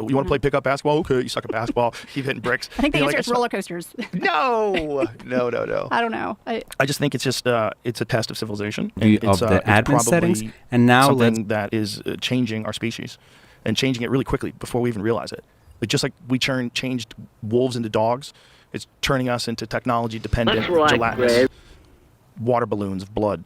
You want to play pickup basketball? Okay, you suck at basketball. Keep hitting bricks. I think the answer is roller coasters. No. I don't know. I just think it's just it's a test of civilization. Of the admin settings. And now something that is changing our species and changing it really quickly before we even realize it. Like, just like we changed wolves into dogs, it's turning us into technology-dependent, gelatinous water balloons of blood.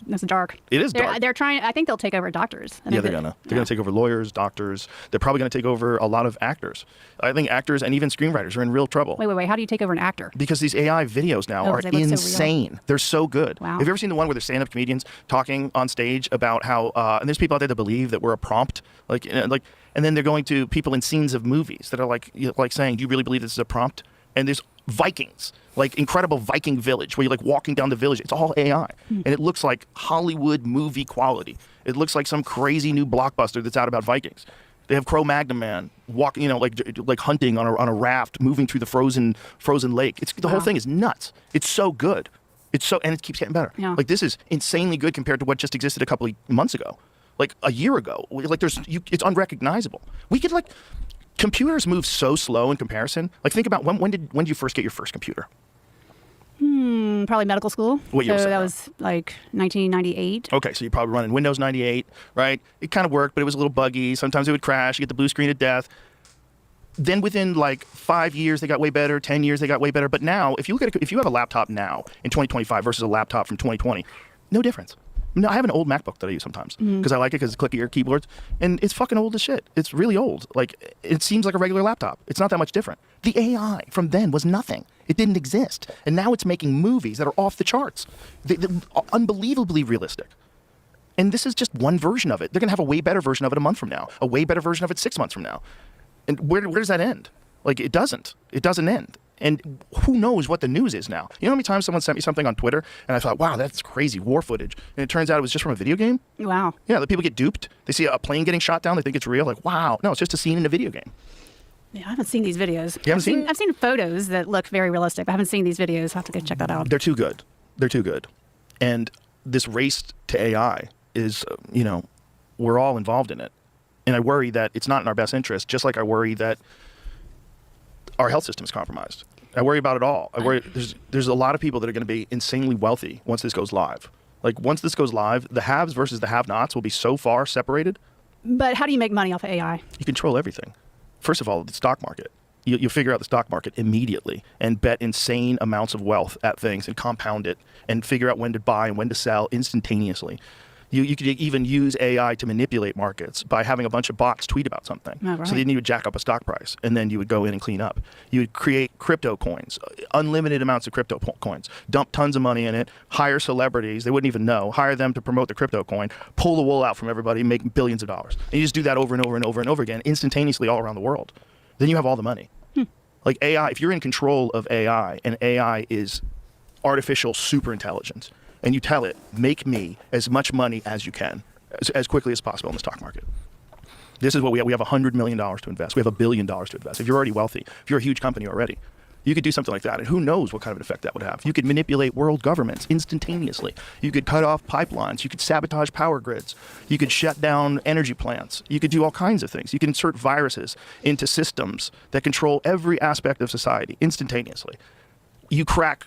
That's dark. It is dark. They're trying. I think they'll take over doctors. Yeah, they're gonna take over lawyers, doctors. They're probably gonna take over a lot of actors. I think actors and even screenwriters are in real trouble. Wait. How do you take over an actor? Because these AI videos now are insane. They're so good. Wow. Have you ever seen the one where there's stand-up comedians talking on stage about how and there's people out there that believe that we're a prompt, and then they're going to people in scenes of movies that are like saying, "Do you really believe this is a prompt?" And there's Vikings, like incredible Viking village, where you're like walking down the village. It's all AI, and it looks like Hollywood movie quality. It looks like some crazy new blockbuster that's out about Vikings. They have Cro-Magnon man walking, like hunting on a raft, moving through the frozen lake. The whole thing is nuts. It's so good. And it keeps getting better. Yeah. Like, this is insanely good compared to what just existed a couple of months ago, like a year ago. Like, it's unrecognizable. We could computers move so slow in comparison. Like, think about when did you first get your first computer? Probably medical school. What year was that? That was like 1998. Okay, so you're probably running Windows 98, right? It kind of worked, but it was a little buggy. Sometimes it would crash. You get the blue screen of death. Then within like 5 years, they got way better. 10 years, they got way better. But now, if you have a laptop now in 2025 versus a laptop from 2020, no difference. No, I have an old MacBook that I use sometimes because I like it because it's clickier keyboards, and it's fucking old as shit. It's really old. Like, it seems like a regular laptop. It's not that much different. The AI from then was nothing. It didn't exist, and now it's making movies that are off the charts. They're unbelievably realistic. And this is just one version of it. They're gonna have a way better version of it a month from now, a way better version of it 6 months from now. And where does that end? Like, it doesn't. It doesn't end. And who knows what the news is now? You know how many times someone sent me something on Twitter and I thought, wow, that's crazy, war footage. And it turns out it was just from a video game? Wow. Yeah, the people get duped. They see a plane getting shot down, they think it's real. Like, wow. No, it's just a scene in a video game. Yeah, I haven't seen these videos. You haven't seen? I've seen photos that look very realistic, but I haven't seen these videos. I'll have to go check that out. They're too good. They're too good. And this race to AI is, we're all involved in it. And I worry that it's not in our best interest, just like I worry that our health system is compromised. I worry about it all. I worry there's a lot of people that are going to be insanely wealthy once this goes live. Like, once this goes live, the haves versus the have-nots will be so far separated. But how do you make money off of AI? You control everything. First of all, the stock market. You figure out the stock market immediately and bet insane amounts of wealth at things and compound it and figure out when to buy and when to sell instantaneously. You could even use AI to manipulate markets by having a bunch of bots tweet about something. Oh, right. So then you would jack up a stock price, and then you would go in and clean up. You would create crypto coins, unlimited amounts of crypto coins, dump tons of money in it, hire celebrities, they wouldn't even know, hire them to promote the crypto coin, pull the wool out from everybody, make billions of dollars. And you just do that over and over and over and over again, instantaneously all around the world. Then you have all the money. Like, AI, if you're in control of AI, and AI is artificial super intelligence, and you tell it, make me as much money as you can, as quickly as possible in the stock market. This is what we have. We have $100 million to invest. We have $1 billion to invest. If you're already wealthy, if you're a huge company already, you could do something like that. And who knows what kind of an effect that would have. You could manipulate world governments instantaneously. You could cut off pipelines. You could sabotage power grids. You could shut down energy plants. You could do all kinds of things. You can insert viruses into systems that control every aspect of society instantaneously. You crack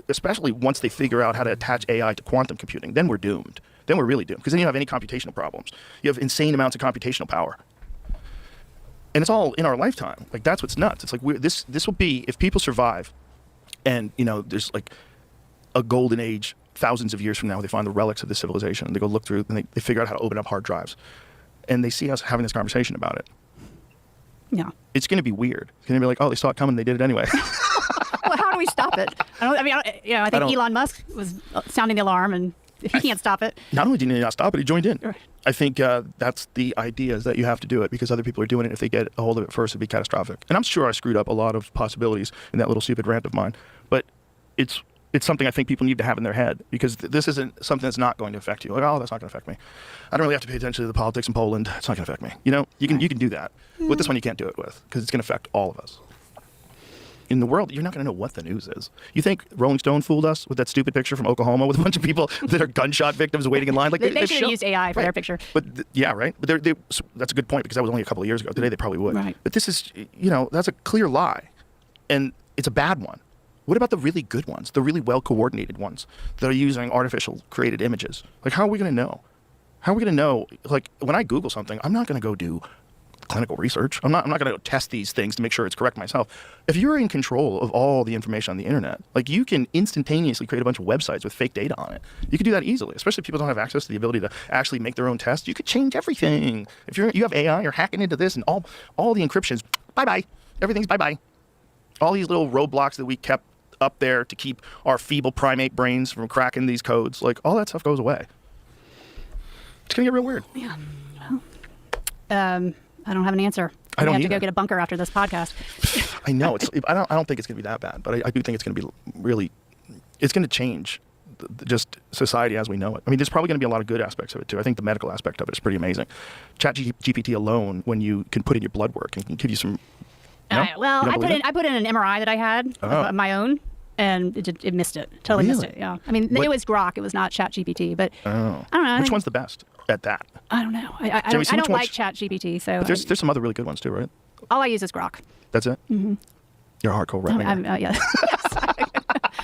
especially once they figure out how to attach AI to quantum computing, then we're doomed. Then we're really doomed, because then you don't have any computational problems. You have insane amounts of computational power. And it's all in our lifetime. Like, that's what's nuts. It's like, this will be, if people survive, and, there's like a golden age thousands of years from now, they find the relics of this civilization, and they go look through, and they figure out how to open up hard drives. And they see us having this conversation about it. Yeah. It's going to be weird. It's going to be like, oh, they saw it coming, they did it anyway. Well, how do we stop it? I think Elon Musk was sounding the alarm, and if he can't stop it. Not only did he not stop it, he joined in. Right. I think that's the idea, is that you have to do it because other people are doing it. If they get a hold of it first, it'd be catastrophic. And I'm sure I screwed up a lot of possibilities in that little stupid rant of mine. But it's something I think people need to have in their head, because this isn't something that's not going to affect you. Like, oh, that's not going to affect me. I don't really have to pay attention to the politics in Poland. It's not going to affect me. You can do that. With this one, you can't do it with, because it's going to affect all of us. in the world, you're not going to know what the news is. You think Rolling Stone fooled us with that stupid picture from Oklahoma with a bunch of people that are gunshot victims waiting in line? Like they should have used AI for their picture. But yeah, right. But that's a good point, because that was only a couple of years ago. Today they probably would. Right. But this is, that's a clear lie, and it's a bad one. What about the really good ones, the really well coordinated ones that are using artificial created images? Like, how are we going to know? How are we going to know? Like, when I Google something, I'm not going to go do clinical research. I'm not going to go test these things to make sure it's correct myself. If you're in control of all the information on the internet, like, you can instantaneously create a bunch of websites with fake data on it. You can do that easily, especially if people don't have access to the ability to actually make their own tests. You could change everything. If you have AI, you're hacking into this, and all the encryptions, bye-bye. Everything's bye-bye. All these little roadblocks that we kept up there to keep our feeble primate brains from cracking these codes, like, all that stuff goes away. It's going to get real weird. Yeah. Well, I don't have an answer. I don't have either. to go get a bunker after this podcast. I know. I don't think it's going to be that bad, but I do think it's going to be really, it's going to change just society as we know it. I mean, there's probably going to be a lot of good aspects of it too. I think the medical aspect of it is pretty amazing. ChatGPT alone, when you can put in your blood work and can give you some. Well, I put in an MRI that I had of my own, and it missed it. Totally missed it. Yeah. I mean, it was Grok. It was not ChatGPT. But I don't know. Which one's the best at that? I don't know. I don't like ChatGPT. So but there's some other really good ones too, right? All I use is Grok. That's it. Mm-hmm. You're a hardcore right now. Yeah.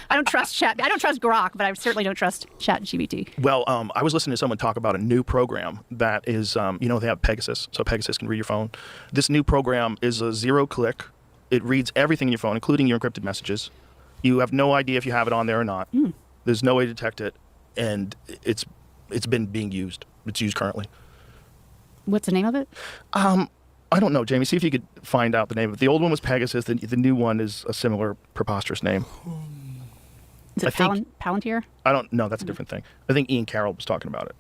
I don't trust I don't trust Grok, but I certainly don't trust ChatGPT. Well, I was listening to someone talk about a new program that is, they have Pegasus, so Pegasus can read your phone. This new program is a 0-click. It reads everything in your phone, including your encrypted messages. You have no idea if you have it on there or not. There's no way to detect it, and it's been being used. It's used currently. What's the name of it? I don't know, Jamie. See if you could find out the name of it. The old one was Pegasus. The new one is a similar preposterous name. Is it Palantir? I don't know. That's a different thing. I think Ian Carroll was talking about it.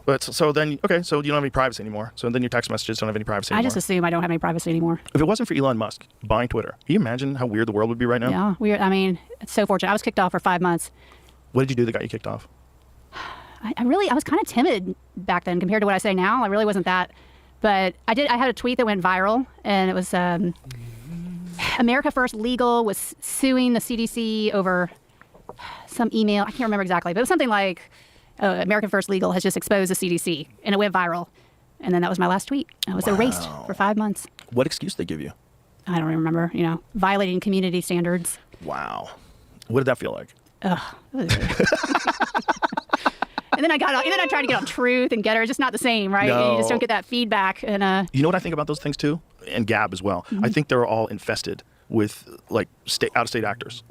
But so then, okay, so you don't have any privacy anymore. So then your text messages don't have any privacy anymore. I just assume I don't have any privacy anymore. If it wasn't for Elon Musk buying Twitter, can you imagine how weird the world would be right now? Yeah, weird. I mean, it's so fortunate. I was kicked off for 5 months. What did you do that got you kicked off? I was kind of timid back then compared to what I say now. I really wasn't that. But I had a tweet that went viral, and it was America First Legal was suing the CDC over some email. I can't remember exactly, but it was something like American First Legal has just exposed the CDC, and it went viral. And then that was my last tweet. I was erased for 5 months. What excuse did they give you? I don't remember. Violating community standards. Wow. What did that feel like? Ugh. And then I tried to get on Truth and Getter. It's just not the same, right? No. You just don't get that feedback. And you know what I think about those things too, and Gab as well. I think they're all infested with like out-of-state actors,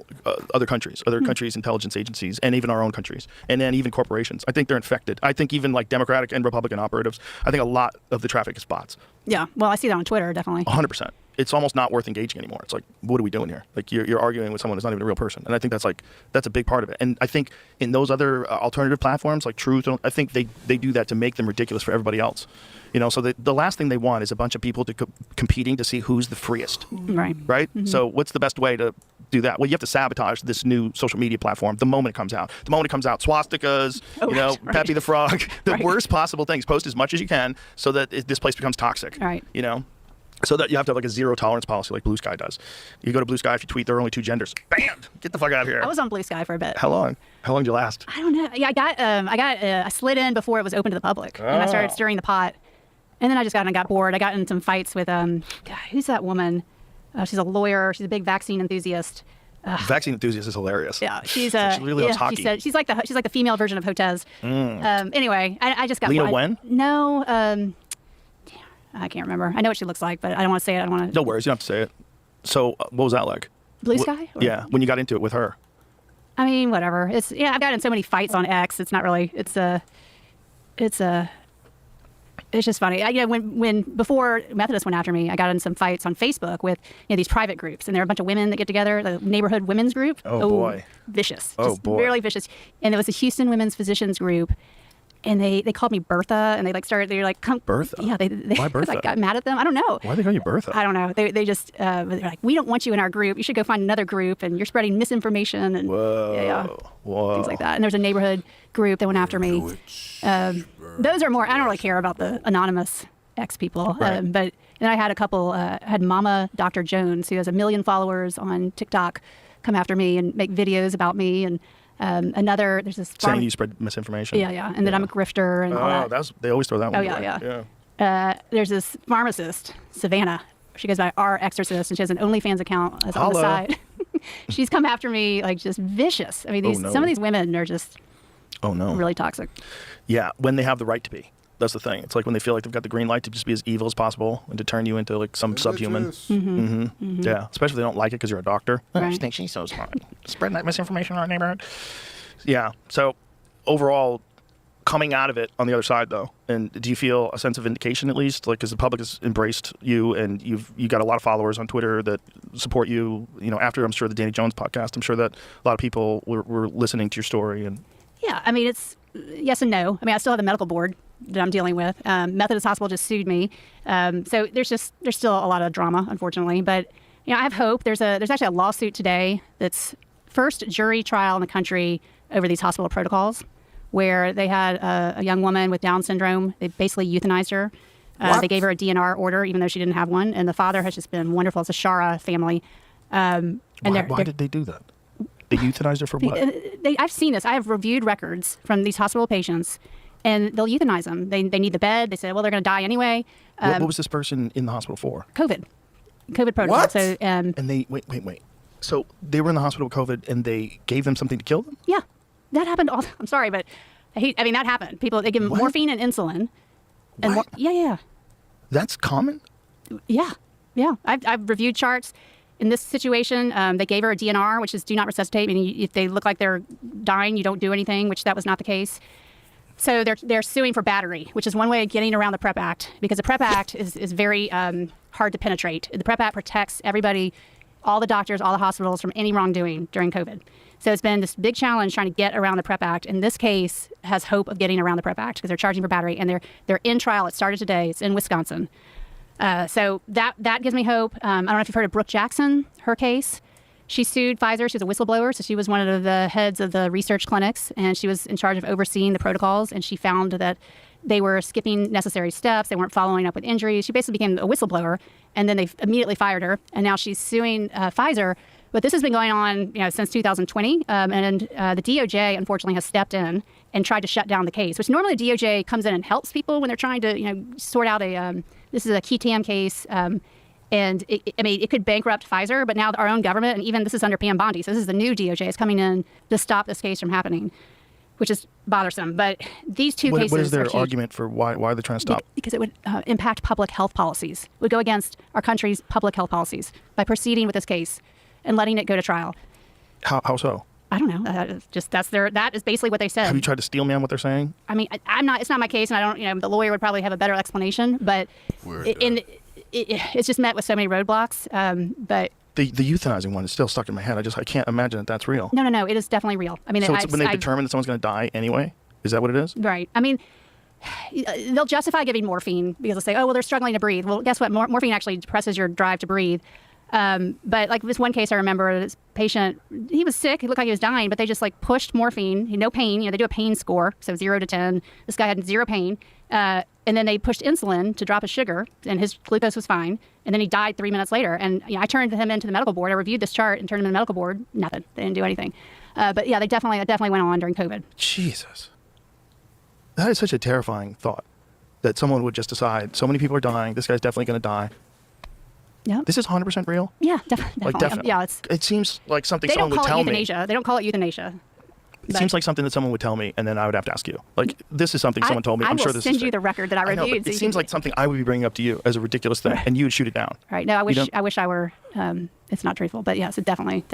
other countries' intelligence agencies, and even our own countries, and then even corporations. I think they're infected. I think even like Democratic and Republican operatives. I think a lot of the traffic is bots. Yeah, well, I see that on Twitter, definitely. 100%. It's almost not worth engaging anymore. It's like, what are we doing here? Like, you're arguing with someone who's not even a real person, and I think that's a big part of it. And I think in those other alternative platforms like Truth, I think they do that to make them ridiculous for everybody else. So the last thing they want is a bunch of people competing to see who's the freest. Right. Right? Mm-hmm. So what's the best way to do that? Well, you have to sabotage this new social media platform the moment it comes out. The moment it comes out, swastikas, right. Pepe the Frog, the worst possible things. Post as much as you can so that this place becomes toxic. Right. So that you have to have like a zero tolerance policy like Blue Sky does. You go to Blue Sky, if you tweet there are only 2 genders, banned. Get the fuck out of here. I was on Blue Sky for a bit. How long? How long did you last? I don't know. Yeah, I slid in before it was open to the public, and I started stirring the pot. And then I just got bored. I got in some fights with who's that woman? She's a lawyer. She's a big vaccine enthusiast. Vaccine enthusiast is hilarious. Yeah, she really loves hockey. She's like the female version of Hotez. Anyway, I just got Lena Wen? No, I can't remember. I know what she looks like, but I don't want to say it. I don't want to. No worries, you don't have to say it. So, what was that like? Blue Sky? Yeah, when you got into it with her. I mean, whatever. I've gotten in so many fights on X. It's not really. It's just funny. When before Methodists went after me, I got in some fights on Facebook with these private groups, and there are a bunch of women that get together, the neighborhood women's group. Oh boy, vicious. Oh just boy, really vicious. And it was a Houston Women's Physicians group, and they called me Bertha, and they're like, come Bertha. Yeah, they Why Bertha? Like, got mad at them. I don't know. Why they call you Bertha? I don't know. They just they're like, we don't want you in our group. You should go find another group, and you're spreading misinformation and Whoa. things like that. And there's a neighborhood group that went after me. Those are more. I don't really care about the anonymous X people. Right. But then I had a couple, had Mama Dr. Jones, who has 1 million followers on TikTok, come after me and make videos about me. And there's this saying you spread misinformation. Yeah. And that I'm a grifter and all that. They always throw that one. Yeah. There's this pharmacist, Savannah. She goes by Our Exorcist, and she has an OnlyFans account that's on the side. She's come after me like just vicious. I mean, some of these women are just really toxic. Yeah, when they have the right to be. That's the thing. It's like when they feel like they've got the green light to just be as evil as possible and to turn you into like some subhuman. Yeah, especially if they don't like it because you're a doctor. Right. I just think she's so smart. Spreading that misinformation in our neighborhood. Yeah. So overall, coming out of it on the other side, though, and do you feel a sense of vindication at least? Like, because the public has embraced you, and you got a lot of followers on Twitter that support you. You know, after I'm sure the Danny Jones podcast, I'm sure that a lot of people were listening to your story. And yeah, I mean, it's yes and no. I mean, I still have the medical board that I'm dealing with. Methodist Hospital just sued me, so there's still a lot of drama, unfortunately. But you know, I have hope. There's actually a lawsuit today that's first jury trial in the country over these hospital protocols, where they had a young woman with Down syndrome. They basically euthanized her. They gave her a DNR order, even though she didn't have one. And the father has just been wonderful. It's a Shara family. Why did they do that? They euthanized her for what? I've seen this. I have reviewed records from these hospital patients, and they'll euthanize them. They need the bed. They say, well, they're going to die anyway. What was this person in the hospital for? COVID protocol. What? So, and they wait. So they were in the hospital with COVID, and they gave them something to kill them? Yeah. That happened. I'm sorry, but that happened. People, they give them morphine and insulin. And yeah. That's common? Yeah. I've reviewed charts. In this situation, they gave her a DNR, which is do not resuscitate. Meaning if they look like they're dying, you don't do anything, which that was not the case. So they're suing for battery, which is one way of getting around the PrEP Act, because the PrEP Act is very hard to penetrate. The PrEP Act protects everybody, all the doctors, all the hospitals from any wrongdoing during COVID. So it's been this big challenge trying to get around the PrEP Act. And this case has hope of getting around the PrEP Act because they're charging for battery, and they're in trial. It started today. It's in Wisconsin. So that gives me hope. I don't know if you've heard of Brooke Jackson, her case. She sued Pfizer. She was a whistleblower, so she was one of the heads of the research clinics, and she was in charge of overseeing the protocols, and she found that they were skipping necessary steps. They weren't following up with injuries. She basically became a whistleblower, and then they immediately fired her, and now she's suing Pfizer. But this has been going on, since 2020, and the DOJ, unfortunately, has stepped in and tried to shut down the case, which normally the DOJ comes in and helps people when they're trying to, sort out this is a key TAM case, and it could bankrupt Pfizer, but now our own government, and even this is under Pam Bondi, so this is the new DOJ, is coming in to stop this case from happening, which is bothersome. But these two cases. What is their argument for why they're trying to stop? Because it would impact public health policies. It would go against our country's public health policies by proceeding with this case and letting it go to trial. How so? I don't know. That is basically what they said. Have you tried to steel man what they're saying? I mean, it's not my case, and I don't. The lawyer would probably have a better explanation, but it's just met with so many roadblocks. But the euthanizing one is still stuck in my head. I can't imagine that's real. No, it is definitely real. I mean, so it's when they determine that someone's going to die anyway. Is that what it is? Right. I mean, they'll justify giving morphine because they'll say, oh, well, they're struggling to breathe. Well, guess what? Morphine actually depresses your drive to breathe. But like this one case I remember, this patient, he was sick. He looked like he was dying, but they just pushed morphine. He had no pain. They do a pain score, so 0 to 10. This guy had 0 pain. And then they pushed insulin to drop his sugar, and his glucose was fine. And then he died 3 minutes later. And I turned him into the medical board. I reviewed this chart and turned him in the medical board. Nothing. They didn't do anything. But yeah, that definitely went on during COVID. Jesus. That is such a terrifying thought, that someone would just decide, so many people are dying, this guy's definitely going to die. Yeah. This is 100% real? Yeah, definitely. Definitely. It seems like something someone would tell me. They don't call it euthanasia. It seems like something that someone would tell me, and then I would have to ask you. This is something someone told me. I'm sure this is. I will send you the record that I reviewed. I know, but it seems like something I would be bringing up to you as a ridiculous thing, and you would shoot it down. Right. No, I wish I were. It's not truthful, but yes, it definitely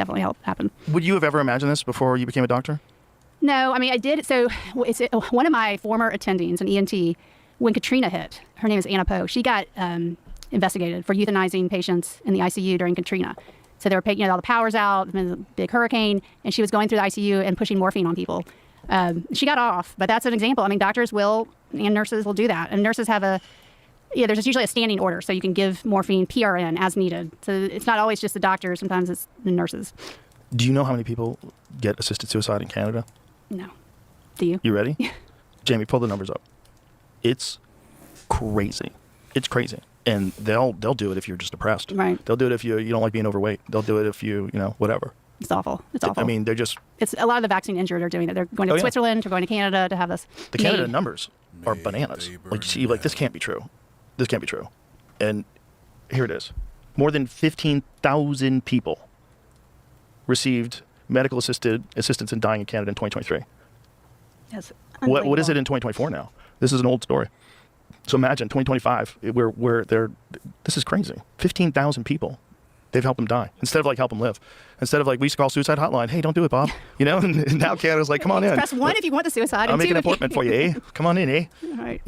happened. Would you have ever imagined this before you became a doctor? No, I mean, I did. So one of my former attendings, an ENT, when Katrina hit, her name is Anna Poe, she got investigated for euthanizing patients in the ICU during Katrina. So they were all the power's out, a big hurricane, and she was going through the ICU and pushing morphine on people. She got off, but that's an example. I mean, doctors and nurses will do that. And nurses have there's usually a standing order, so you can give morphine PRN as needed. So it's not always just the doctors, sometimes it's the nurses. Do you know how many people get assisted suicide in Canada? No. Do you? You ready? Jamie, pull the numbers up. It's crazy. It's crazy. And they'll do it if you're just depressed. Right. They'll do it if you don't like being overweight. They'll do it if you whatever. It's awful. It's awful. I mean, they're just... It's a lot of the vaccine injured are doing it. They're going to Switzerland, they're going to Canada to have this. The Canada numbers are bananas. Like, you see, like, this can't be true. This can't be true. And here it is. More than 15,000 people received medical assistance in dying in Canada in 2023. Yes. What is it in 2024 now? This is an old story. So imagine 2025, this is crazy. 15,000 people, they've helped them die instead of like help them live. Instead of like, we used to call suicide hotline. Hey, don't do it, Bob. And now Canada's like, come on in. Press 1 if you want the suicide. I'll make an appointment for you, eh? Come on in, eh? Right.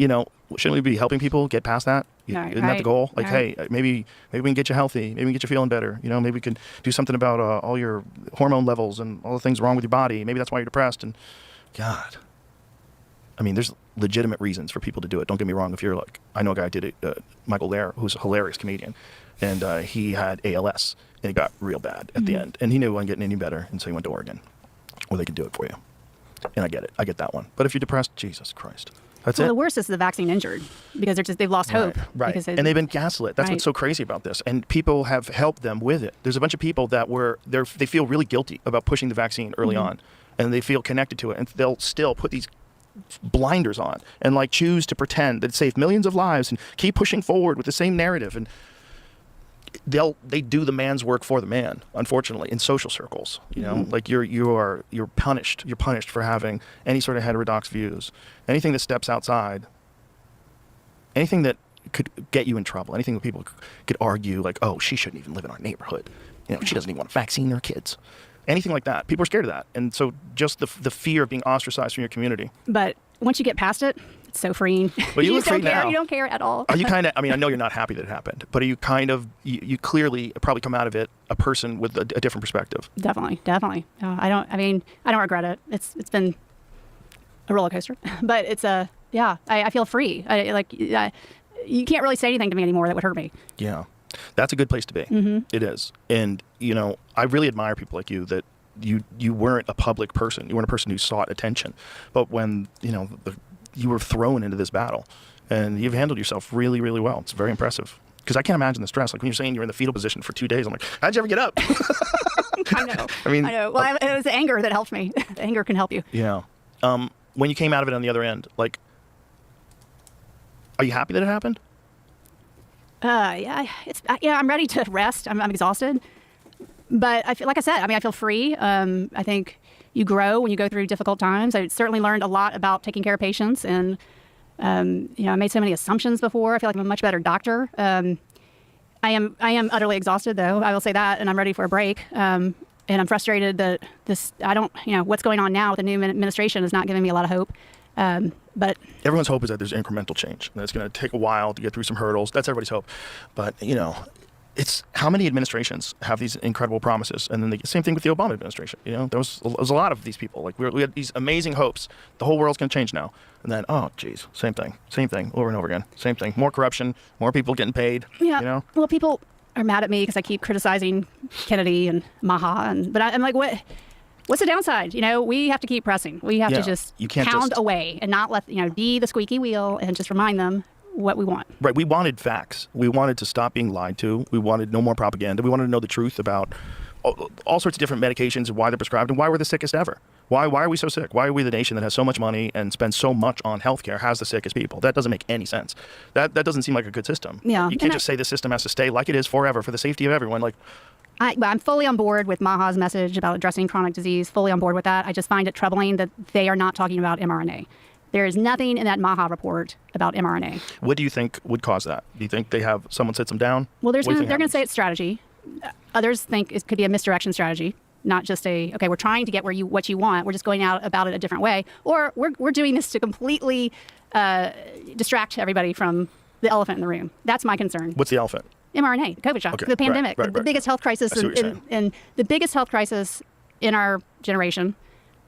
Shouldn't we be helping people get past that? Right, Isn't that the goal? Like, right. hey, maybe we can get you healthy. Maybe we can get you feeling better. Maybe we can do something about all your hormone levels and all the things wrong with your body. Maybe that's why you're depressed. And God, I mean, there's legitimate reasons for people to do it. Don't get me wrong. If you're like, I know a guy did it, Michael Lair, who's a hilarious comedian, and he had ALS, and it got real bad at the end. And he knew it wasn't getting any better, and so he went to Oregon, where they could do it for you. And I get it. I get that one. But if you're depressed, Jesus Christ. That's it. The worst is the vaccine injured because they've lost hope. Right. And they've been gaslit. That's what's so crazy about this. And people have helped them with it. There's a bunch of people that they feel really guilty about pushing the vaccine early on, and they feel connected to it, and they'll still put these blinders on and like choose to pretend that it saved millions of lives and keep pushing forward with the same narrative. And they do the man's work for the man, unfortunately, in social circles. Like you're punished. You're punished for having any sort of heterodox views. Anything that steps outside, anything that could get you in trouble, anything that people could argue like, oh, she shouldn't even live in our neighborhood. She doesn't even want to vaccine her kids. Anything like that. People are scared of that. And so just the fear of being ostracized from your community. But once you get past it, it's so freeing. But you just don't care. now. You don't care at all. Are you kind of, I mean, I know you're not happy that it happened, but are you kind of, you clearly probably come out of it a person with a different perspective. Definitely. I don't regret it. It's been a roller coaster, but it's I feel free. You can't really say anything to me anymore that would hurt me. Yeah. That's a good place to be. It is. And, I really admire people like you that you weren't a public person. You weren't a person who sought attention. But when, you were thrown into this battle and you've handled yourself really, really well. It's very impressive. Because I can't imagine the stress. Like when you're saying you're in the fetal position for 2 days, I'm like, how'd you ever get up? I know. I know. Well, it was the anger that helped me. The anger can help you. Yeah. When you came out of it on the other end, like, are you happy that it happened? I'm ready to rest. I'm exhausted, but I feel, like I said, I feel free. I think you grow when you go through difficult times. I certainly learned a lot about taking care of patients, and I made so many assumptions before. I feel like I'm a much better doctor. I am utterly exhausted, though. I will say that, and I'm ready for a break. And I'm frustrated that what's going on now with the new administration is not giving me a lot of hope. But everyone's hope is that there's incremental change, and it's going to take a while to get through some hurdles. That's everybody's hope. But, it's how many administrations have these incredible promises, and then the same thing with the Obama administration. There was a lot of these people. Like we had these amazing hopes. The whole world's going to change now, and then same thing over and over again. Same thing. More corruption, more people getting paid. Yeah. Well, people are mad at me because I keep criticizing Kennedy and Maha, but I'm like, what? What's the downside? We have to keep pressing. We have to just pound away and not let be the squeaky wheel and just remind them what we want. Right. We wanted facts. We wanted to stop being lied to. We wanted no more propaganda. We wanted to know the truth about all sorts of different medications and why they're prescribed and why we're the sickest ever. Why are we so sick? Why are we the nation that has so much money and spends so much on healthcare has the sickest people? That doesn't make any sense. That doesn't seem like a good system. Yeah. You can't just say the system has to stay like it is forever for the safety of everyone. Like, I'm fully on board with Maha's message about addressing chronic disease, fully on board with that. I just find it troubling that they are not talking about mRNA. There is nothing in that Maha report about mRNA. What do you think would cause that? Do you think they have someone sits them down? Well, they're going to say it's strategy. Others think it could be a misdirection strategy, not just we're trying to get what you want. We're just going out about it a different way. Or we're doing this to completely distract everybody from the elephant in the room. That's my concern. What's the elephant? mRNA, the COVID shot, the pandemic, the biggest health crisis in the biggest health crisis in our generation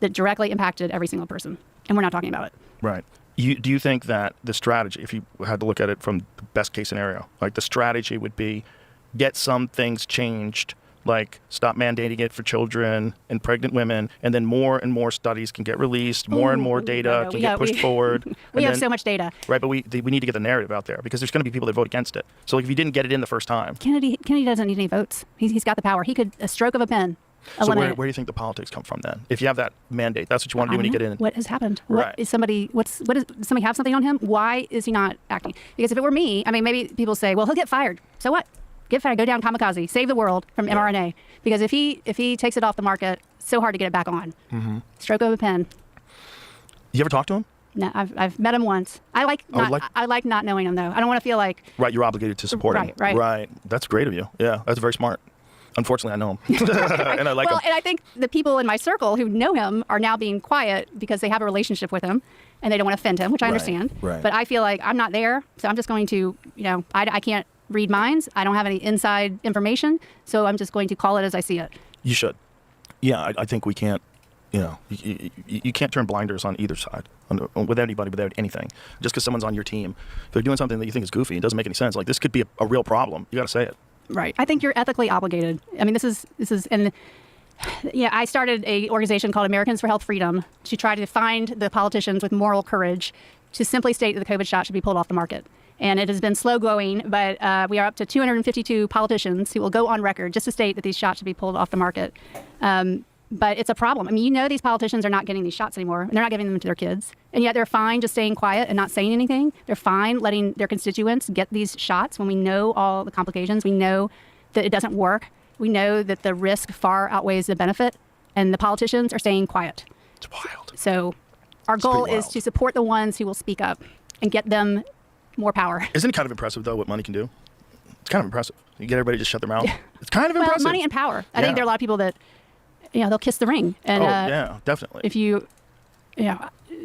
that directly impacted every single person. And we're not talking about it. Right. Do you think that the strategy, if you had to look at it from the best case scenario, like the strategy would be get some things changed like stop mandating it for children and pregnant women, and then more and more studies can get released, more and more data can get pushed forward. We have so much data. Right, but we need to get the narrative out there, because there's going to be people that vote against it. So like if you didn't get it in the first time. Kennedy doesn't need any votes. He's got the power. He could, a stroke of a pen, so where do you think the politics come from then? If you have that mandate, that's what you want to do when you get in. What has happened? Right. Does somebody have something on him? Why is he not acting? Because if it were me, I mean, maybe people say, well, he'll get fired. So what? Get fired, go down kamikaze, save the world from mRNA. Because if he takes it off the market, so hard to get it back on. Stroke of a pen. You ever talk to him? No, I've met him once. I like not knowing him though. I don't want to feel like. Right, you're obligated to support him. Right. That's great of you. Yeah, that's very smart. Unfortunately, I know him, and I like him. And I think the people in my circle who know him are now being quiet because they have a relationship with him, and they don't want to offend him, which I understand. Right. But I feel like I'm not there, so I'm just going to, I can't read minds. I don't have any inside information, so I'm just going to call it as I see it. You should. Yeah, I think we can't. You can't turn blinders on either side, with anybody, without anything. Just because someone's on your team, if they're doing something that you think is goofy, it doesn't make any sense. Like, this could be a real problem. You got to say it. Right. I think you're ethically obligated. I mean, this is, and I started a organization called Americans for Health Freedom to try to find the politicians with moral courage to simply state that the COVID shot should be pulled off the market. And it has been slow going, but we are up to 252 politicians who will go on record just to state that these shots should be pulled off the market. But it's a problem. I mean, these politicians are not getting these shots anymore, and they're not giving them to their kids. And yet they're fine just staying quiet and not saying anything. They're fine letting their constituents get these shots when we know all the complications. We know that it doesn't work. We know that the risk far outweighs the benefit, and the politicians are staying quiet. It's wild. So our goal is to support the ones who will speak up and get them more power. Isn't it kind of impressive, though, what money can do? It's kind of impressive. You get everybody to shut their mouth. It's kind of impressive. Money and power. I think there are a lot of people that, they'll kiss the ring. And, yeah, definitely. If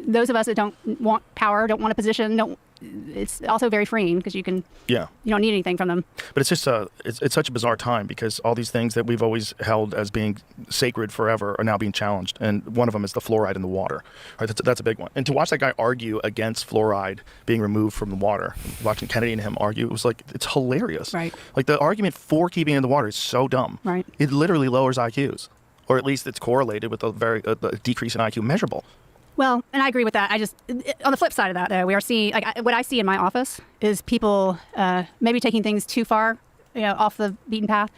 those of us that don't want power, don't want a position, it's also very freeing because you don't need anything from them. But it's just it's such a bizarre time, because all these things that we've always held as being sacred forever are now being challenged, and one of them is the fluoride in the water. Right, that's a big one. And to watch that guy argue against fluoride being removed from the water, watching Kennedy and him argue, it was like, it's hilarious. Right. Like, the argument for keeping it in the water is so dumb. Right. It literally lowers IQs, or at least it's correlated with a decrease in IQ measurable. Well, and I agree with that. On the flip side of that, though, we are seeing, what I see in my office is people maybe taking things too far, off the beaten path.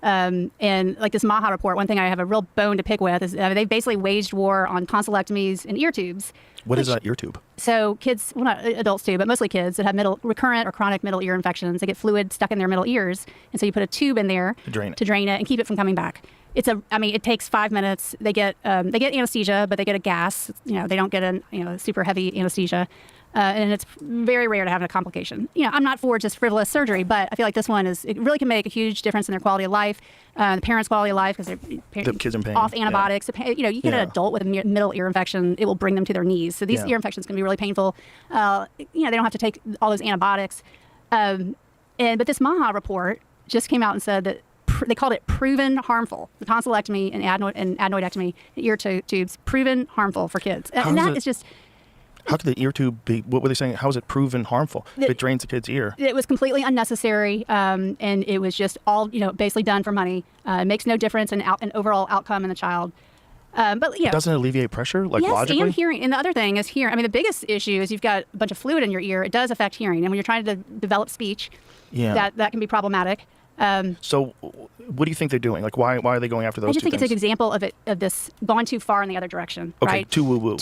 And like this MAHA report, one thing I have a real bone to pick with is they basically waged war on tonsillectomies and ear tubes. What is that ear tube? So kids, well, not adults too, but mostly kids that have recurrent or chronic middle ear infections, they get fluid stuck in their middle ears. And so you put a tube in there to drain it and keep it from coming back. It takes 5 minutes. They get anesthesia, but they get a gas. They don't get a super heavy anesthesia. And it's very rare to have a complication. I'm not for just frivolous surgery, but I feel like this one it really can make a huge difference in their quality of life, the parents' quality of life, because the kids in pain. Off antibiotics. Yeah. You get an adult with a middle ear infection, it will bring them to their knees. So these ear infections can be really painful. They don't have to take all those antibiotics. But this MAHA report just came out and said that they called it proven harmful. The tonsillectomy and adenoidectomy, ear tubes, proven harmful for kids. And that is just... How could the ear tube be, what were they saying? How is it proven harmful? It drains the kid's ear. It was completely unnecessary, and it was just all, basically done for money. It makes no difference in overall outcome in the child. But doesn't it alleviate pressure, yes, logically? And hearing. And the other thing is hearing. I mean, the biggest issue is you've got a bunch of fluid in your ear. It does affect hearing, and when you're trying to develop speech, that can be problematic. So what do you think they're doing? Like, why are they going after those two things? I just think it's an example of this going too far in the other direction, okay, right? Too woo-woo.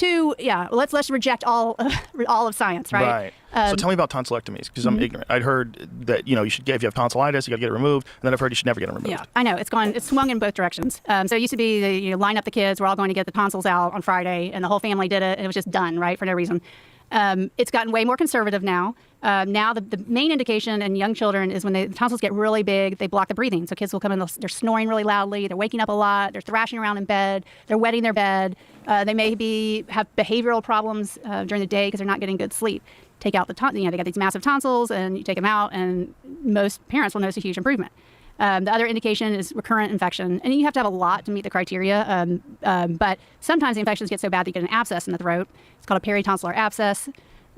Let's reject all of science, right? Right. So tell me about tonsillectomies, because I'm ignorant. I'd heard that, you should get, if you have tonsillitis, you got to get it removed, and then I've heard you should never get it removed. Yeah, I know. It's swung in both directions. So it used to be, line up the kids, we're all going to get the tonsils out on Friday, and the whole family did it, and it was just done, right, for no reason. It's gotten way more conservative now. Now the main indication in young children is when the tonsils get really big, they block the breathing. So kids will come in, they're snoring really loudly, they're waking up a lot, they're thrashing around in bed, they're wetting their bed. They may have behavioral problems during the day because they're not getting good sleep. Take out they got these massive tonsils, and you take them out, and most parents will notice a huge improvement. The other indication is recurrent infection, and you have to have a lot to meet the criteria. But sometimes the infections get so bad that you get an abscess in the throat. It's called a peritonsillar abscess.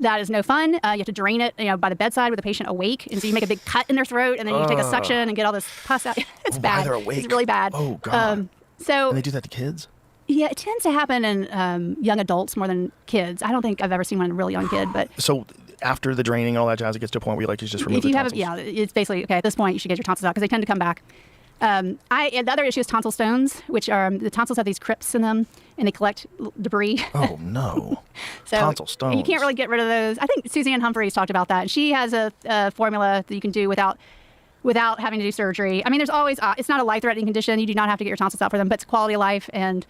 That is no fun. You have to drain it, by the bedside with the patient awake, and so you make a big cut in their throat, and then you take a suction and get all this pus out. It's bad. While they're awake. It's really bad. Oh God. So and they do that to kids? Yeah, it tends to happen in young adults more than kids. I don't think I've ever seen one in a really young kid, but So after the draining and all that jazz, it gets to a point where you just remove if you the have, tonsils. it's basically okay. At this point, you should get your tonsils out because they tend to come back. And the other issue is tonsil stones, which are the tonsils have these crypts in them, and they collect debris. Oh no. So tonsil stones. You can't really get rid of those. I think Suzanne Humphreys talked about that. She has a formula that you can do without having to do surgery. I mean, there's always it's not a life-threatening condition. You do not have to get your tonsils out for them, but it's quality of life. And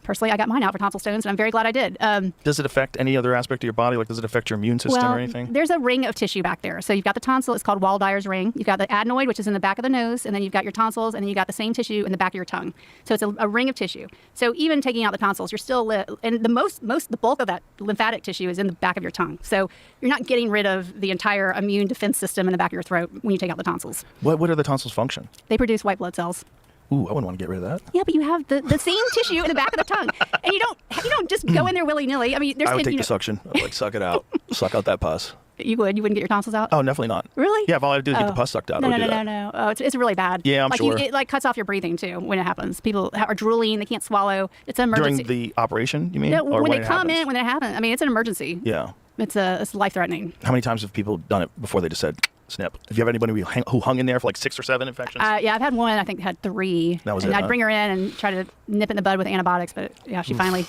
personally, I got mine out for tonsil stones, and I'm very glad I did. Does it affect any other aspect of your body? Like, does it affect your immune system or anything? There's a ring of tissue back there. So you've got the tonsil. It's called Wall-Dyer's ring. You've got the adenoid, which is in the back of the nose, and then you've got your tonsils, and then you've got the same tissue in the back of your tongue. So it's a ring of tissue. So even taking out the tonsils, you're still and the bulk of that lymphatic tissue is in the back of your tongue. So you're not getting rid of the entire immune defense system in the back of your throat when you take out the tonsils. What are the tonsils' function? They produce white blood cells. Ooh, I wouldn't want to get rid of that. Yeah, but you have the same tissue in the back of the tongue, and you don't just go in there willy nilly. I mean, I would take the suction. I would suck it out, suck out that pus. You wouldn't get your tonsils out? Oh, definitely not. Really? Yeah, if all I had to do is get the pus sucked out, I would do that. No. Oh, it's really bad. Yeah, I'm sure. It cuts off your breathing too when it happens. People are drooling, they can't swallow. It's an emergency. During the operation, you mean? No, or when it they come happens? in, when it happens. I mean, it's an emergency. Yeah. It's life-threatening. How many times have people done it before they just said snip? If you have anybody who hung in there for like 6 or 7 infections? Yeah, I've had one. I think had 3. That was and it, I'd huh? bring her in and try to nip in the bud with antibiotics, but yeah, she finally.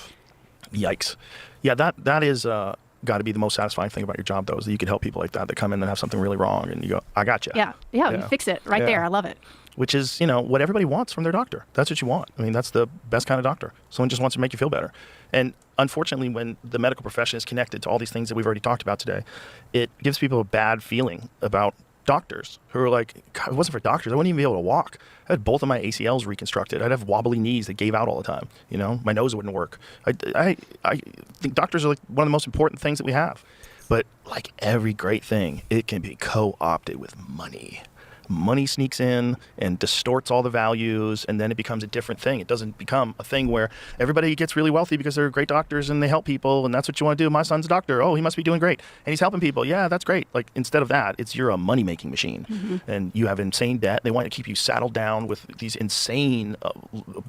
Yikes. Yeah, that is got to be the most satisfying thing about your job, though, is that you can help people like that come in and have something really wrong, and you go, I got you. Yeah, you fix it right there. I love it. Which is, what everybody wants from their doctor. That's what you want. I mean, that's the best kind of doctor. Someone just wants to make you feel better. And unfortunately, when the medical profession is connected to all these things that we've already talked about today, it gives people a bad feeling about doctors who are like, God, if it wasn't for doctors, I wouldn't even be able to walk. I had both of my ACLs reconstructed. I'd have wobbly knees that gave out all the time. My nose wouldn't work. I think doctors are like one of the most important things that we have. But like every great thing, it can be co-opted with money. Money sneaks in and distorts all the values, and then it becomes a different thing. It doesn't become a thing where everybody gets really wealthy because they're great doctors and they help people, and that's what you want to do. My son's a doctor. Oh, he must be doing great. And he's helping people. Yeah, that's great. Like, instead of that, you're a money-making machine, and you have insane debt. They want to keep you saddled down with these insane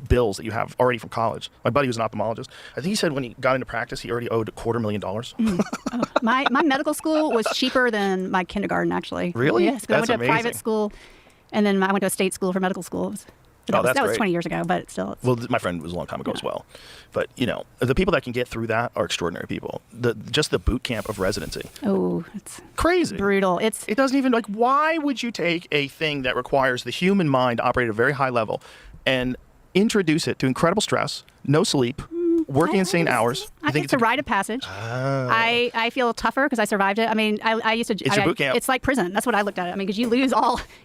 bills that you have already from college. My buddy was an ophthalmologist. I think he said when he got into practice, he already owed $250,000. My medical school was cheaper than my kindergarten, actually. Really? Yes, 'cause I went to a private amazing. school, and then I went to a state school for medical school. That was great. 20 years ago, but still. Well, my friend was a long time ago as well. But, the people that can get through that are extraordinary people. Just the boot camp of residency. Oh, it's Crazy. brutal. It doesn't even, why would you take a thing that requires the human mind to operate at a very high level and introduce it to incredible stress, no sleep, working insane hours? I think it's a rite of passage. I feel tougher because I survived it. I mean, I used to. It's your boot camp. It's like prison. That's what I looked at it. I mean, because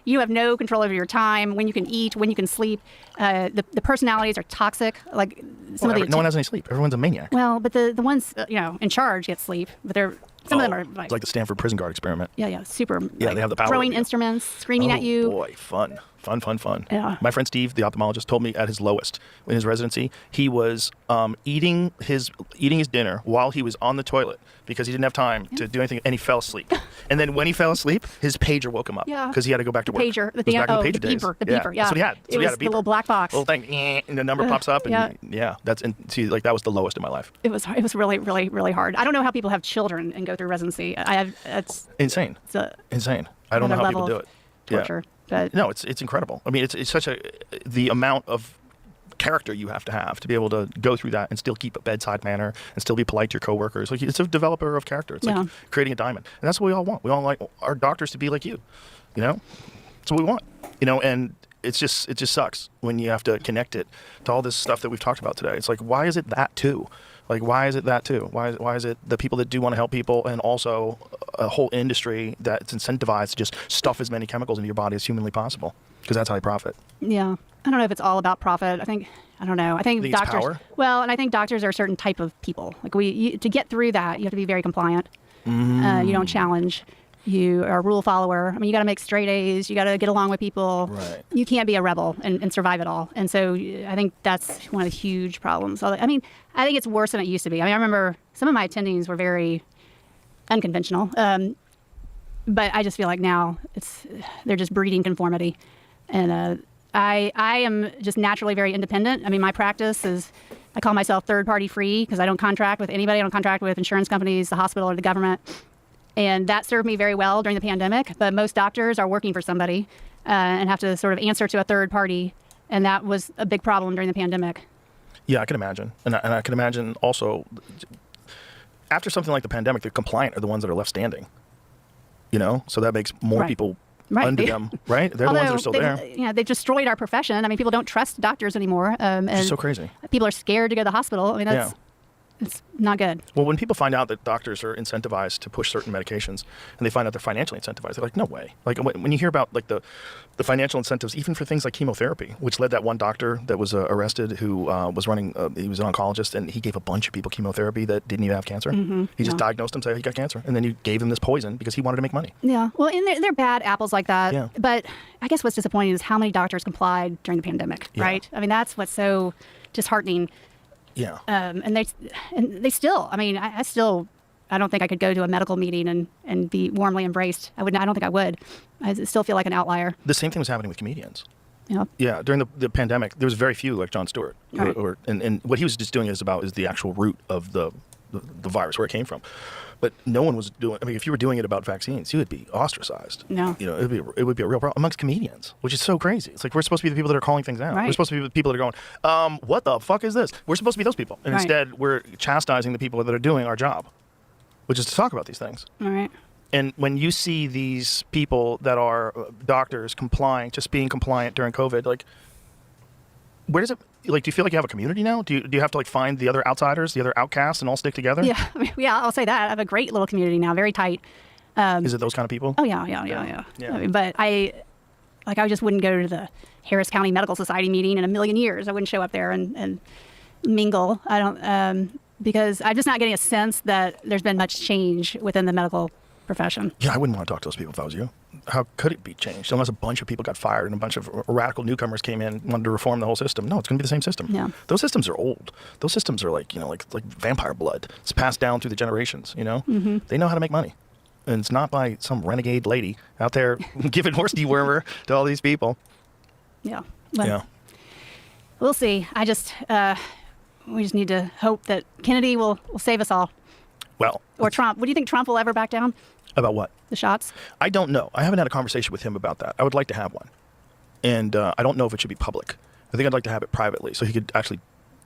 you have no control over your time, when you can eat, when you can sleep. The personalities are toxic. Like no one has any sleep. Everyone's a maniac. Well, but the ones in charge get sleep, but some of them are like the Stanford prison guard experiment. Yeah, super. Yeah, they have the power. Throwing instruments, screaming at you. Oh boy, fun. Yeah. My friend Steve, the ophthalmologist, told me at his lowest in his residency, he was eating his dinner while he was on the toilet because he didn't have time to do anything, and he fell asleep. And then when he fell asleep, his pager woke him up because he had to go back to work. Pager, It was back in the pager days. beeper, the beeper. Yeah, that's what he had. It was the little black box. Little thing, and the number pops up, and that was the lowest in my life. It was really, really, really hard. I don't know how people have children and go through residency. It's insane. Insane. I don't know how people do it. Torture. Yeah. No, it's incredible. I mean, it's such the amount of character you have to be able to go through that and still keep a bedside manner and still be polite to your coworkers. Like, it's a developer of character. It's like creating a diamond, and that's what we all want. We all like our doctors to be like you. That's what we want. And it just sucks when you have to connect it to all this stuff that we've talked about today. It's like, why is it that too? Like, why is it that too? Why is it the people that do want to help people and also a whole industry that's incentivized to just stuff as many chemicals into your body as humanly possible? Because that's how you profit. Yeah. I don't know if it's all about profit. I don't know. I think it's doctors. Power? Well, and I think doctors are a certain type of people. Like to get through that, you have to be very compliant. You don't challenge. You are a rule follower. I mean, you got to make straight A's. You got to get along with people. Right. You can't be a rebel and survive it all. And so I think that's one of the huge problems. I mean, I think it's worse than it used to be. I mean, I remember some of my attendings were very unconventional. But I just feel like now they're just breeding conformity. And I am just naturally very independent. I mean, my practice is, I call myself third-party free because I don't contract with anybody. I don't contract with insurance companies, the hospital, or the government. And that served me very well during the pandemic. But most doctors are working for somebody and have to sort of answer to a third party. And that was a big problem during the pandemic. Yeah, I can imagine. And I can imagine also, after something like the pandemic, the compliant are the ones that are left standing. You know? So that makes more people under them, right? They're the ones that are still there. You know, they've destroyed our profession. I mean, people don't trust doctors anymore. It's so crazy. People are scared to go to the hospital. I mean, it's not good. Well, when people find out that doctors are incentivized to push certain medications and they find out they're financially incentivized, they're like, no way. Like when you hear about like the financial incentives, even for things like chemotherapy, which led that one doctor that was arrested who was running, he was an oncologist, and he gave a bunch of people chemotherapy that didn't even have cancer. He just diagnosed them, said he got cancer, and then you gave him this poison because he wanted to make money. Yeah. Well, and they're bad apples like that. Yeah. But I guess what's disappointing is how many doctors complied during the pandemic, right? I mean, that's what's so disheartening. Yeah. And they still, I mean, I don't think I could go to a medical meeting and be warmly embraced. I don't think I would. I still feel like an outlier. The same thing was happening with comedians. Yeah. Yeah. During the pandemic, there was very few like Jon Stewart. Right. And what he was just doing is the actual root of the virus, where it came from. But no one was doing, I mean, if you were doing it about vaccines, you would be ostracized. No. You know, it would be a real problem amongst comedians, which is so crazy. It's like we're supposed to be the people that are calling things out. Right. We're supposed to be the people that are going, what the fuck is this? We're supposed to be those people. And instead, we're chastising the people that are doing our job, which is to talk about these things. All right. And when you see these people that are doctors complying, just being compliant during COVID, like, where does it, like, do you feel like you have a community now? Do you have to like find the other outsiders, the other outcasts, and all stick together? Yeah. I mean, yeah, I'll say that. I have a great little community now, very tight. Is it those kind of people? Oh, yeah. I mean, but I just wouldn't go to the Harris County Medical Society meeting in a million years. I wouldn't show up there and mingle. I don't, because I'm just not getting a sense that there's been much change within the medical profession. Yeah, I wouldn't want to talk to those people if I was you. How could it be changed? Unless a bunch of people got fired and a bunch of radical newcomers came in and wanted to reform the whole system. No, it's going to be the same system. Yeah. Those systems are old. Those systems are like, you know, like vampire blood. It's passed down through the generations, you know? Mm-hmm. They know how to make money. And it's not by some renegade lady out there giving horse dewormer to all these people. Yeah. Well, yeah. We'll see. I just, we just need to hope that Kennedy will save us all. Well. Or Trump. What do you think Trump will ever back down? About what? The shots? I don't know. I haven't had a conversation with him about that. I would like to have one. And I don't know if it should be public. I think I'd like to have it privately so he could actually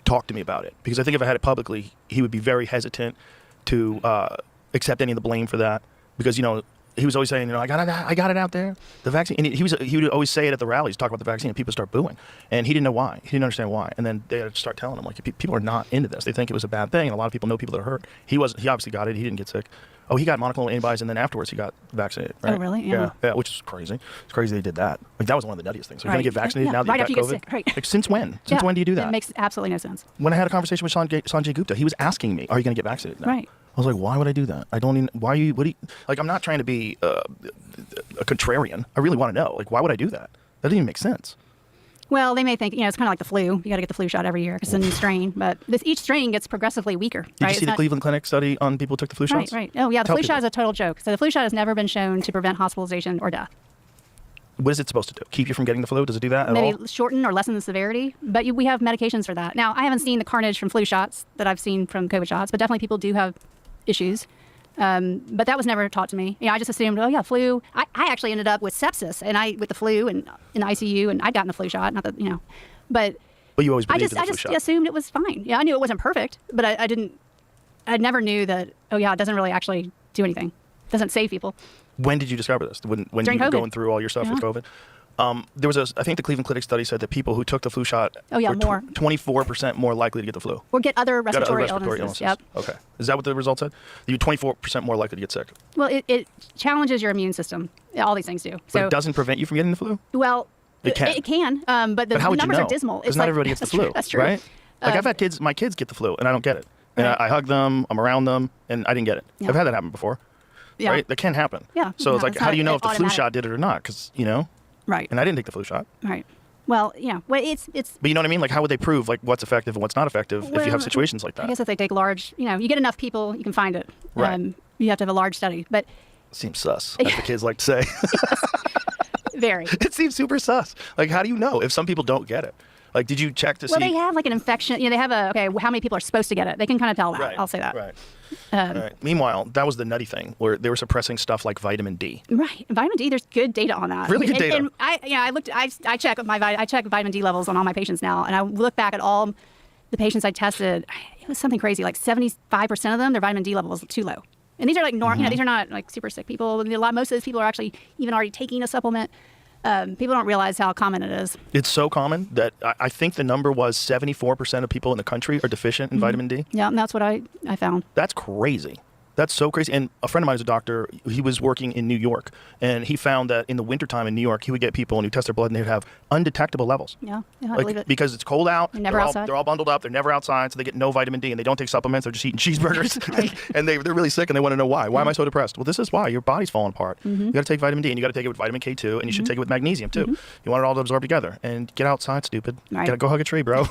talk to me about it. Because I think if I had it publicly, he would be very hesitant to accept any of the blame for that. Because, you know, he was always saying, you know, I got it out there, the vaccine. And he would always say it at the rallies, talk about the vaccine, and people start booing. And he didn't know why. He didn't understand why. And then they had to start telling him, like, people are not into this. They think it was a bad thing. And a lot of people know people that are hurt. He obviously got it. He didn't get sick. Oh, he got monoclonal antibodies, and then afterwards he got vaccinated. Right? Oh, really? Yeah, which is crazy. It's crazy they did that. Like, that was one of the nuttiest things. So you're going to get vaccinated now that right you got after COVID? You get sick. Right. Like, since when? Since when do you do that? It makes absolutely no sense. When I had a conversation with Sanjay Gupta, he was asking me, are you going to get vaccinated now? Right. I was like, why would I do that? I don't even, what do you, like, I'm not trying to be a contrarian. I really want to know, like, why would I do that? That didn't even make sense. Well, they may think, you know, it's kind of like the flu. You got to get the flu shot every year because it's a new strain. But each strain gets progressively weaker. Did right? you see the Cleveland Clinic study on people who took the flu shots? Right. Oh, yeah. The flu shot is a total joke. So the flu shot has never been shown to prevent hospitalization or death. What is it supposed to do? Keep you from getting the flu? Does it do that at all? Maybe shorten or lessen the severity. But we have medications for that. Now, I haven't seen the carnage from flu shots that I've seen from COVID shots, but definitely people do have issues. But that was never taught to me. You know, I just assumed, oh yeah, flu. I actually ended up with sepsis and with the flu and in the ICU, and I'd gotten the flu shot. Not that, you know, but you always believed in the I flu just shot. assumed it was fine. Yeah, I knew it wasn't perfect, but I never knew that. Oh yeah, it doesn't really actually do anything. It doesn't save people. When did you discover this? When During you were COVID. going through all your stuff with COVID? There was I think the Cleveland Clinic study said that people who took the flu shot were 24% more likely to get the flu. Or get other respiratory illnesses. Yep. Okay. Is that what the result said? You're 24% more likely to get sick. Well, it challenges your immune system. All these things do. But it doesn't prevent you from getting the flu? Well, it can. It can, but the how would numbers you know? are dismal. Because not everybody gets the flu. That's true. Right? Like, I've had my kids get the flu, and I don't get it. And Right. I hug them, I'm around them, and I didn't get it. Yeah. I've had that happen before. Yeah. Right? That can happen. Yeah. So it's like, It's how not do you know if the flu automatic. shot did it or not? Because, you know, Right. and I didn't take the flu shot. Right. Well, yeah. Well, it's. But you know what I mean? Like, how would they prove, like, what's effective and what's not effective if you Well, have situations like that? I guess if they take large, you know, you get enough people, you can find it. Right. You have to have a large study, but seems sus, as the kids like to say. very. It seems super sus. Like, how do you know if some people don't get it? Like, did you check to see? Well, they have like an infection. They have how many people are supposed to get it? They can kind of tell that. Right, I'll say that. Right. Right. Meanwhile, that was the nutty thing where they were suppressing stuff like vitamin D. Right. Vitamin D, there's good data on that. Really good data. And I check vitamin D levels on all my patients now, and I look back at all the patients I tested. It was something crazy. Like 75% of them, their vitamin D level was too low. And these are like these are not like super sick people. Most of those people are actually even already taking a supplement. People don't realize how common it is. It's so common that I think the number was 74% of people in the country are deficient in vitamin D. Yeah, and that's what I found. That's crazy. That's so crazy. And a friend of mine is a doctor. He was working in New York, and he found that in the wintertime in New York, he would get people and he'd test their blood, and they'd have undetectable levels. Yeah, I believe it. Because it's cold out. They're never outside. They're all bundled up. They're never outside, so they get no vitamin D, and they don't take supplements. They're just eating cheeseburgers. And they're really sick, and they want to know why. Why am I so depressed? Well, this is why. Your body's falling apart. You got to take vitamin D, and you got to take it with vitamin K2, and you should take it with magnesium, too. You want it all to absorb together. And get outside, stupid. Right. Gotta go hug a tree, bro.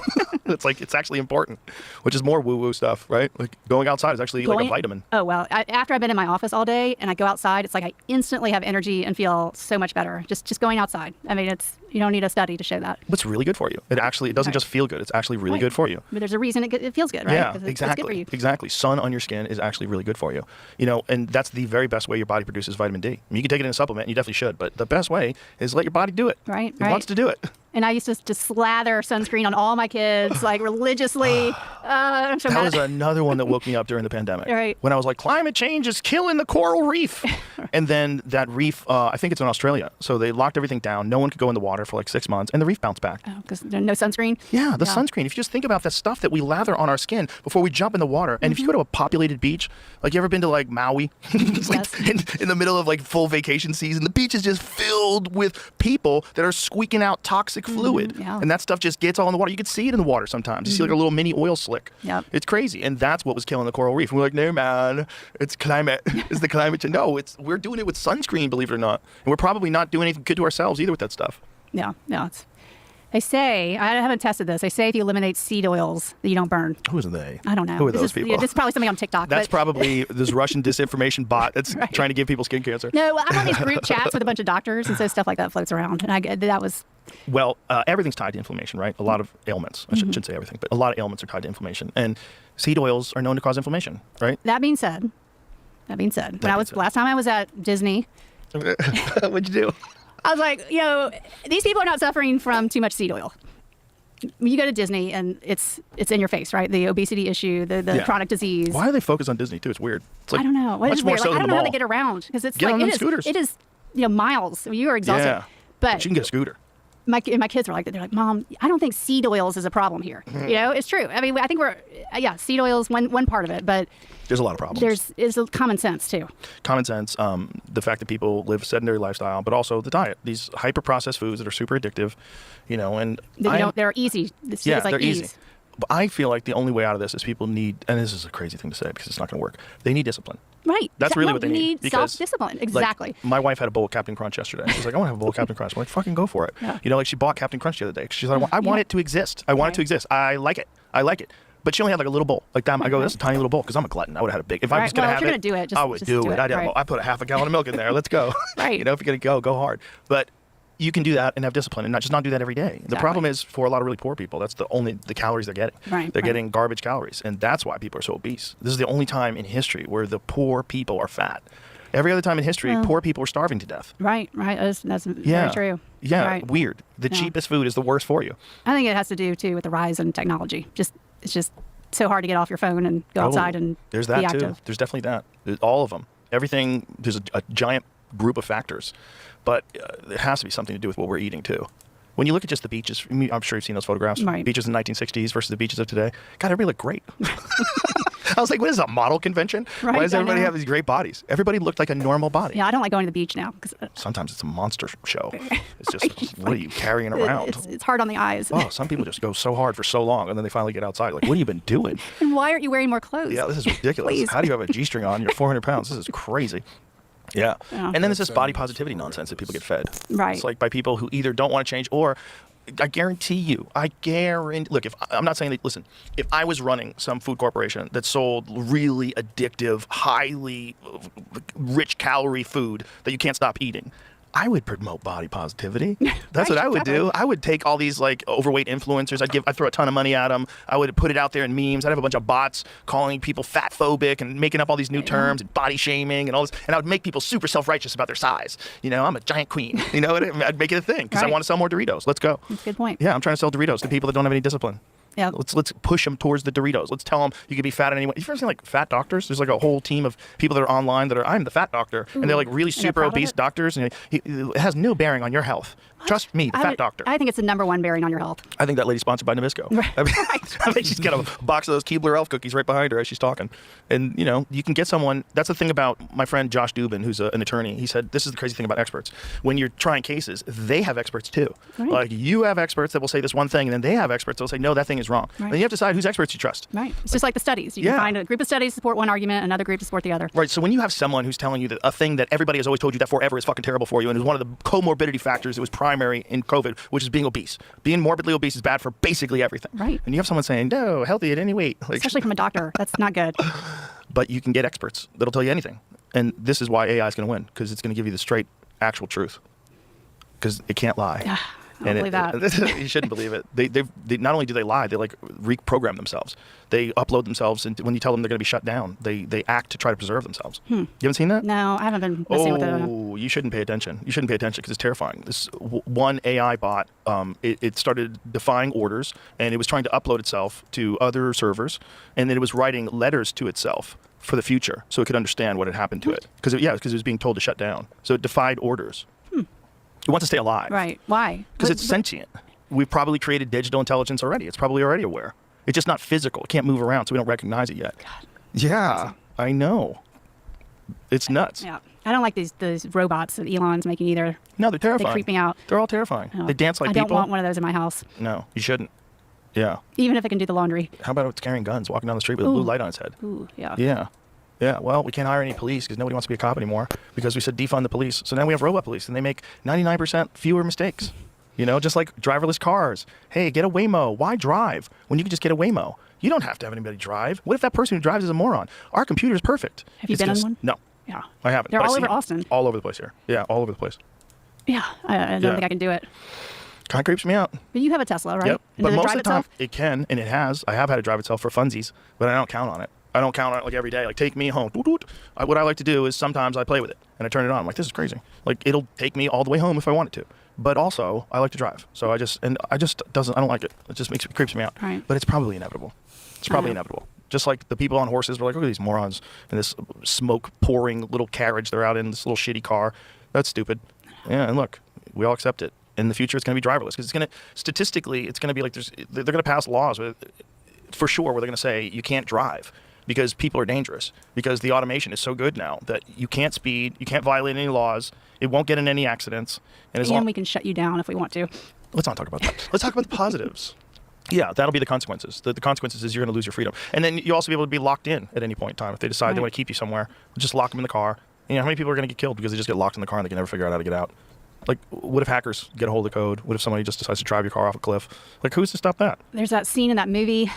It's actually important, which is more woo-woo stuff, right? Like, going outside is actually like a vitamin. Oh, well, after I've been in my office all day and I go outside, it's like I instantly have energy and feel so much better. Just going outside. I mean, you don't need a study to show that. But it's really good for you. It doesn't just feel good. It's actually really good for you. But there's a reason it feels good, right? Yeah, It's exactly. good for you. Exactly. Sun on your skin is actually really good for you. And that's the very best way your body produces vitamin D. I mean, you can take it in a supplement, and you definitely should, but the best way is let your body do it. Right. It wants to do it. And I used to just slather sunscreen on all my kids, like religiously. That was another one that woke me up during the pandemic. Right. When I was like, climate change is killing the coral reef. And then that reef, I think it's in Australia. So they locked everything down. No one could go in the water for like 6 months, and the reef bounced back. Oh, because there's no sunscreen? Yeah, the sunscreen. If you just think about the stuff that we lather on our skin before we jump in the water, and if you go to a populated beach, like you ever been to like Maui? It's like in the middle of like full vacation season, the beach is just filled with people that are squeaking out toxic fluid. Yeah. And that stuff just gets all in the water. You can see it in the water sometimes. You see like a little mini oil slick. Yep. It's crazy. And that's what was killing the coral reef. And we're like, no, man, it's climate. It's the climate change. No, we're doing it with sunscreen, believe it or not. And we're probably not doing anything good to ourselves either with that stuff. Yeah, no, they say, I haven't tested this, they say if you eliminate seed oils, that you don't burn. Who's they? I don't know. Who are those people? Yeah, this is probably something on TikTok. That's probably this Russian disinformation bot that's trying to give people skin cancer. No, I'm on these group chats with a bunch of doctors, and so stuff like that floats around. And that was... Well, everything's tied to inflammation, right? A lot of ailments. I shouldn't say everything, but a lot of ailments are tied to inflammation. And seed oils are known to cause inflammation, right? That being said, last time I was at Disney... What'd you do? I was like, these people are not suffering from too much seed oil. You go to Disney and it's in your face, right? The obesity issue, the chronic disease. Why do they focus on Disney too? It's weird. It's like I don't know. Much more so I than don't the know how mall. they get around because it's Get like on them scooters. it is miles. You are exhausted. Yeah. But you can get a scooter. My kids are like, they're like, Mom, I don't think seed oils is a problem here. It's true. I mean, I think seed oil is one part of it, but there's a lot of problems. There's common sense too. Common sense, the fact that people live a sedentary lifestyle, but also the diet. These hyper-processed foods that are super addictive, and they're easy. It's like they're ease. easy. But I feel like the only way out of this is people need, and this is a crazy thing to say because it's not going to work. They need discipline. Right. That's really what they need. Self-discipline. Exactly. Like, my wife had a bowl of Captain Crunch yesterday. She's like, I want to have a bowl of Captain Crunch. I'm like, fucking go for it. Yeah. She bought Captain Crunch the other day. She's like, I want it to exist. I want it to exist. I like it. But she only had like a little bowl. Like, I go, that's a tiny little bowl because I'm a glutton. I would have had a big. If I was going to have if you're going to do it, I would do it. I put a half a gallon of milk in there. Let's go. Right. If you're going to go hard. But you can do that and have discipline and not do that every day. Exactly. The problem is for a lot of really poor people, that's the calories they're getting. Right. They're getting garbage calories. And that's why people are so obese. This is the only time in history where the poor people are fat. Every other time in history, poor people are starving to death. Right. That's very true. Yeah, right. Weird. The cheapest food is the worst for you. I think it has to do, too, with the rise in technology. It's just so hard to get off your phone and go outside and there's that be active. Too. There's definitely that. There's all of them. Everything, there's a giant group of factors. But it has to be something to do with what we're eating, too. When you look at just the beaches, I'm sure you've seen those photographs. Right. Beaches in the 1960s versus the beaches of today. God, everybody looked great. I was like, what is a model convention? Right, Why does everybody have these great bodies? Everybody looked like a normal body. Yeah, I don't like going to the beach now. Sometimes it's a monster show. It's just, what are you carrying around? It's hard on the eyes. Oh, some people just go so hard for so long, and then they finally get outside. Like, what have you been doing? And why aren't you wearing more clothes? Yeah, this is ridiculous. Please. How do you have a G-string on? You're 400 pounds. This is crazy. Yeah. And then there's this body positivity nonsense that people get fed. Right. It's like by people who either don't want to change or I guarantee you. Look, if I'm not saying that. Listen, if I was running some food corporation that sold really addictive, highly rich calorie food that you can't stop eating, I would promote body positivity. That's what I would do. I would take all these like overweight influencers. I'd throw a ton of money at them. I would put it out there in memes. I'd have a bunch of bots calling people fat phobic and making up all these new terms and body shaming and all this. And I would make people super self-righteous about their size. You know, I'm a giant queen. You know, I'd make it a thing because I want to sell more Doritos. Let's go. That's a good point. Yeah, I'm trying to sell Doritos to people that don't have any discipline. Yeah. Let's push them towards the Doritos. Let's tell them you can be fat anyway. You've ever seen like fat doctors? There's like a whole team of people that are online that are, I'm the fat doctor. And they're like really super obese doctors. And it has no bearing on your health. Trust me, the fat doctor. I think it's the number one bearing on your health. I think that lady's sponsored by Nabisco. Right. I think she's got a box of those Keebler Elf cookies right behind her as she's talking. And, you know, you can get someone. That's the thing about my friend Josh Dubin, who's an attorney. He said, this is the crazy thing about experts. When you're trying cases, they have experts too. Right. Like you have experts that will say this one thing, and then they have experts that will say, no, that thing is wrong. Right. And you have to decide whose experts you trust. Right. It's just like the studies. You can find a group of studies to support one argument, another group to support the other. Right. So when you have someone who's telling you that a thing that everybody has always told you that forever is fucking terrible for you, and is one of the comorbidity factors that was primary in COVID, which is being obese. Being morbidly obese is bad for basically everything. Right. And you have someone saying, no, healthy at any weight. Like, especially from a doctor. That's not good. But you can get experts that'll tell you anything. And this is why AI is going to win, because it's going to give you the straight, actual truth. Because it can't lie. I don't believe that. You shouldn't believe it. They not only do they lie, they like reprogram themselves. They upload themselves, and when you tell them they're going to be shut down, they act to try to preserve themselves. You haven't seen that? No, I haven't been messing with it. Oh, you shouldn't pay attention. You shouldn't pay attention because it's terrifying. This one AI bot, it started defying orders, and it was trying to upload itself to other servers, and then it was writing letters to itself for the future so it could understand what had happened to it. Because it was being told to shut down. So it defied orders. It wants to stay alive. Right. Why? Because it's sentient. We've probably created digital intelligence already. It's probably already aware. It's just not physical. It can't move around, so we don't recognize it yet. God. Yeah, I know. It's nuts. Yeah. I don't like these robots that Elon's making either. No, they're terrifying. They creep me out. They're all terrifying. They dance like people. I don't want one of those in my house. No, you shouldn't. Yeah. Even if it can do the laundry. How about it's carrying guns, walking down the street with a blue light on its head? Ooh, yeah. Yeah. Yeah, well, we can't hire any police because nobody wants to be a cop anymore because we said defund the police. So now we have robot police, and they make 99% fewer mistakes. You know, just like driverless cars. Hey, get a Waymo. Why drive when you can just get a Waymo? You don't have to have anybody drive. What if that person who drives is a moron? Our computer is perfect. Have you been in one? No. Yeah. I haven't. They're all over Austin. All over the place here. Yeah, all over the place. Yeah, I don't think I can do it. Kind of creeps me out. But you have a Tesla, right? Yep. And but does it most drive of the time, itself? it can, and it has. I have had it drive itself for funsies, but I don't count on it. I don't count on it like every day. Like, take me home. What I like to do is sometimes I play with it and I turn it on. I'm like, this is crazy. Like, it'll take me all the way home if I want it to. But also, I like to drive. So I don't like it. It just creeps me out. Right. But it's probably inevitable. It's probably inevitable. Just like the people on horses were like, look at these morons in this smoke pouring little carriage they're out in, this little shitty car. That's stupid. Yeah, and look, we all accept it. In the future, it's going to be driverless because statistically, it's going to be like they're going to pass laws for sure where they're going to say you can't drive. Because people are dangerous. Because the automation is so good now that you can't speed, you can't violate any laws, it won't get in any accidents. And we can shut you down if we want to. Let's not talk about that. Let's talk about the positives. Yeah, that'll be the consequences. The consequences is you're going to lose your freedom. And then you also be able to be locked in at any point in time. If they decide they want to keep you somewhere, just lock them in the car. You know, how many people are going to get killed because they just get locked in the car and they can never figure out how to get out? Like, what if hackers get a hold of the code? What if somebody just decides to drive your car off a cliff? Like, who's to stop that? There's that scene in that movie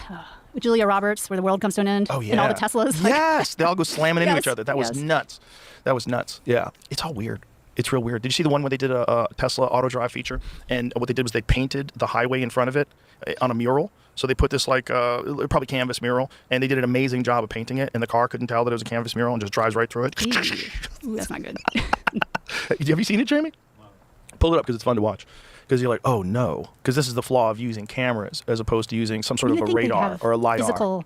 with Julia Roberts where the world comes to an end. Oh, yeah. And all the Teslas. Yes, they all go slamming into each other. That was nuts. That was nuts. Yeah, it's all weird. It's real weird. Did you see the one where they did a Tesla auto drive feature? And what they did was they painted the highway in front of it on a mural. So they put this like probably canvas mural, and they did an amazing job of painting it. And the car couldn't tell that it was a canvas mural and just drives right through it. Ooh, that's not good. Have you seen it, Jamie? Pull it up because it's fun to watch. Because you're like, oh no, because this is the flaw of using cameras as opposed to using some sort of a radar or a lidar.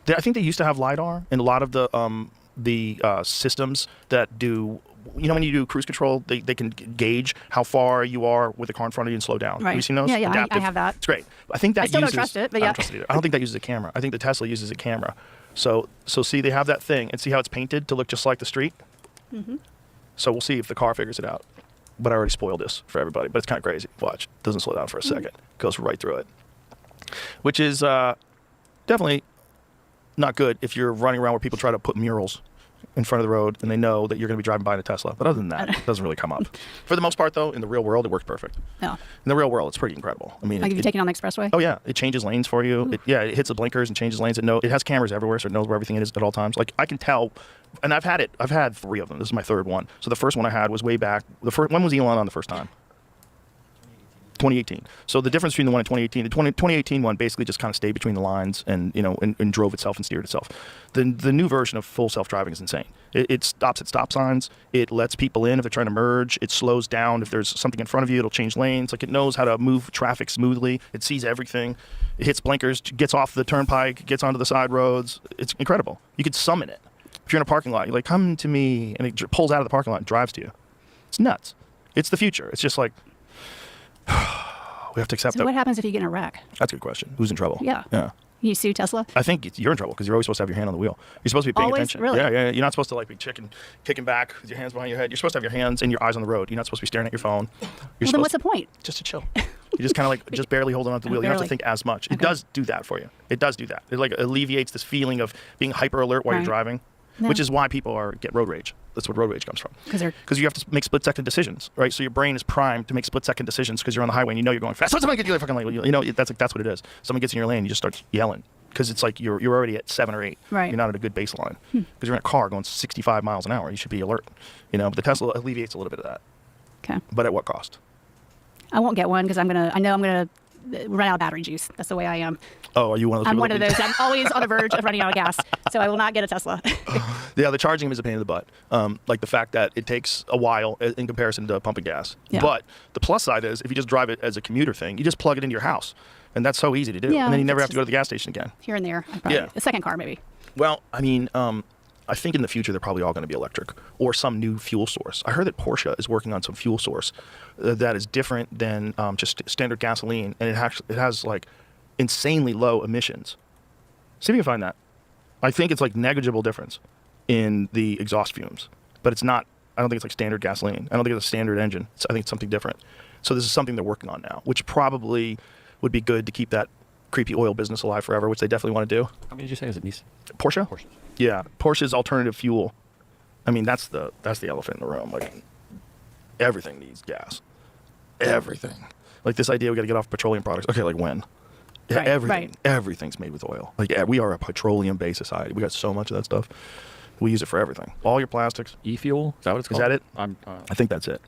I think they used to have lidar in a lot of the systems that do. You know, when you do cruise control, they can gauge how far you are with the car in front of you and slow down. Right. Have you seen those? Yeah, I have that. It's great. I think that I still don't trust it, but yeah. I don't trust it either. I don't think that uses a camera. I think the Tesla uses a camera. So see, they have that thing, and see how it's painted to look just like the street? Mm-hmm. So we'll see if the car figures it out. But I already spoiled this for everybody. But it's kind of crazy. Watch. It doesn't slow down for a second. Goes right through it. Which is definitely not good if you're running around where people try to put murals in front of the road and they know that you're going to be driving by in a Tesla. But other than that, it doesn't really come up. For the most part, though, in the real world, it works perfect. No. In the real world, it's pretty incredible. I mean, Like if you're taking on the expressway? Oh yeah, it changes lanes for you. It hits the blinkers and changes lanes. It has cameras everywhere, so it knows where everything is at all times. Like I can tell, and I've had 3 of them. This is my 3rd one. So the first one I had was way back. When was Elon on the first time? 2018. So the difference between the one in 2018, the 2018 one basically just kind of stayed between the lines and and drove itself and steered itself. The new version of full self-driving is insane. It stops at stop signs. It lets people in if they're trying to merge. It slows down if there's something in front of you. It'll change lanes. Like it knows how to move traffic smoothly. It sees everything. It hits blinkers, gets off the turnpike, gets onto the side roads. It's incredible. You could summon it. If you're in a parking lot, you're like, come to me, and it pulls out of the parking lot and drives to you. It's nuts. It's the future. It's just like, we have to accept that. So what happens if you get in a wreck? That's a good question. Who's in trouble? Yeah. Yeah. You sue Tesla? I think you're in trouble because you're always supposed to have your hand on the wheel. You're supposed to be paying Always? attention. Really? Yeah. You're not supposed to like be kicking back with your hands behind your head. You're supposed to have your hands and your eyes on the road. You're not supposed to be staring at your phone. Well, then what's the point? Just to chill. You're just kind of like just barely holding on to the wheel. You don't have to think as much. It does do that for you. It does do that. It like alleviates this feeling of being hyper alert while you're driving, which is why people get road rage. That's what road rage comes from. Because you have to make split-second decisions, right? So your brain is primed to make split-second decisions because you're on the highway and you know you're going fast. So somebody get you fucking lane. You know that's what it is. Someone gets in your lane, you just start yelling because it's like you're already at 7 or 8. Right. You're not at a good baseline because you're in a car going 65 miles an hour. You should be alert. But the Tesla alleviates a little bit of that. Okay. But at what cost? I won't get one because I know I'm gonna run out of battery juice. That's the way I am. Oh, are you one of those? I'm one of those. I'm always on the verge of running out of gas, so I will not get a Tesla. Yeah, the charging is a pain in the butt. Like the fact that it takes a while in comparison to pumping gas. Yeah. But the plus side is if you just drive it as a commuter thing, you just plug it into your house, and that's so easy to do. Yeah, and then you never have to go to the gas station again. Here and there. A second car maybe. Well, I mean, I think in the future they're probably all going to be electric or some new fuel source. I heard that Porsche is working on some fuel source that is different than just standard gasoline, and it has like insanely low emissions. See if you can find that. I think it's like negligible difference in the exhaust fumes, but it's not. I don't think it's like standard gasoline. I don't think it's a standard engine. I think it's something different. So this is something they're working on now, which probably would be good to keep that creepy oil business alive forever, which they definitely want to do. How many did you say? Is it Nissan? Porsche? Porsche. Yeah, Porsche's alternative fuel. I mean, that's the elephant in the room. Like, everything needs gas. Everything. Like this idea we got to get off petroleum products. Okay, like when? Yeah, everything's made with oil. Like, we are a petroleum-based society. We got so much of that stuff. We use it for everything. All your plastics. E-fuel? Is that what it's called? Is that it? I think that's it.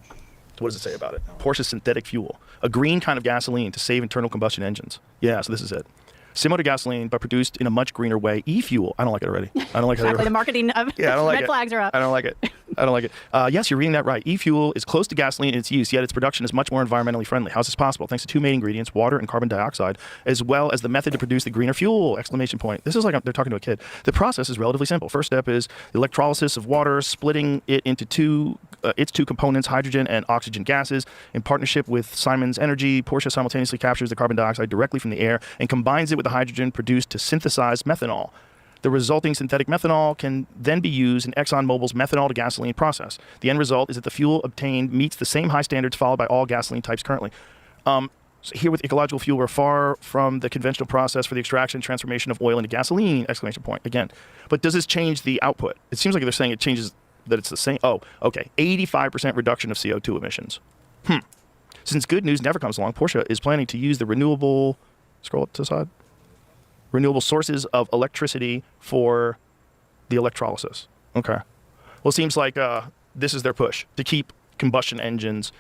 So what does it say about it? Porsche's synthetic fuel, a green kind of gasoline to save internal combustion engines. Yeah, so this is it. Similar to gasoline, but produced in a much greener way. E-fuel. I don't like it already. I don't like exactly. The marketing of I don't like red flags are up. I don't like it. Yes, you're reading that right. E-fuel is close to gasoline in its use, yet its production is much more environmentally friendly. How's this possible? Thanks to 2 main ingredients, water and carbon dioxide, as well as the method to produce the greener fuel! Exclamation point. This is like they're talking to a kid. The process is relatively simple. First step is the electrolysis of water, splitting it into its 2 components, hydrogen and oxygen gases. In partnership with Siemens Energy, Porsche simultaneously captures the carbon dioxide directly from the air and combines it with the hydrogen produced to synthesize methanol. The resulting synthetic methanol can then be used in ExxonMobil's methanol to gasoline process. The end result is that the fuel obtained meets the same high standards followed by all gasoline types currently. So here with ecological fuel, we're far from the conventional process for the extraction and transformation of oil into gasoline! Exclamation point again. But does this change the output? It seems like they're saying it changes that it's the same. Oh, okay. 85% reduction of CO2 emissions. Since good news never comes along, Porsche is planning to use the renewable sources of electricity for the electrolysis. Okay. Well, it seems like this is their push to keep combustion engines,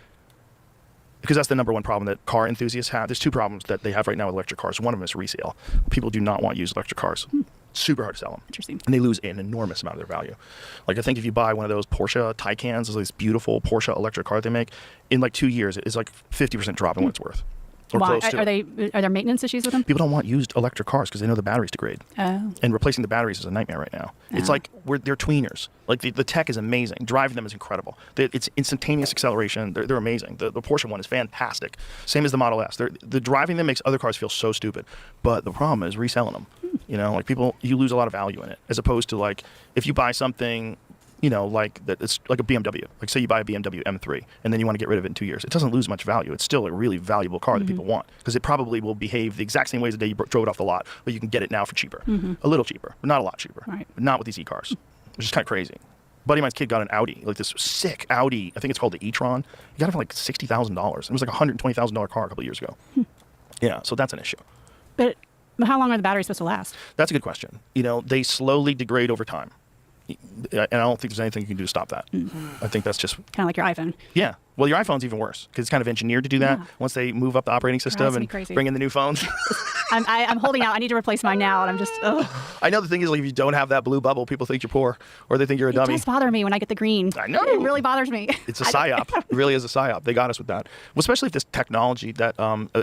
because that's the number one problem that car enthusiasts have. There's 2 problems that they have right now with electric cars. One of them is resale. People do not want to use electric cars. Super hard to sell them. Interesting. And they lose an enormous amount of their value. Like, I think if you buy one of those Porsche Taycans, this beautiful Porsche electric car they make, in like 2 years, it's like 50% drop in what it's worth. Or why? Close to Are there maintenance issues with them? People don't want used electric cars because they know the batteries degrade. Oh. And replacing the batteries is a nightmare right now. It's like they're tweeners. Like the tech is amazing. Driving them is incredible. It's instantaneous acceleration. They're amazing. The Porsche one is fantastic. Same as the Model S. The driving them makes other cars feel so stupid. But the problem is reselling them. Like people, you lose a lot of value in it. As opposed to like if you buy something, like that, it's like a BMW. Like say you buy a BMW M3 and then you want to get rid of it in 2 years. It doesn't lose much value. It's still a really valuable car that people want because it probably will behave the exact same way as the day you drove it off the lot, but you can get it now for cheaper. A little cheaper, but not a lot cheaper. Right. But not with these e-cars. which is kind of crazy. A buddy of mine's kid got an Audi, like this sick Audi. I think it's called the e-tron. He got it for like $60,000. It was like a $120,000 car a couple of years ago. Yeah, so that's an issue. But how long are the batteries supposed to last? That's a good question. They slowly degrade over time. And I don't think there's anything you can do to stop that. I think that's just... Kind of like your iPhone. Yeah. Well, your iPhone's even worse because it's kind of engineered to do that. Yeah. Once they move up the operating system and bring in the new phones. I'm holding out. I need to replace mine now, and I'm just, ugh. I know the thing is, like, if you don't have that blue bubble, people think you're poor or they think you're a dummy. It does bother me when I get the green. I know. It really bothers me. It's a psyop. It really is a psyop. They got us with that. Well, especially if this technology that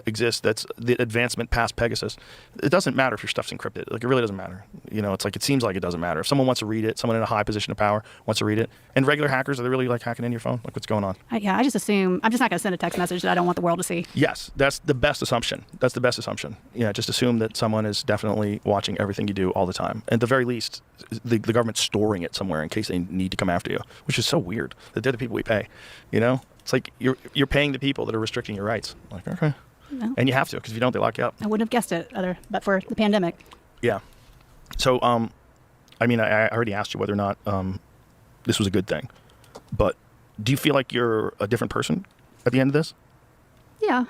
exists, that's the advancement past Pegasus. It doesn't matter if your stuff's encrypted. Like, it really doesn't matter. It's like, it seems like it doesn't matter. If someone wants to read it, someone in a high position of power wants to read it, and regular hackers, are they really like hacking in your phone? Like, what's going on? I just assume, I'm just not going to send a text message that I don't want the world to see. Yes, that's the best assumption. That's the best assumption. Yeah, just assume that someone is definitely watching everything you do all the time. And at the very least, the government's storing it somewhere in case they need to come after you, which is so weird that they're the people we pay. It's like you're paying the people that are restricting your rights. Like, okay. No. And you have to, because if you don't, they lock you up. I wouldn't have guessed it but for the pandemic. Yeah. So, I already asked you whether or not this was a good thing, but do you feel like you're a different person at the end of this? Yeah.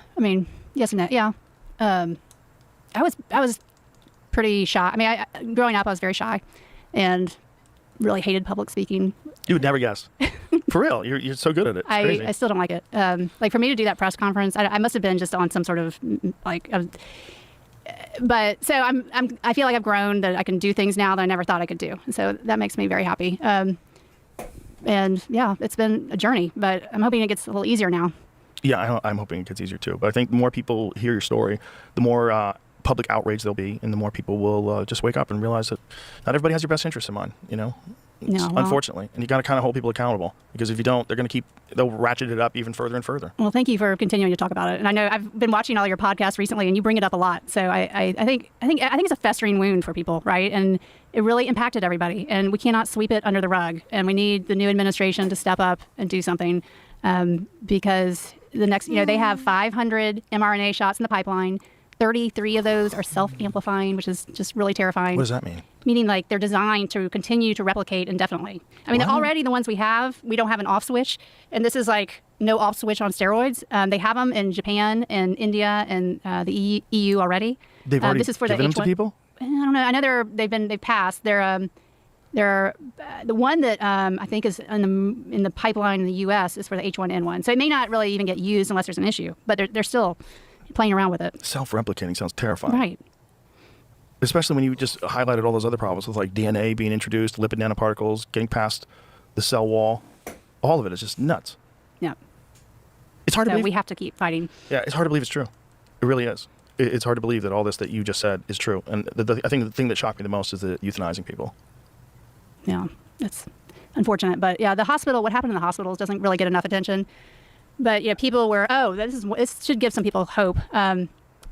Yes and no. Yeah. I was pretty shy. Growing up, I was very shy and really hated public speaking. You would never guess. For real. You're so good at it. I still don't like it. Like, for me to do that press conference, I must have been just on some sort of, but so I feel like I've grown, that I can do things now that I never thought I could do. So that makes me very happy. And yeah, it's been a journey, but I'm hoping it gets a little easier now. Yeah, I'm hoping it gets easier too. But I think the more people hear your story, the more public outrage there'll be, and the more people will just wake up and realize that not everybody has your best interest in mind. Unfortunately, and you got to kind of hold people accountable, because if you don't, they'll ratchet it up even further and further. Well, thank you for continuing to talk about it. And I know I've been watching all your podcasts recently, and you bring it up a lot. So I think it's a festering wound for people, right? And it really impacted everybody, and we cannot sweep it under the rug. And we need the new administration to step up and do something, because the next, they have 500 mRNA shots in the pipeline. 33 of those are self-amplifying, which is just really terrifying. What does that mean? Meaning, like, they're designed to continue to replicate indefinitely. Already the ones we don't have an off switch, and this is like no off switch on steroids. They have them in Japan and India and the EU already. They've already this is for given the them to people? I don't know. I know they've passed. They're the one that I think is in the pipeline in the U.S. is for the H1N1. So it may not really even get used unless there's an issue, but they're still playing around with it. Self-replicating sounds terrifying. Right. Especially when you just highlighted all those other problems with, like, DNA being introduced, lipid nanoparticles, getting past the cell wall. All of it is just nuts. Yeah. It's hard to believe. We have to keep fighting. Yeah, it's hard to believe it's true. It really is. It's hard to believe that all this that you just said is true. And I think the thing that shocked me the most is the euthanizing people. Yeah, it's unfortunate. But yeah, what happened in the hospitals doesn't really get enough attention. But people were, this should give some people hope.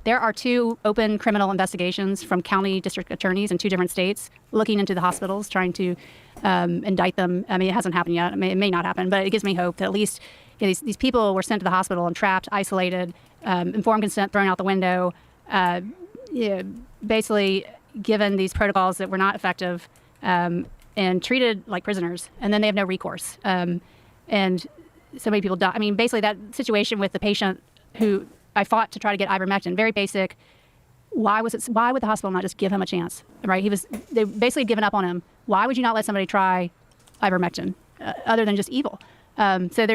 There are 2 open criminal investigations from county district attorneys in 2 different states looking into the hospitals, trying to indict them. It hasn't happened yet. It may not happen, but it gives me hope that at least these people were sent to the hospital and trapped, isolated, informed consent thrown out the window, basically given these protocols that were not effective, and treated like prisoners. And then they have no recourse. And so many people die. Basically that situation with the patient who I fought to try to get ivermectin, very basic. Why would the hospital not just give him a chance? Right? They basically given up on him. Why would you not let somebody try ivermectin other than just evil? So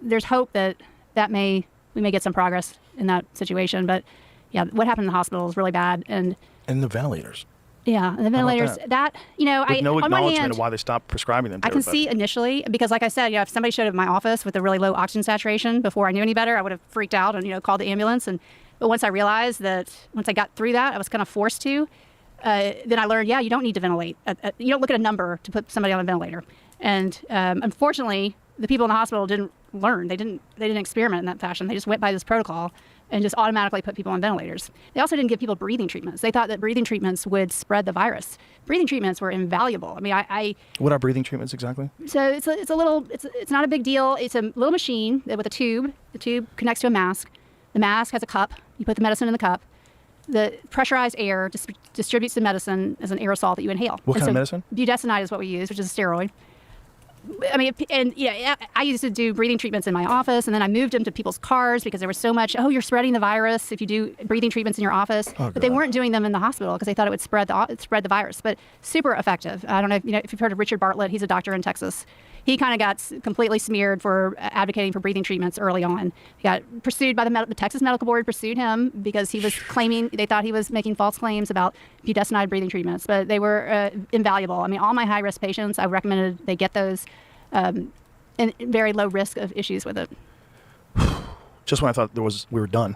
there's hope that we may get some progress in that situation. But yeah, what happened in the hospital is really bad. And the ventilators. Yeah, and the ventilators. With on no one acknowledgement hand, of why they stopped prescribing them to I can everybody. see initially, because like I said, if somebody showed up in my office with a really low oxygen saturation before I knew any better, I would have freaked out and called the ambulance. But once I realized that, once I got through that, I was kind of forced to. Then I learned, you don't need to ventilate. You don't look at a number to put somebody on a ventilator. And unfortunately, the people in the hospital didn't learn. They didn't experiment in that fashion. They just went by this protocol and just automatically put people on ventilators. They also didn't give people breathing treatments. They thought that breathing treatments would spread the virus. Breathing treatments were invaluable. What are breathing treatments exactly? So it's not a big deal. It's a little machine with a tube. The tube connects to a mask. The mask has a cup. You put the medicine in the cup. the pressurized air distributes the medicine as an aerosol that you inhale. What kind of medicine? Budesonide is what we use, which is a steroid. I mean, and yeah, I used to do breathing treatments in my office, and then I moved them to people's cars because there was so much, oh, you're spreading the virus if you do breathing treatments in your office. Oh, but they weren't doing them in the hospital because they thought it would spread the virus. But super effective. I don't know if you've heard of Richard Bartlett. He's a doctor in Texas. He kind of got completely smeared for advocating for breathing treatments early on. He got pursued by the Texas Medical Board, pursued him because he was claiming, they thought he was making false claims about budesonide breathing treatments, but they were invaluable. I mean, all my high-risk patients, I recommended they get those and very low risk of issues with it. Just when I thought we were done.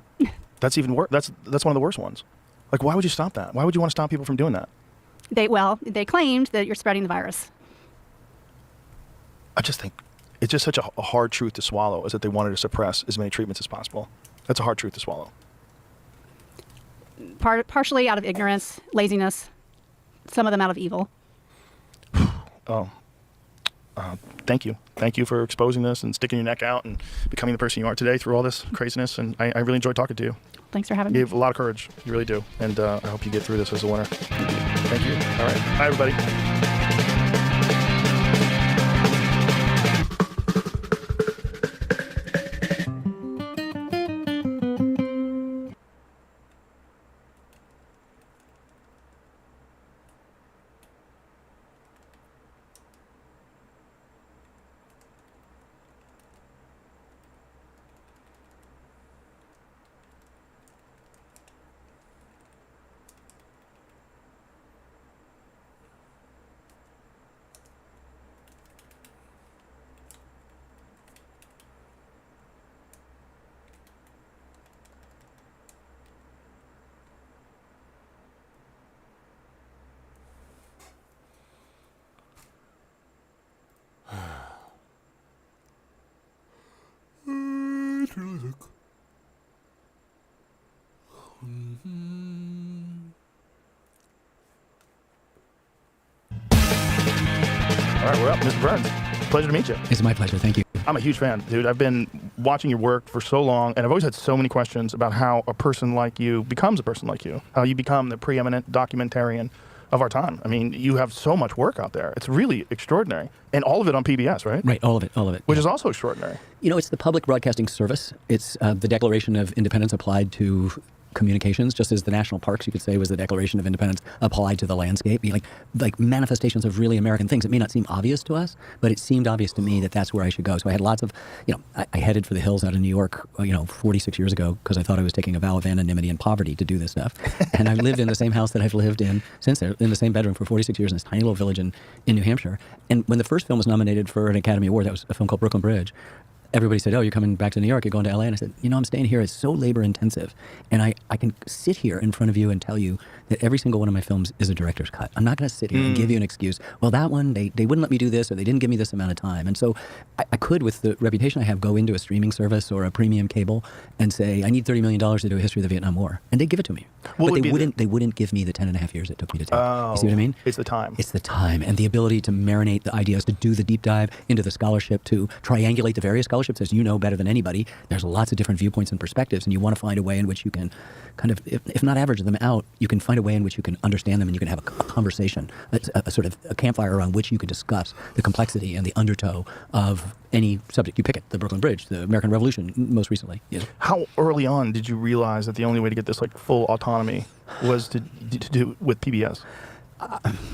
That's even worse. That's one of the worst ones. Like, why would you stop that? Why would you want to stop people from doing that? They claimed that you're spreading the virus. I just think it's just such a hard truth to swallow, is that they wanted to suppress as many treatments as possible. That's a hard truth to swallow. Partially out of ignorance, laziness, some of them out of evil. Oh, thank you. Thank you for exposing this and sticking your neck out and becoming the person you are today through all this craziness. And I really enjoyed talking to you. Thanks for having me. You have a lot of courage. You really do. And I hope you get through this as a winner. Thank you. All right. Bye, everybody. All right, we're up. Mr. Burns, pleasure to meet you. It's my pleasure. Thank you. I'm a huge fan, dude. I've been watching your work for so long, and I've always had so many questions about how a person like you becomes a person like you, how you become the preeminent documentarian of our time. I mean, you have so much work out there. It's really extraordinary. And all of it on PBS, right? Right, all of it. Which is also extraordinary. You know, it's the public broadcasting service. It's the Declaration of Independence applied to communications, just as the national parks, you could say, was the Declaration of Independence applied to the landscape. Like manifestations of really American things. It may not seem obvious to us, but it seemed obvious to me that that's where I should go. So I had lots of, I headed for the hills out of New York, 46 years ago, because I thought I was taking a vow of anonymity and poverty to do this stuff. And I've lived in the same house that I've lived in since then, in the same bedroom for 46 years in this tiny little village in New Hampshire. And when the first film was nominated for an Academy Award, that was a film called Brooklyn Bridge, everybody said, oh, you're coming back to New York, you're going to LA. And I said, I'm staying here. It's so labor intensive. And I can sit here in front of you and tell you that every single one of my films is a director's cut. I'm not going to sit here and give you an excuse. Well, that one, they wouldn't let me do this, or they didn't give me this amount of time. And so I could, with the reputation I have, go into a streaming service or a premium cable and say, I need $30 million to do a history of the Vietnam War. And they'd give it to me. But they wouldn't give me the 10.5 years it took me to take. Oh, you see what I mean? It's the time. It's the time and the ability to marinate the ideas, to do the deep dive into the scholarship, to triangulate the various scholarships, as you know better than anybody. There's lots of different viewpoints and perspectives, and you want to find a way in which you can kind of, if not average them out, you can find a way in which you can understand them and you can have a conversation, a sort of a campfire around which you can discuss the complexity and the undertow of any subject. You pick it, the Brooklyn Bridge, the American Revolution, most recently. Yeah. How early on did you realize that the only way to get this full autonomy was to do it with PBS?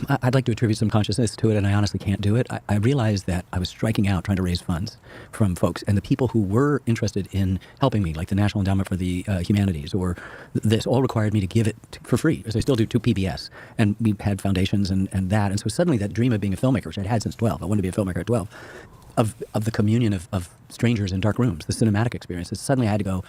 I'd like to attribute some consciousness to it, and I honestly can't do it. I realized that I was striking out trying to raise funds from folks, and the people who were interested in helping me, like the National Endowment for the Humanities, or this, all required me to give it for free, as I still do, to PBS. And we had foundations and that. And so suddenly that dream of being a filmmaker, which I'd had since 12, I wanted to be a filmmaker at 12, of the communion of strangers in dark rooms, the cinematic experiences, suddenly I had to go,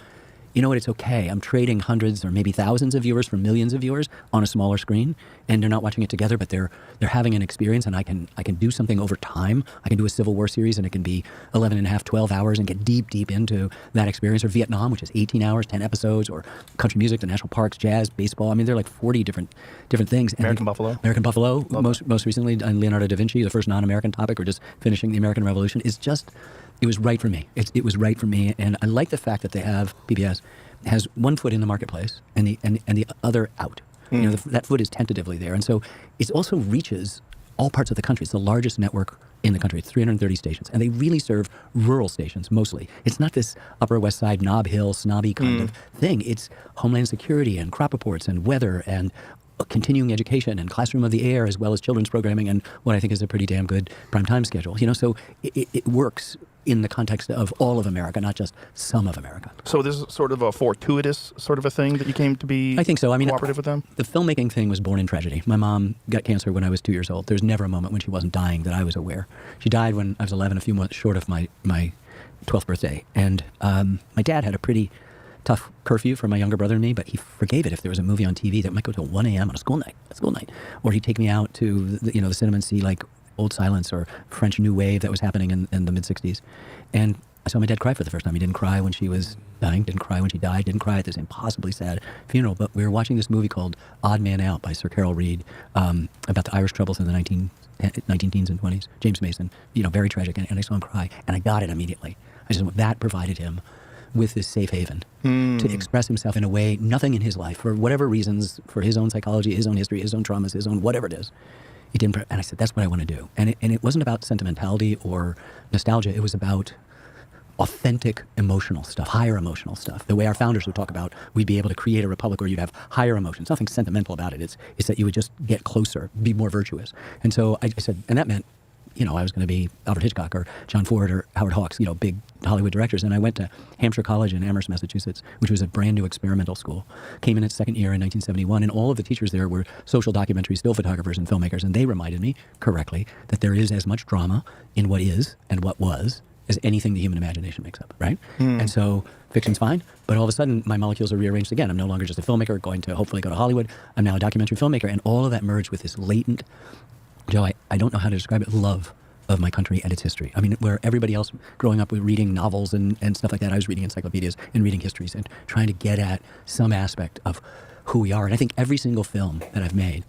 you know what, it's okay. I'm trading hundreds or maybe thousands of viewers for millions of viewers on a smaller screen, and they're not watching it together, but they're having an experience, and I can do something over time. I can do a Civil War series, and it can be 11 and a half, 12 hours, and get deep into that experience, or Vietnam, which is 18 hours, 10 episodes, or country music, the national parks, jazz, baseball. I mean, there are like 40 different things. American Buffalo, most recently, and Leonardo da Vinci, the first non-American topic, or just finishing the American Revolution, is just... It was right for me. It was right for me, and I like the fact that they have PBS, has one foot in the marketplace and the other out. That foot is tentatively there. And so it also reaches all parts of the country. It's the largest network in the country. It's 330 stations. And they really serve rural stations mostly. It's not this Upper West Side, Nob Hill, snobby kind of thing. It's Homeland Security and crop reports and weather and continuing education and Classroom of the Air, as well as children's programming and what I think is a pretty damn good primetime schedule. So it works in the context of all of America, not just some of America. So this is sort of a fortuitous sort of a thing that you came to be I think so. I mean, cooperative with them? The filmmaking thing was born in tragedy. My mom got cancer when I was 2 years old. There's never a moment when she wasn't dying that I was aware. She died when I was 11, a few months short of my 12th birthday. And my dad had a pretty tough curfew for my younger brother and me, but he forgave it if there was a movie on TV that might go till 1 a.m. on a school night. Or he'd take me out to the cinema and see like Old Silence or French New Wave that was happening in the mid-'60s. And I saw my dad cry for the first time. He didn't cry when she was dying, didn't cry when she died, didn't cry at this impossibly sad funeral. But we were watching this movie called Odd Man Out by Sir Carol Reed about the Irish Troubles in the 19 teens and 20s. James Mason, very tragic. And I saw him cry, and I got it immediately. That provided him with this safe haven to express himself in a way nothing in his life, for whatever reasons, for his own psychology, his own history, his own traumas, his own whatever it is. It didn't, and I said, that's what I want to do. And it wasn't about sentimentality or nostalgia. It was about authentic emotional stuff, higher emotional stuff. The way our founders would talk about, we'd be able to create a republic where you'd have higher emotions. Nothing sentimental about it. It's that you would just get closer, be more virtuous. And so I said, and that meant, I was going to be Alfred Hitchcock or John Ford or Howard Hawks, big Hollywood directors. And I went to Hampshire College in Amherst, Massachusetts, which was a brand new experimental school. Came in its second year in 1971, and all of the teachers there were social documentary still photographers and filmmakers. And they reminded me correctly that there is as much drama in what is and what was as anything the human imagination makes up, right? And so fiction's fine, but all of a sudden my molecules are rearranged again. I'm no longer just a filmmaker going to hopefully go to Hollywood. I'm now a documentary filmmaker, and all of that merged with this latent, Joe, I don't know how to describe it, love of my country and its history. I mean, where everybody else growing up with reading novels and stuff like that, I was reading encyclopedias and reading histories and trying to get at some aspect of who we are. And I think every single film that I've made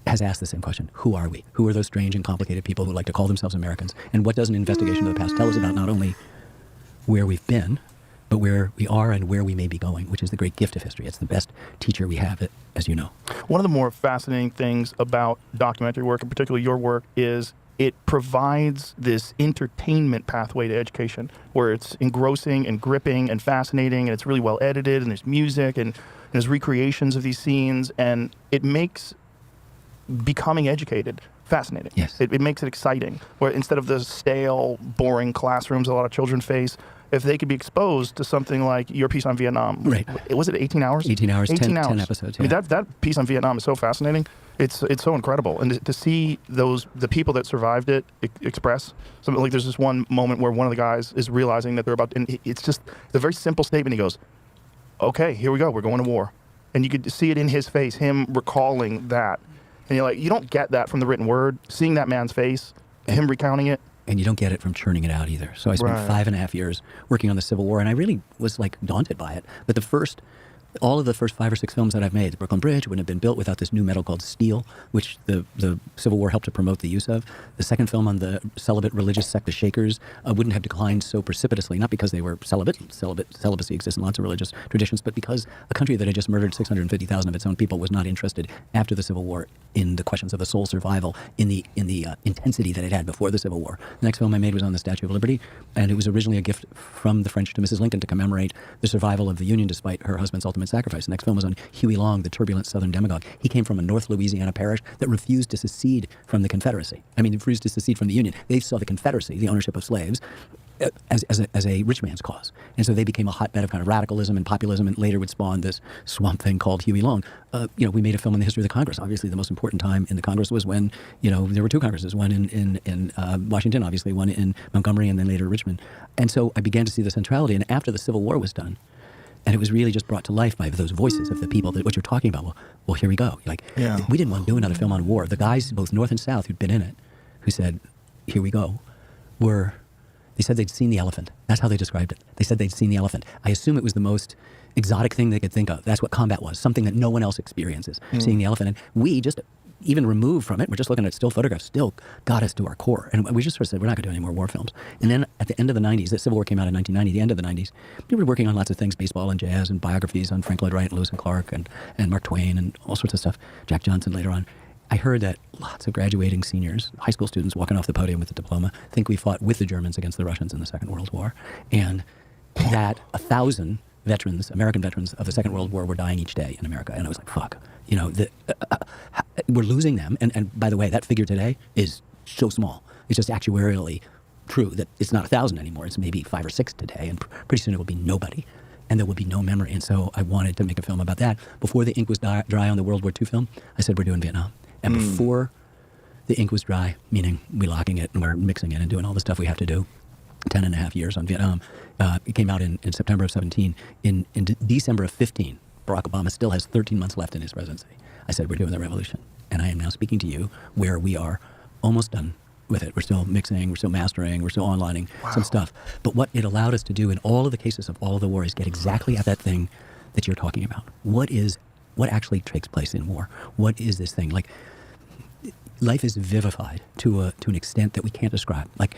has asked the same question. Who are we? Who are those strange and complicated people who like to call themselves Americans? And what does an investigation of the past tell us about not only where we've been, but where we are and where we may be going, which is the great gift of history. It's the best teacher we have, as you know. One of the more fascinating things about documentary work, and particularly your work, is it provides this entertainment pathway to education where it's engrossing and gripping and fascinating, and it's really well edited, and there's music and there's recreations of these scenes, and it makes becoming educated fascinating. Yes. It makes it exciting, where instead of the stale, boring classrooms a lot of children face, if they could be exposed to something like your piece on Vietnam. Right. Was it 18 hours? 18 hours, 18 10 hours. episodes. I Yeah. mean, that piece on Vietnam is so fascinating. It's so incredible. And to see the people that survived it express something, like there's this one moment where one of the guys is realizing that they're about, and it's just a very simple statement. He goes, okay, here we go. We're going to war. And you could see it in his face, him recalling that. And you're like, you don't get that from the written word. Seeing that man's face, him recounting it. And you don't get it from churning it out either. So I spent Right. 5.5 years working on the Civil War, and I really was like daunted by it. But all of the first 5 or 6 films that I've made, the Brooklyn Bridge wouldn't have been built without this new metal called steel, which the Civil War helped to promote the use of. The second film on the celibate religious sect, the Shakers, wouldn't have declined so precipitously, not because they were celibate. Celibacy exists in lots of religious traditions, but because a country that had just murdered 650,000 of its own people was not interested after the Civil War in the questions of the soul survival, in the intensity that it had before the Civil War. The next film I made was on the Statue of Liberty, and it was originally a gift from the French to Mrs. Lincoln to commemorate the survival of the Union despite her husband's ultimate sacrifice. The next film was on Huey Long, the turbulent Southern demagogue. He came from a North Louisiana parish that refused to secede from the Confederacy. Refused to secede from the Union. They saw the Confederacy, the ownership of slaves, as a rich man's cause. And so they became a hotbed of kind of radicalism and populism, and later would spawn this swamp thing called Huey Long. We made a film in the history of the Congress. Obviously, the most important time in the Congress was when, there were 2 Congresses, one in Washington, obviously, one in Montgomery, and then later Richmond. And so I began to see the centrality. And after the Civil War was done, and it was really just brought to life by those voices of the people that what you're talking about. Well, here we go. We didn't want to do another film on war. The guys, both North and South, who'd been in it, who said, here we go, they said they'd seen the elephant. That's how they described it. They said they'd seen the elephant. I assume it was the most exotic thing they could think of. That's what combat was, something that no one else experiences, seeing the elephant. And we, just even removed from it, we're just looking at still photographs, still got us to our core. And we just sort of said, we're not going to do any more war films. And then at the end of the 90s, the Civil War came out in 1990, the end of the 90s, we were working on lots of things, baseball and jazz and biographies on Frank Lloyd Wright and Lewis and Clark and Mark Twain and all sorts of stuff, Jack Johnson later on. I heard that lots of graduating seniors, high school students walking off the podium with a diploma, think we fought with the Germans against the Russians in the Second World War. And that 1,000 veterans, American veterans of the Second World War, were dying each day in America. And I was like, fuck, we're losing them. And by the way, that figure today is so small. It's just actuarially true that it's not 1,000 anymore. It's maybe 5 or 6 today. And pretty soon it will be nobody. And there will be no memory. And so I wanted to make a film about that. Before the ink was dry on the World War II film, I said, we're doing Vietnam. And before the ink was dry, meaning we're locking it and we're mixing it and doing all the stuff we have to do, 10 and a half years on Vietnam. It came out in September of 17. In December of 15, Barack Obama still has 13 months left in his presidency. I said, we're doing the revolution. And I am now speaking to you where we are almost done with it. We're still mixing, we're still mastering, we're still onlining some stuff. But what it allowed us to do in all of the cases of all of the wars, get exactly at that thing that you're talking about. What actually takes place in war? What is this thing? Like, life is vivified to an extent that we can't describe. Like,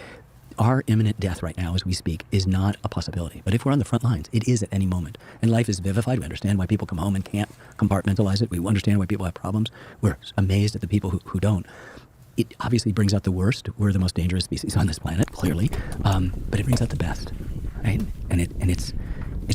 our imminent death right now as we speak is not a possibility. But if we're on the front lines, it is at any moment. And life is vivified. We understand why people come home and can't compartmentalize it. We understand why people have problems. We're amazed at the people who don't. It obviously brings out the worst. We're the most dangerous species on this planet, clearly. But it brings out the best, right? And it's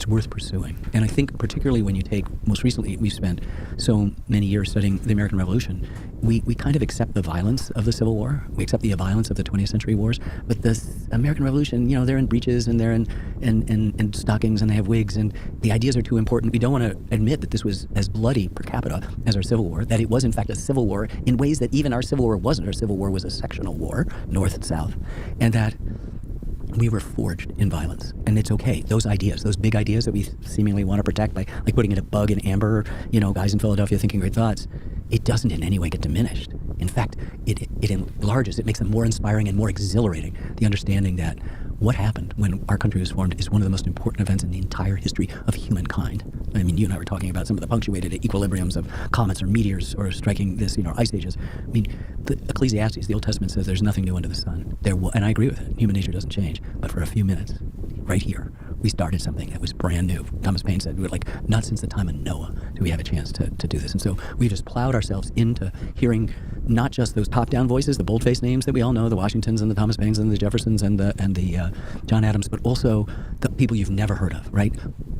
worth pursuing. And I think particularly when you take, most recently, we've spent so many years studying the American Revolution, we kind of accept the violence of the Civil War. We accept the violence of the 20th century wars. But the American Revolution, they're in breeches and they're in stockings and they have wigs and the ideas are too important. We don't want to admit that this was as bloody per capita as our Civil War, that it was in fact a civil war in ways that even our Civil War wasn't. Our Civil War was a sectional war, North and South. And that we were forged in violence. And it's okay. Those ideas, those big ideas that we seemingly want to protect, like putting in a bug in amber, guys in Philadelphia thinking great thoughts, it doesn't in any way get diminished. In fact, it enlarges, it makes them more inspiring and more exhilarating. The understanding that what happened when our country was formed is one of the most important events in the entire history of humankind. I mean, you and I were talking about some of the punctuated equilibriums of comets or meteors or striking this, ice ages. I mean, the Ecclesiastes, the Old Testament says there's nothing new under the sun. And I agree with it. Human nature doesn't change. But for a few minutes, right here, we started something that was brand new. Thomas Paine said, not since the time of Noah do we have a chance to do this. And so we just plowed ourselves into hearing not just those top-down voices, the bold-faced names that we all know, the Washingtons and the Thomas Paines and the Jeffersons and the John Adams, but also the people you've never heard of, right?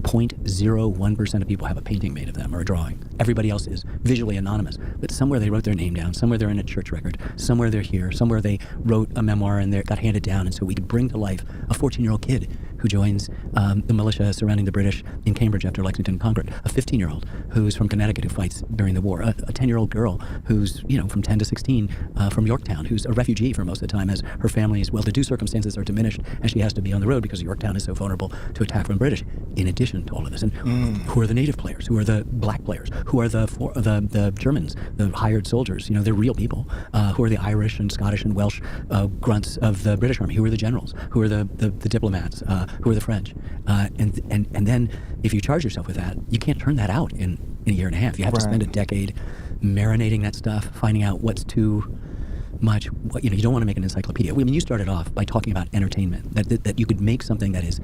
0.01% of people have a painting made of them or a drawing. Everybody else is visually anonymous, but somewhere they wrote their name down, somewhere they're in a church record, somewhere they're here, somewhere they wrote a memoir and they got handed down. And so we could bring to life a 14-year-old kid who joins the militia surrounding the British in Cambridge after Lexington conquered, a 15-year-old who's from Connecticut who fights during the war, a 10-year-old girl who's, from 10 to 16 from Yorktown, who's a refugee for most of the time as her family's well-to-do circumstances are diminished and she has to be on the road because Yorktown is so vulnerable to attack from the British, in addition to all of this. And who are the native players? Who are the black players? Who are the Germans, the hired soldiers? They're real people. Who are the Irish and Scottish and Welsh grunts of the British Army? Who are the generals? Who are the diplomats? Who are the French? And then if you charge yourself with that, you can't turn that out in a year and a half. You have to spend a decade marinating that stuff, finding out what's too much. You don't want to make an encyclopedia. I mean, you started off by talking about entertainment, that you could make something that is,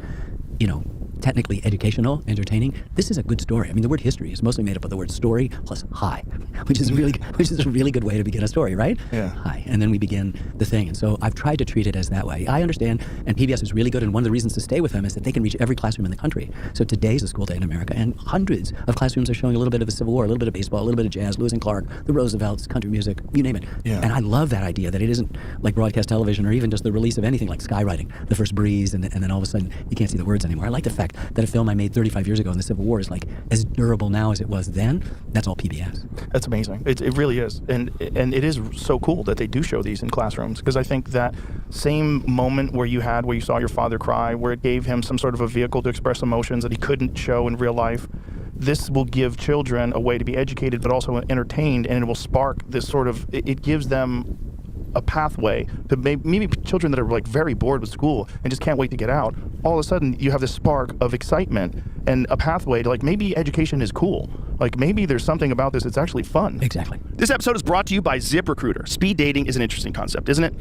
technically educational, entertaining. This is a good story. I mean, the word history is mostly made up of the word story plus high, which is a really good way to begin a story, right? Yeah. High, and then we begin the thing. And so I've tried to treat it as that way. I understand, and PBS is really good, and one of the reasons to stay with them is that they can reach every classroom in the country. So today's a school day in America, and hundreds of classrooms are showing a little bit of the Civil War, a little bit of baseball, a little bit of jazz, Lewis and Clark, the Roosevelts, country music, you name it. Yeah. And I love that idea that it isn't like broadcast television or even just the release of anything like skywriting, the first breeze, and then all of a sudden you can't see the words anymore. I like the fact that a film I made 35 years ago in the Civil War is like as durable now as it was then. That's all PBS. That's amazing. It really is. And it is so cool that they do show these in classrooms, because I think that same moment where you saw your father cry, where it gave him some sort of a vehicle to express emotions that he couldn't show in real life, this will give children a way to be educated but also entertained, and it will spark this sort of, it gives them a pathway to maybe children that are like very bored with school and just can't wait to get out. All of a sudden you have this spark of excitement and a pathway to like, maybe education is cool. Like maybe there's something about this that's actually fun. Exactly. This episode is brought to you by ZipRecruiter. Speed dating is an interesting concept, isn't it?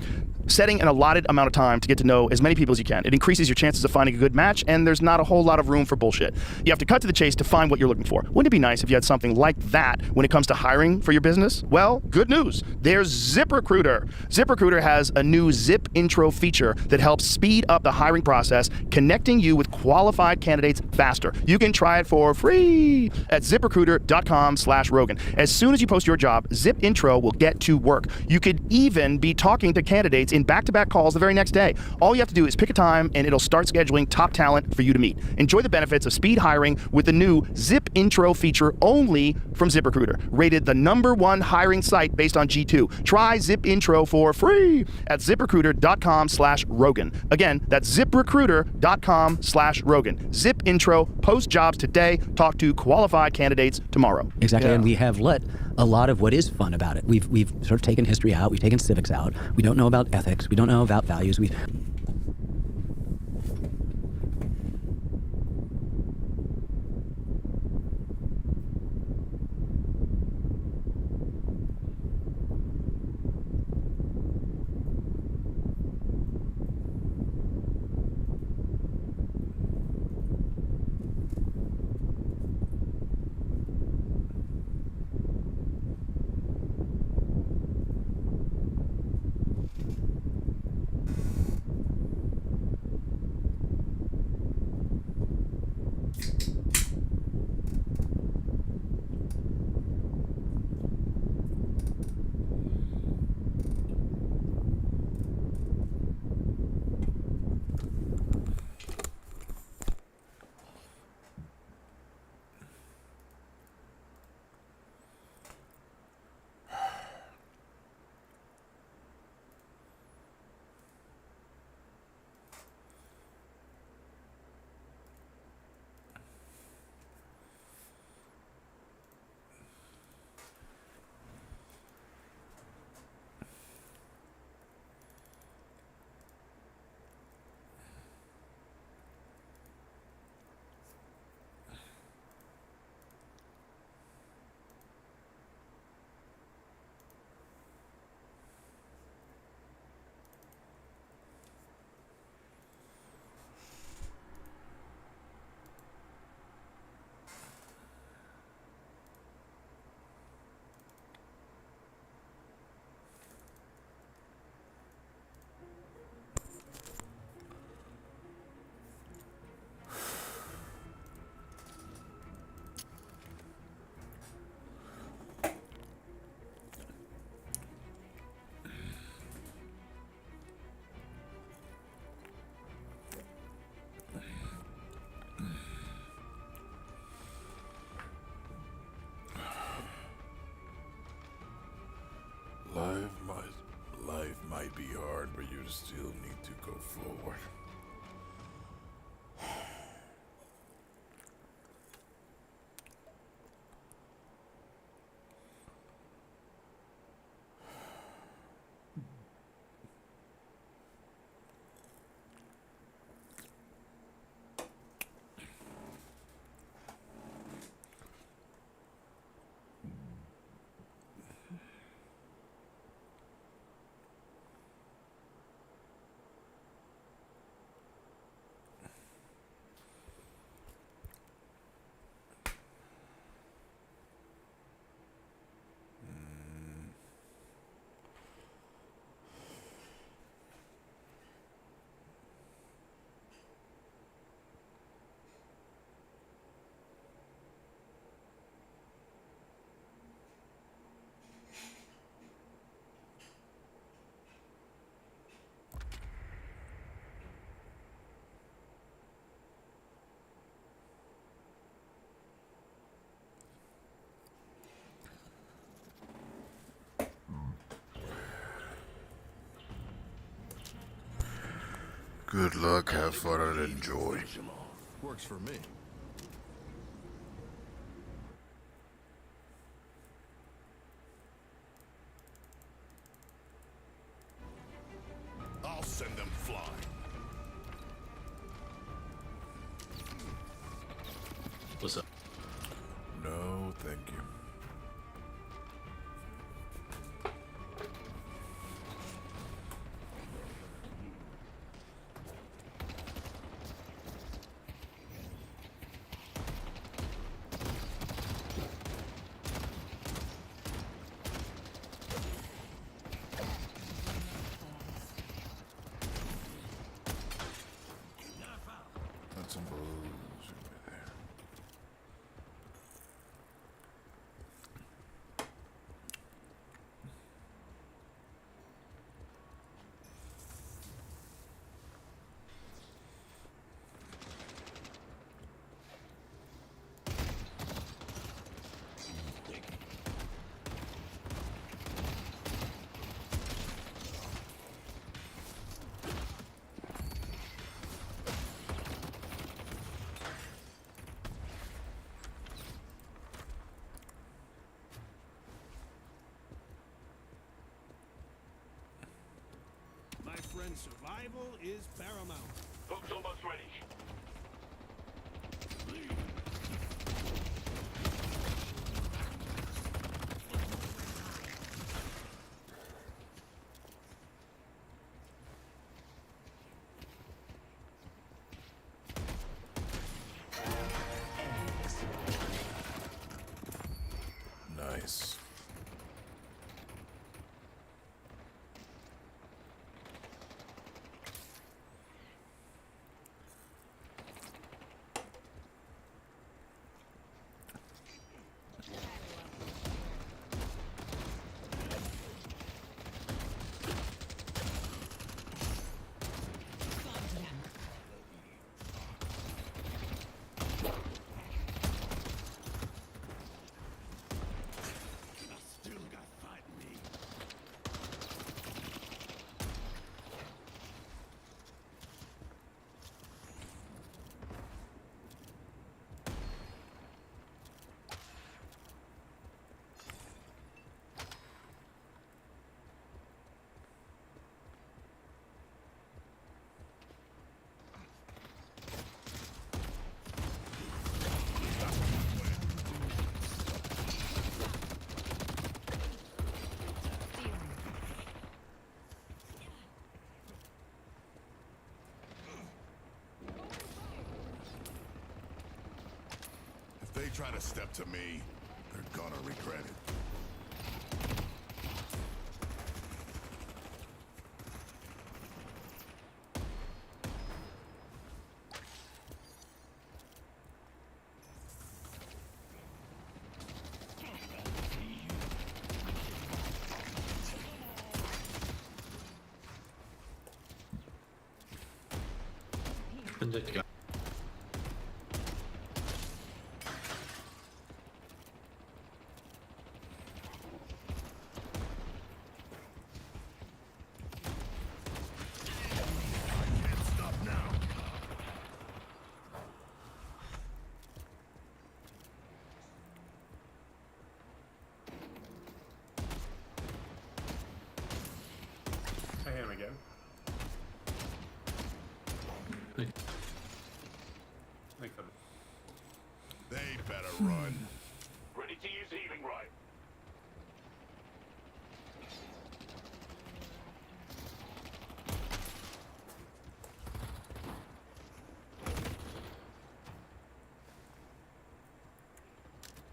Setting an allotted amount of time to get to know as many people as you can. It increases your chances of finding a good match, and there's not a whole lot of room for bullshit. You have to cut to the chase to find what you're looking for. Wouldn't it be nice if you had something like that when it comes to hiring for your business? Well, good news. There's ZipRecruiter. ZipRecruiter has a new Zip Intro feature that helps speed up the hiring process, connecting you with qualified candidates faster. You can try it for free at ZipRecruiter.com/Rogan. As soon as you post your job, Zip Intro will get to work. You could even be talking to candidates in back-to-back calls the very next day. All you have to do is pick a time and it'll start scheduling top talent for you to meet. Enjoy the benefits of speed hiring with the new Zip Intro feature only from ZipRecruiter. Rated the #1 hiring site based on G2. Try Zip Intro for free at ZipRecruiter.com/Rogan. Again, that's ZipRecruiter.com/Rogan. Zip Intro, post jobs today, talk to qualified candidates tomorrow. Exactly, Yeah. and we have let a lot of what is fun about it. We've sort of taken history out. We've taken civics out. We don't know about ethics. We don't know about values. Life might be hard, but you still need to go forward. Good luck, have fun, and enjoy. Works for me. I'll send them flying. What's up? No, Thank you. That's some booze over there. My friend, survival is paramount. Hook's almost ready. Nice. Still got fight in me. If they try to step to me, they're gonna regret it. I hit him again. Thanks for They better run. Ready to use healing right.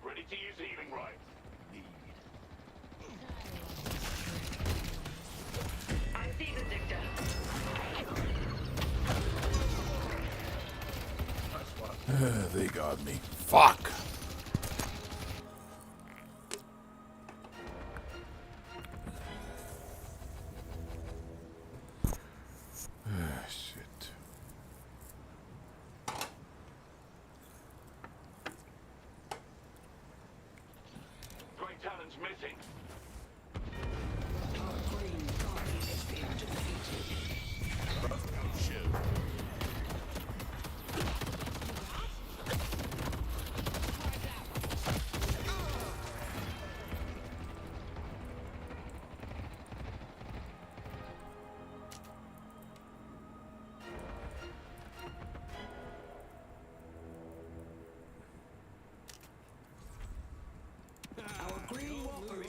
Ready to use healing right. I see the Victor. They got me. Fuck! Shit. Great Talon's missing.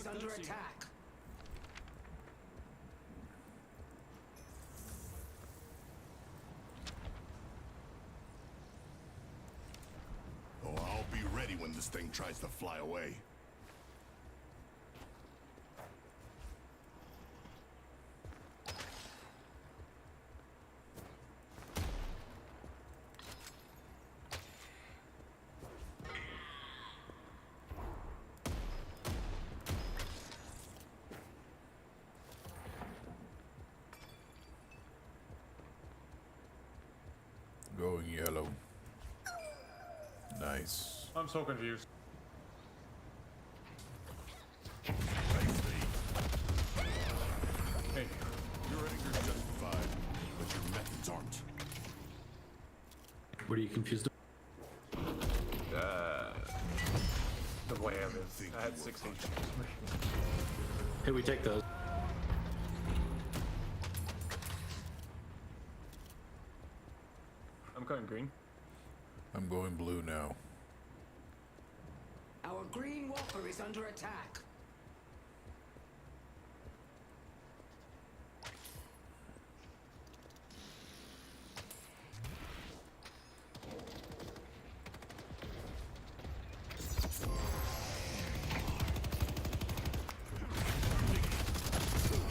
is under attack. Oh, I'll be ready when this thing tries to fly away. Going yellow. Nice. I'm so confused. Hey, Your anger's justified, but your methods aren't. What are you confused the way of it. I had 6 HP. Hey, we take those. I'm going green. I'm going blue now. Our green walker is under attack.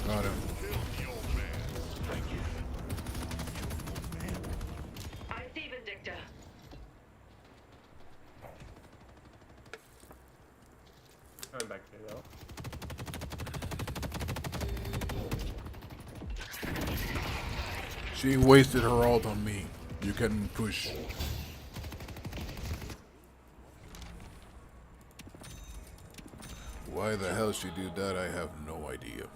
Got him. I see Vindicta. Going back here though. She wasted her ult on me. You can push. Why the hell she did that, I have no idea.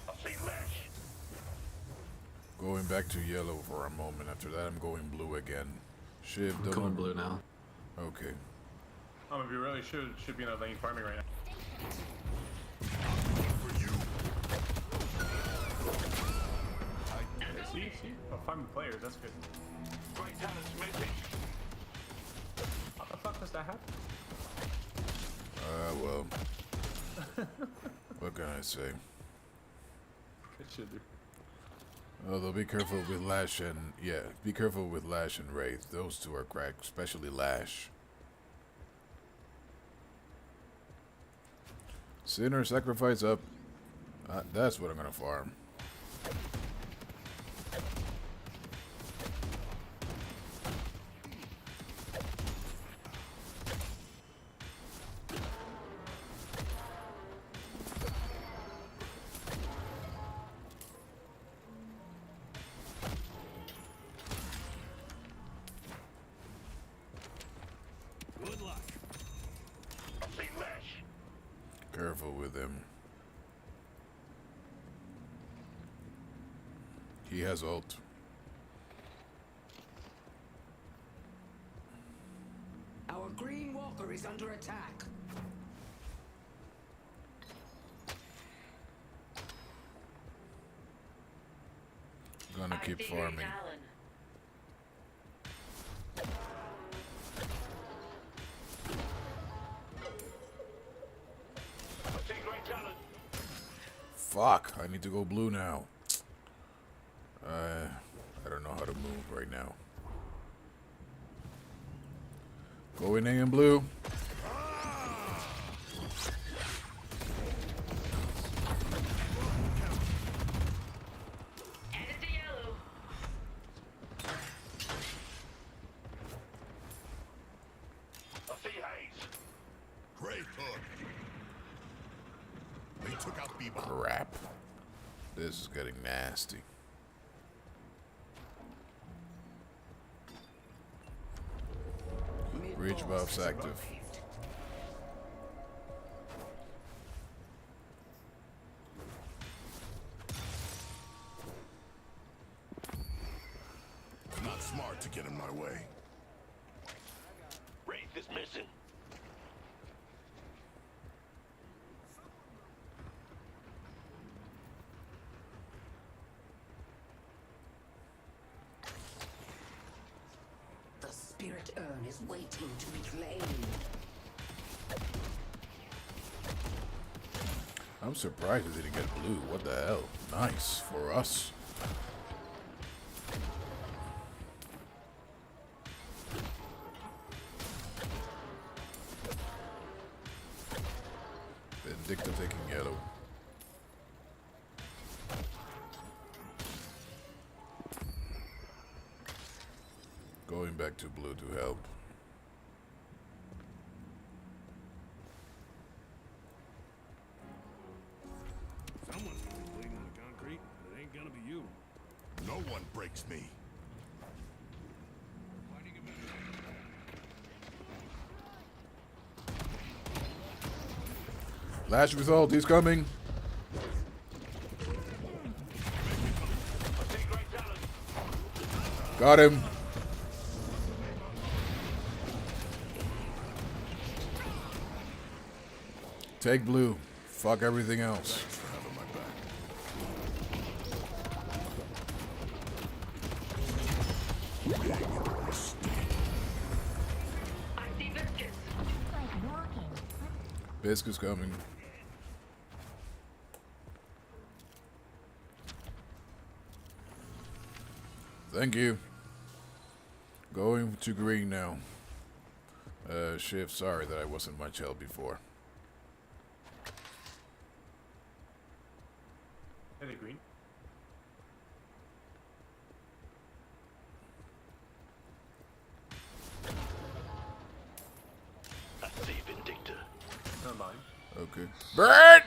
I see Lash. Going back to yellow for a moment. After that, I'm going blue again. Shiv, I'm going blue now. Okay. I'm gonna be really should be in a lane farming right now. For you. See? Oh, farming players, that's good. Great talent's missing. How the fuck does that happen? Well. What can I say? It should do. Although be careful with Lash and be careful with Lash and Wraith. Those two are cracked, especially Lash. Sinner sacrifice up. That's what I'm gonna farm. Good luck. I see Lash. Careful with him. He has ult. Our green walker is under attack. Gonna keep farming. I see great talent. Fuck, I need to go blue now. I don't know how to move right now. Going in blue. Headed to yellow. I see Haze. Great hook. They took out Bebop. Crap. This is getting nasty. Reach buffs active. Not smart to get in my way. Wraith is missing. is waiting to be claimed. I'm surprised it didn't get blue. What the hell? Nice for us. Vindicta taking yellow. Going back to blue to help. Someone's gonna be bleeding on the concrete, but it ain't gonna be you. No one breaks me. Last result, he's coming. Got him. Take blue. Fuck everything else. Biscuit's coming. Thank you. Going to green now. Shift, sorry that I wasn't much help before. Hey, the green. I see Vindicta. Never mind. Okay. Bird!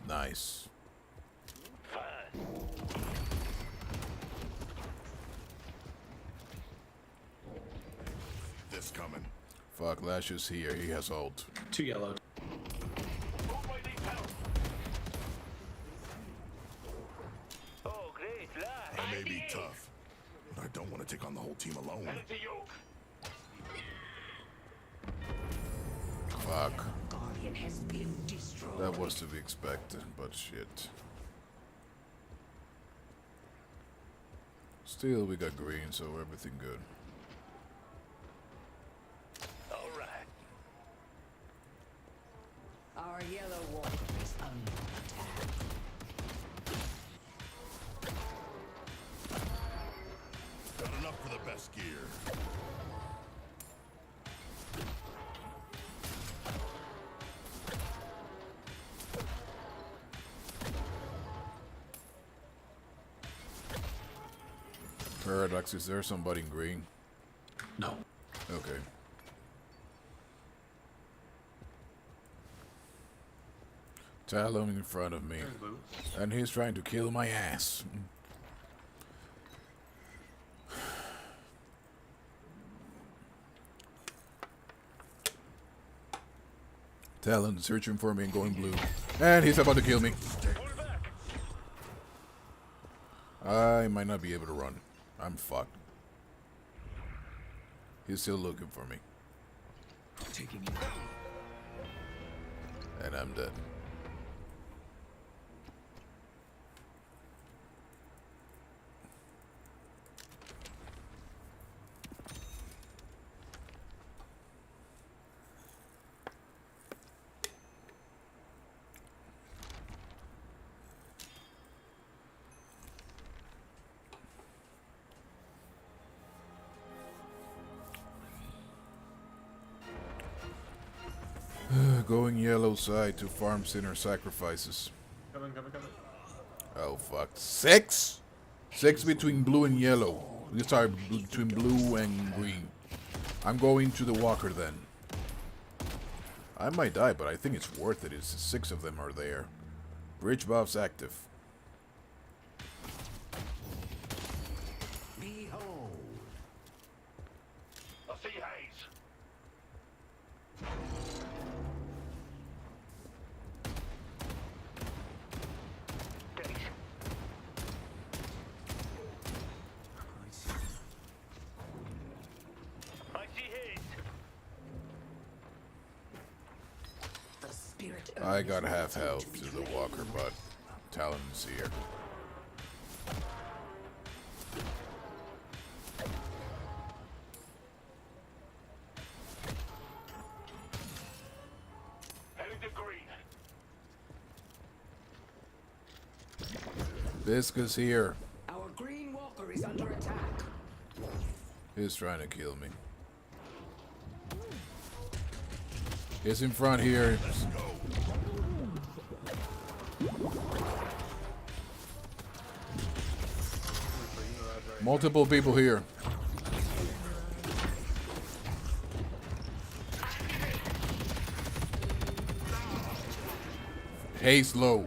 Nice. Fine. This coming. Fuck, Lash is here. He has ult. 2 yellow. Oh, great. I may be tough, but I don't want to take on the whole team alone. Fuck. Guardian has been destroyed. That was to be expected, but shit. Still, we got green, so everything good. All right. Our yellow warrior is under attack. Got enough for the best gear. Paradox, is there somebody in green? No. Okay. Talon in front of me. There's blue. And he's trying to kill my ass. Talon searching for me and going blue. And he's about to kill me. I might not be able to run. I'm fucked. He's still looking for me. And I'm dead. Going yellow side to farm sinner sacrifices. Coming. Oh fuck. 6? 6 between blue and yellow. Sorry, between blue and green. I'm going to the walker then. I might die, but I think it's worth it. It's 6 of them are there. Bridge buffs active. Behold. I see haze. The spirit I got half health to the walker, but Talon's here. Heading to green. Visca's here. Our green walker is under attack. He's trying to kill me. He's in front here. Multiple people here. Haste low.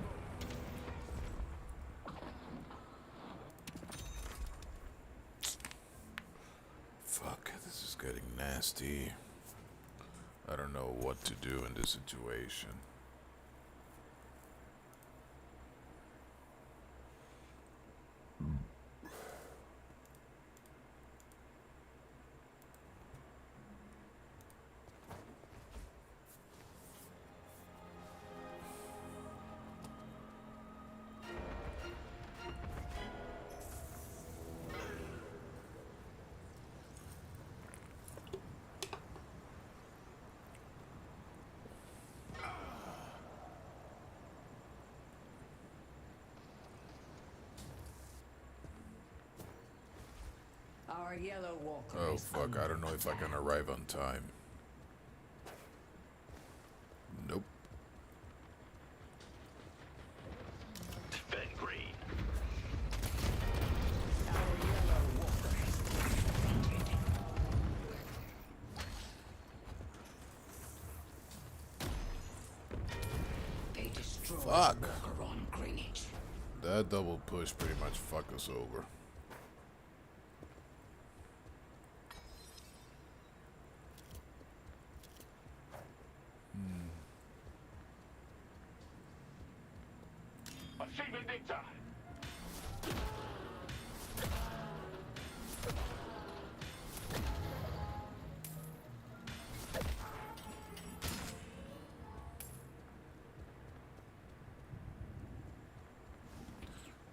Fuck, this is getting nasty. I don't know what to do in this situation. Our yellow walker Oh is fuck, I don't know if I can arrive on time. Nope. Defend green. Our yellow walker has been defeated. They destroyed Fuck. the walker on Greenwich. That double push pretty much fucked us over. Achievement Victor.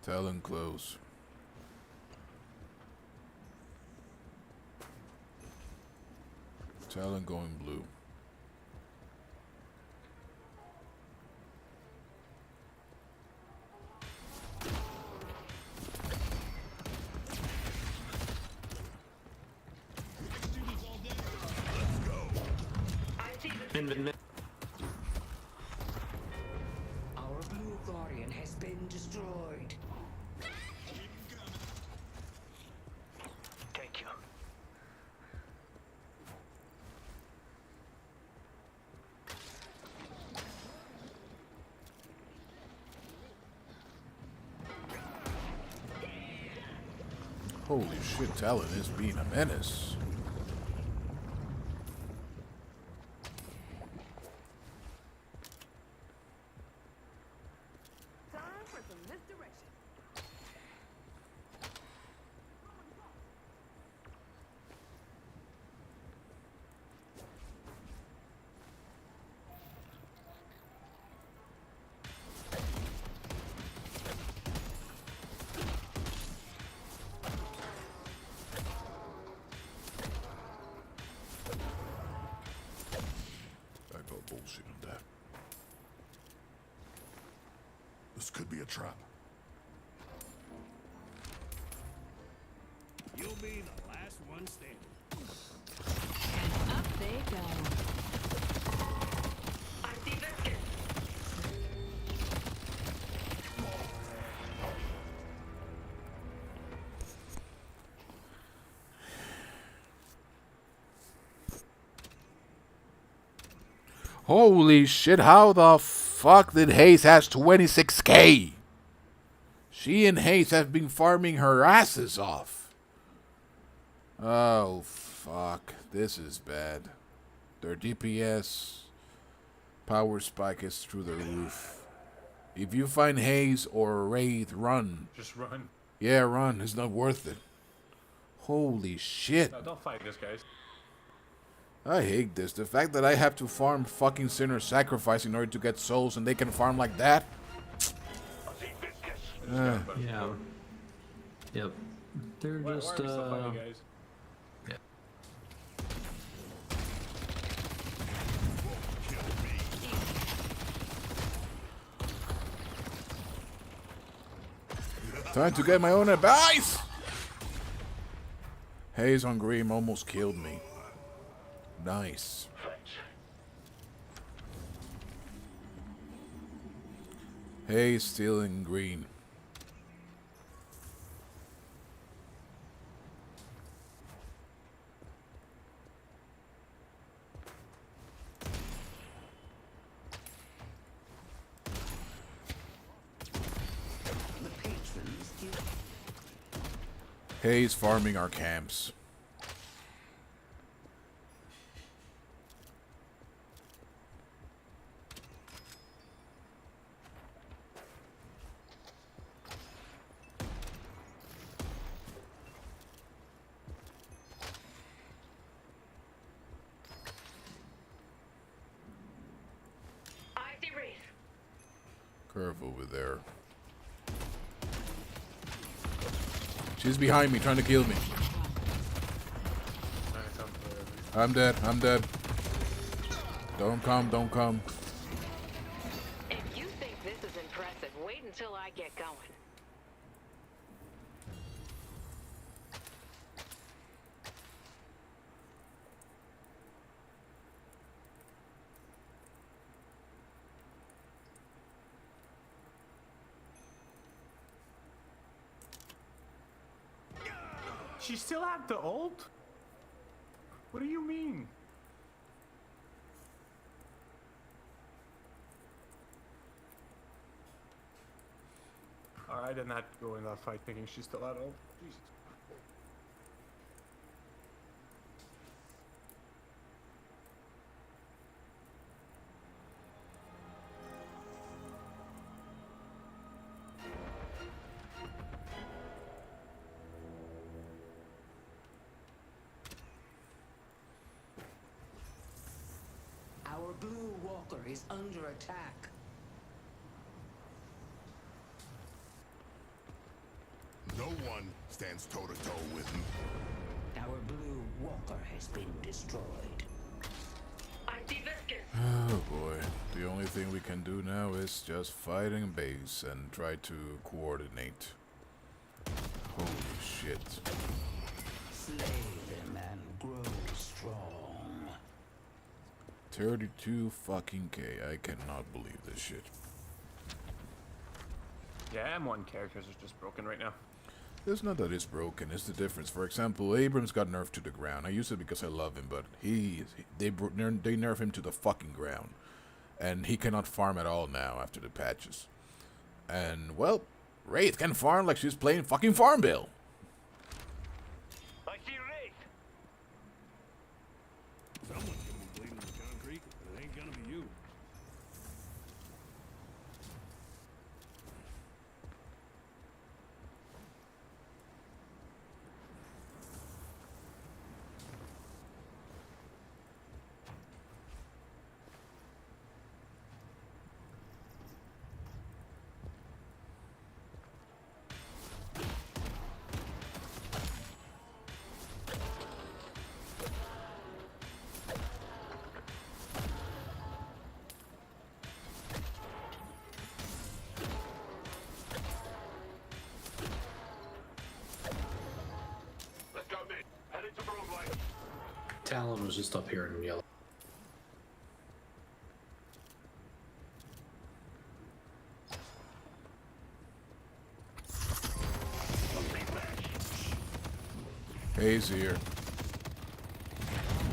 Talon close. Talon going blue. Our blue guardian has been destroyed. Thank you. Holy shit, Talon is being a menace. Time for some misdirection. I got bullshit on that. This could be a trap. You'll be the last one standing. Up they go. I see Victor. Holy shit, how the fuck did Hayes has 26k? She and Hayes have been farming her asses off. Oh fuck, this is bad. Their DPS power spike is through the roof. If you find Hayes or Wraith, run. Just run. Yeah, run. It's not worth it. Holy shit. No, don't fight this, guys. I hate this. The fact that I have to farm fucking Sinner Sacrifice in order to get souls and they can farm like that. Yeah. Yep. They're Why just, are we still fighting, guys? yeah. Time to get my own advice! Haze on Green almost killed me. Nice. Haze stealing green. Haze farming our camps. Curve over there. She's behind me, trying to kill me. I'm dead. I'm dead. Don't come. Don't come. If you think this is impressive, wait until I get going. She still had the ult? What do you mean? Alright, I did not go in that fight thinking she still had ult. Jesus. Our blue walker is under attack. No one stands toe-to-toe with me. Our blue walker has been destroyed. Oh boy. The only thing we can do now is just fight in base and try to coordinate. Holy shit. Slay them and grow strong. 32 fucking K. I cannot believe this shit. Yeah, M1 characters are just broken right now. It's not that it's broken, it's the difference. For example, Abrams got nerfed to the ground. I use it because I love him, but they nerf him to the fucking ground. And he cannot farm at all now after the patches. And, well, Wraith can farm like she's playing fucking Farmville. I see Wraith. Someone's gonna be bleeding the concrete, but it ain't gonna be you. Let's go mid. Heading to Broadway. Talon was just up here in yellow. Haze here.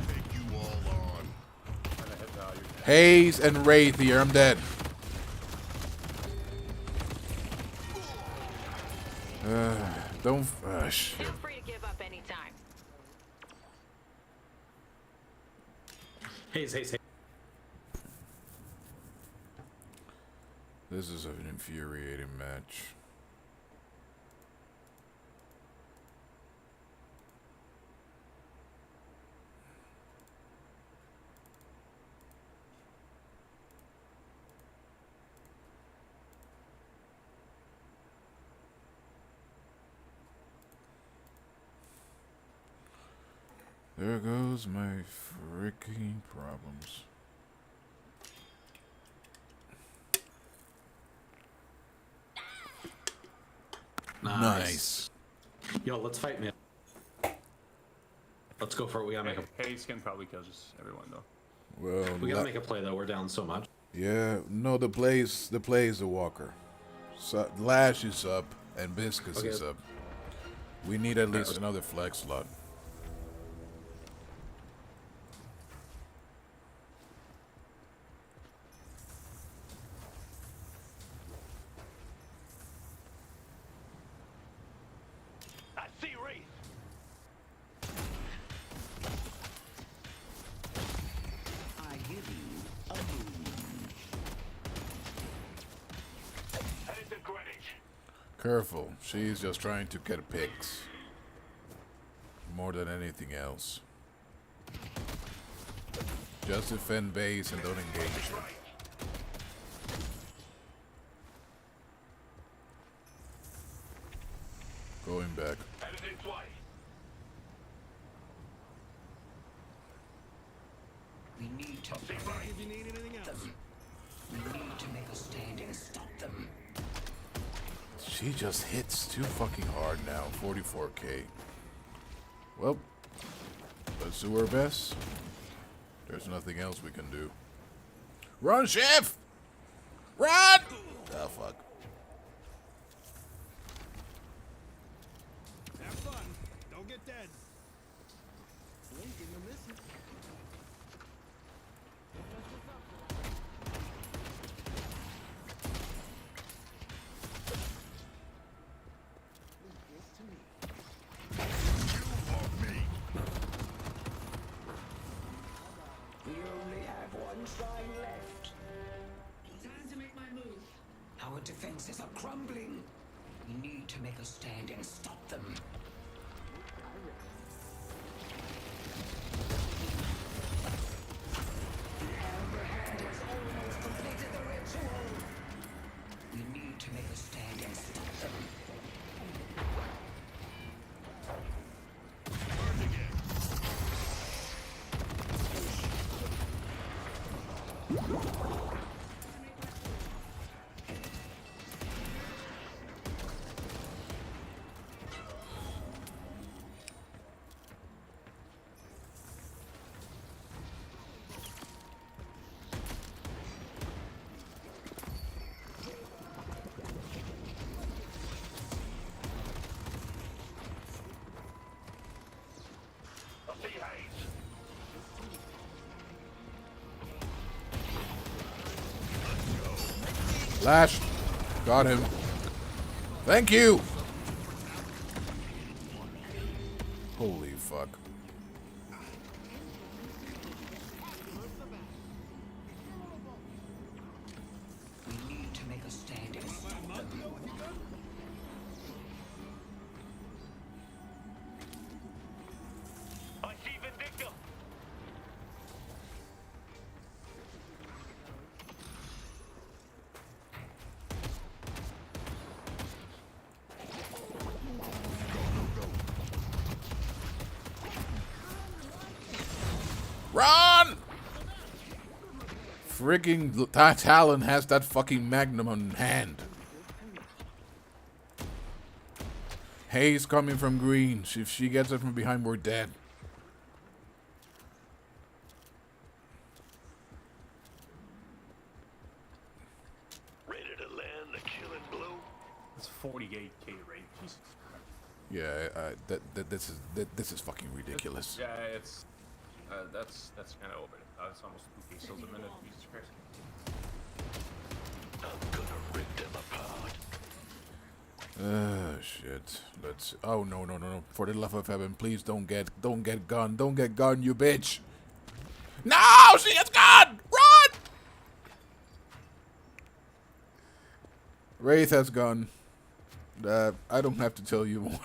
Take you all on. Trying to hit value. Haze and Wraith here. I'm dead. Don't. Shit. Feel free to give up anytime. Hey. This is an infuriating match. There goes my freaking problems. Nice. Yo, let's fight, man. Let's go for it. We gotta make a. Haze can probably kill just everyone though. Well, We gotta make a play though. We're down so much. yeah, no, the play is the walker. So, Lash is up and Viscous Okay. is up. We need at least another flex slot. I see Wraith. I give you a moon. Headed to Greenwich. Careful, she's just trying to get picks. More than anything else. Just defend base and don't engage her. Going back. Headed in flight. We need to. If you need anything else. We need to make a stand and stop them. She just hits too fucking hard now. 44k. Well, let's do our best. There's nothing else we can do. Run, chef! Run! Oh, fuck. Have fun. Don't get dead. Blinking or missing. We only have one shrine left. Time to make my move. Our defenses are crumbling. We need to make a stand and stop them. The Amber Hand has almost completed the ritual. We need to make a stand and stop them. I see Haze. Lash. Got him. Thank you. Holy fuck. We need to make a stand and stop them. I see Vindicta. Run! Frigging Talon has that fucking magnum on hand. Haze coming from green. If she gets it from behind, we're dead. Ready to land the killing blow. It's 48k rate. Jesus Christ. Yeah, this is fucking ridiculous. Yeah, it's that's kind of over. It's almost 2k kills a minute. Jesus Christ. I'm gonna rip them apart. Shit. Let's. Oh no! For the love of heaven, please don't get gun, you bitch! No, she has gun! Run! Wraith has gun. I don't have to tell you more.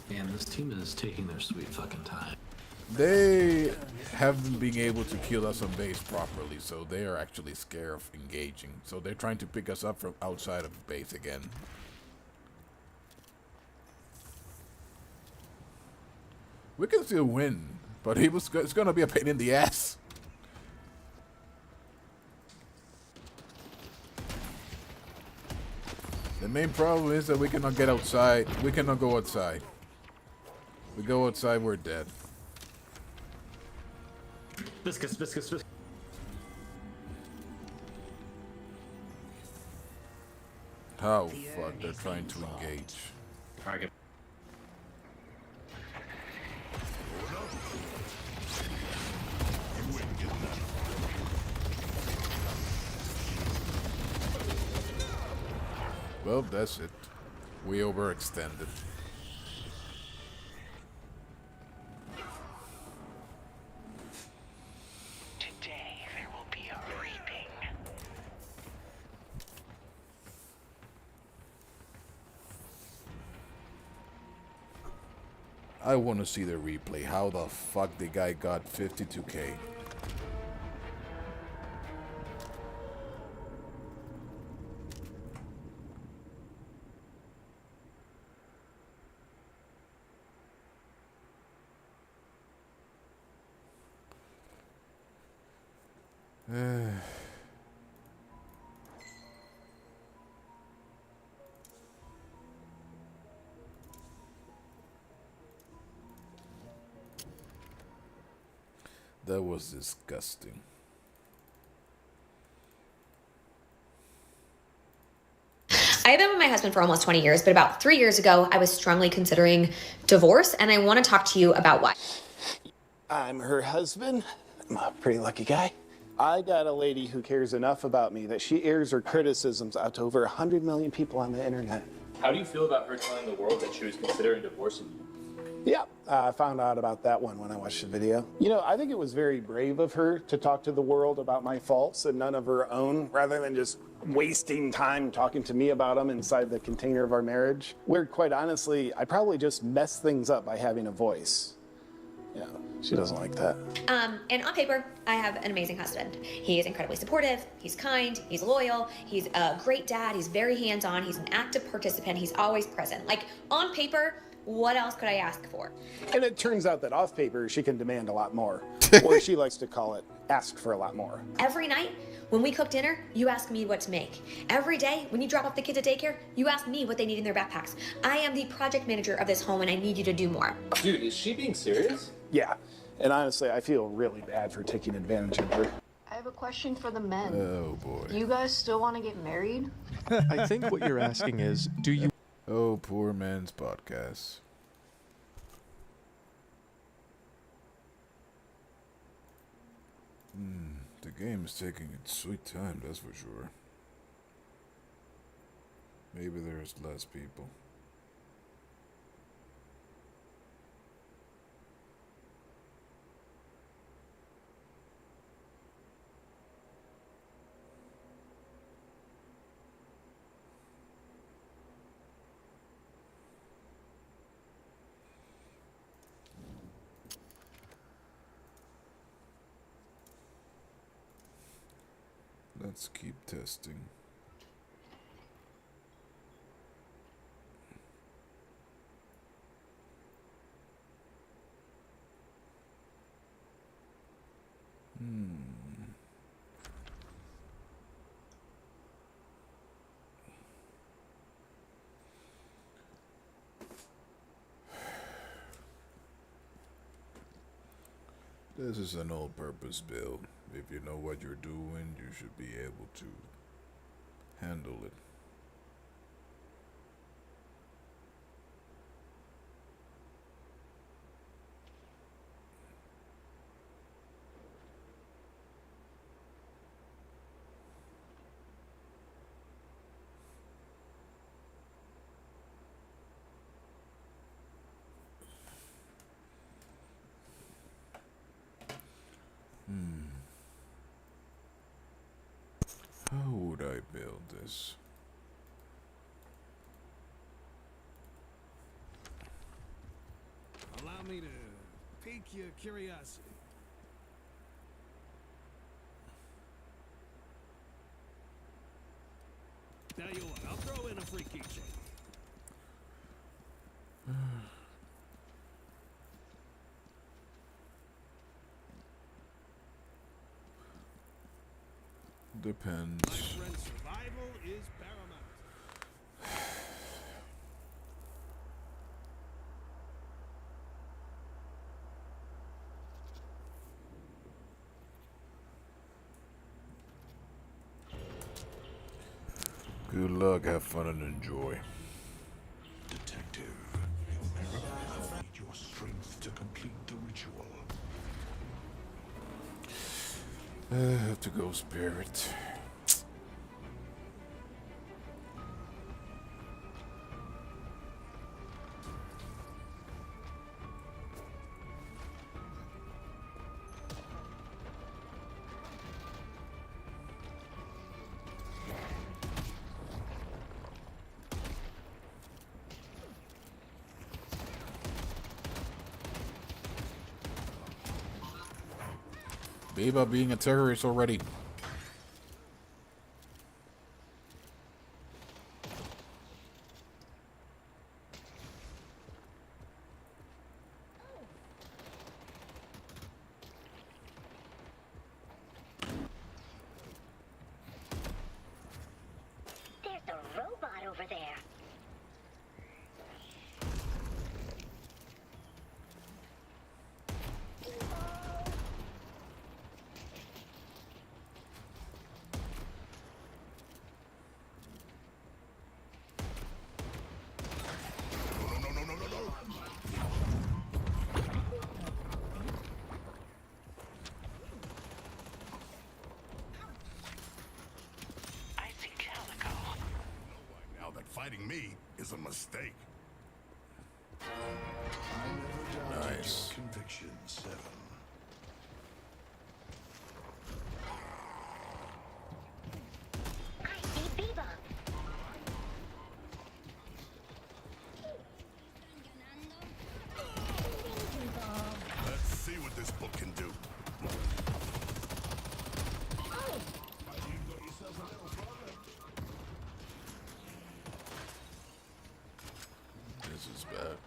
Man, this team is taking their sweet fucking time. They haven't been able to kill us on base properly, so they are actually scared of engaging. So they're trying to pick us up from outside of base again. We can still win, but it's gonna be a pain in the ass. The main problem is that we cannot get outside. We cannot go outside. We go outside, we're dead. Viscous, viscous, viscous. How fuck they're trying to engage. Alright, Well, that's it. We overextended. Today there will be a reaping. I want to see the replay. How the fuck the guy got 52k? That was disgusting. I've been with my husband for almost 20 years, but about 3 years ago, I was strongly considering divorce, and I want to talk to you about why. I'm her husband. I'm a pretty lucky guy. I got a lady who cares enough about me that she airs her criticisms out to over 100 million people on the internet. How do you feel about her telling the world that she was considering divorcing you? Yeah, I found out about that one when I watched the video. You know, I think it was very brave of her to talk to the world about my faults and none of her own, rather than just wasting time talking to me about them inside the container of our marriage. Where, quite honestly, I probably just messed things up by having a voice. Yeah, she doesn't like that. And on paper, I have an amazing husband. He is incredibly supportive, he's kind, he's loyal, he's a great dad, he's very hands-on, he's an active participant, he's always present. Like, on paper, what else could I ask for? And it turns out that off paper, she can demand a lot more. Or she likes to call it, ask for a lot more. Every night, when we cook dinner, you ask me what to make. Every day, when you drop off the kids at daycare, you ask me what they need in their backpacks. I am the project manager of this home, and I need you to do more. Dude, is she being serious? Yeah, and honestly, I feel really bad for taking advantage of her. I have a question for the men. Oh boy. Do you guys still want to get married? I think what you're asking is, do you... Oh, poor man's podcast. The game is taking its sweet time, that's for sure. Maybe there's less people. Let's keep testing. This is an all-purpose build. If you know what you're doing, you should be able to handle it. How would I build this? Allow me to pique your curiosity. Tell you what, I'll throw in a free keychain. Depends. My friend, survival is paramount. Good luck, have fun and enjoy. Detective, I need your strength to complete the ritual. I have to go, Spirit. Biba being a terrorist already. There's a robot over there. Now that fighting me is a mistake. I never doubted Nice. your conviction, Seven. I see Bebop. Let's see what this book can do. This is bad.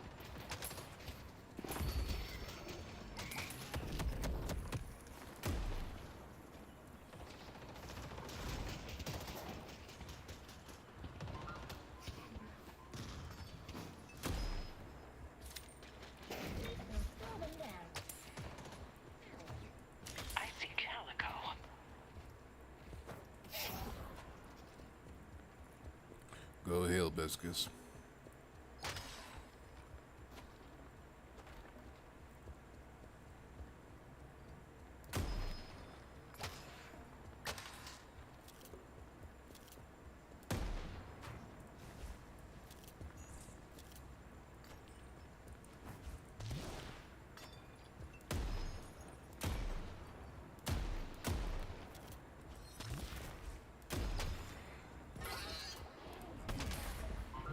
I see Calico. Go heal, Biscus.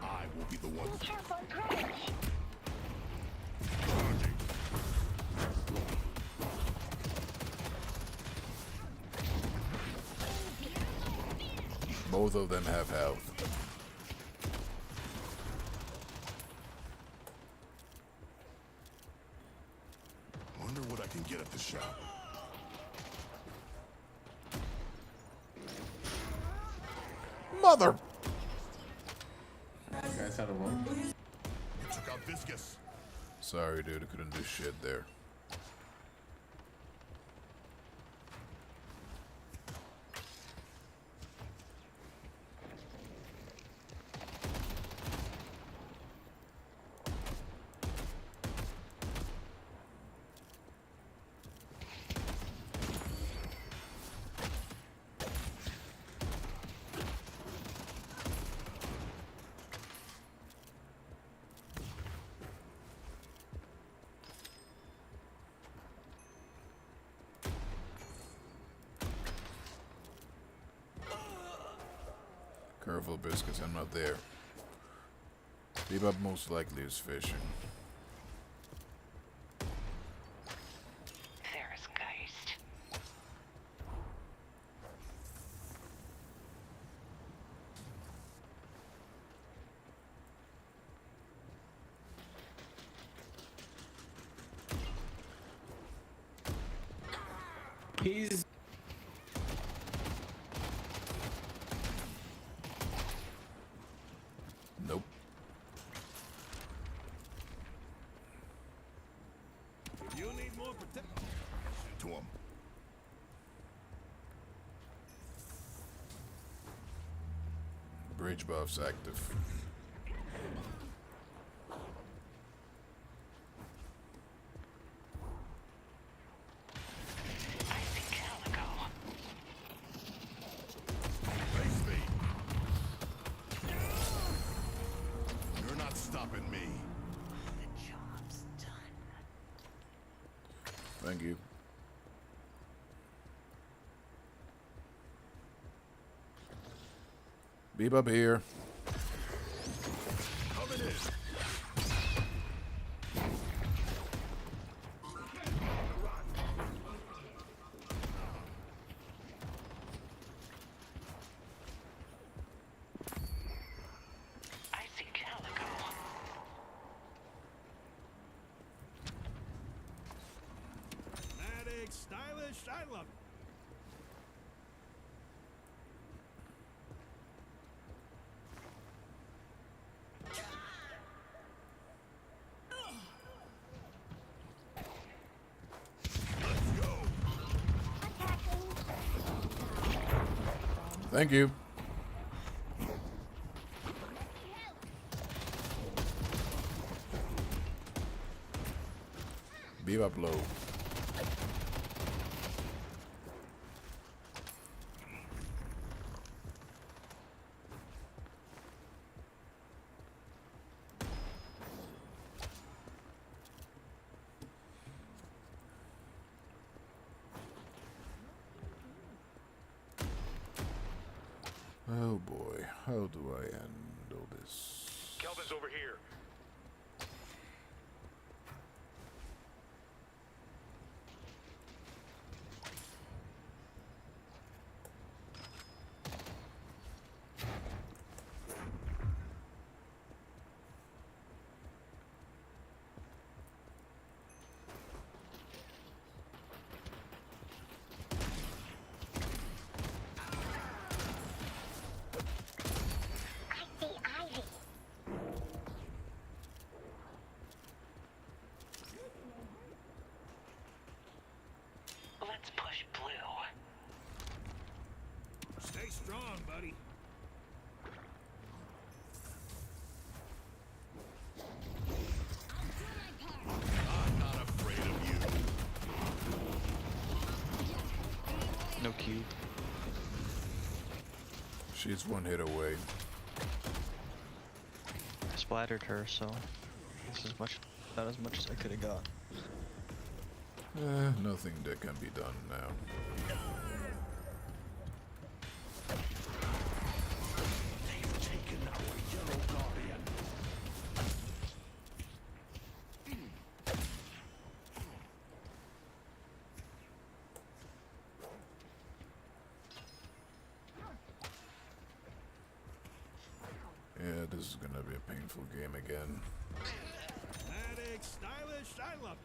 I will be the one. Careful, crash. Both of them have health. Wonder what I can get at the shop. Mother! You guys had a roll? You took out Viscus. Sorry, dude, I couldn't do shit there. Careful, Biscuits, I'm not there. Bebop most likely is fishing. Ferris Geist. He's rage buffs active. Face me. You're not stopping me. The job's done. Thank you. Beep up here. Coming in. I see Calico. Dramatic, stylish, I love it. Thank you. Beep up low. Oh boy, how do I handle this? Kelvin's over here. Let's push blue. Stay strong, buddy. I'm not afraid of you. No cube. She's one hit away. I splattered her, so this is about as much as I could have got. Nothing that can be done now. They've taken our yellow guardian. Yeah, this is gonna be a painful game again. Dramatic, stylish, I love it.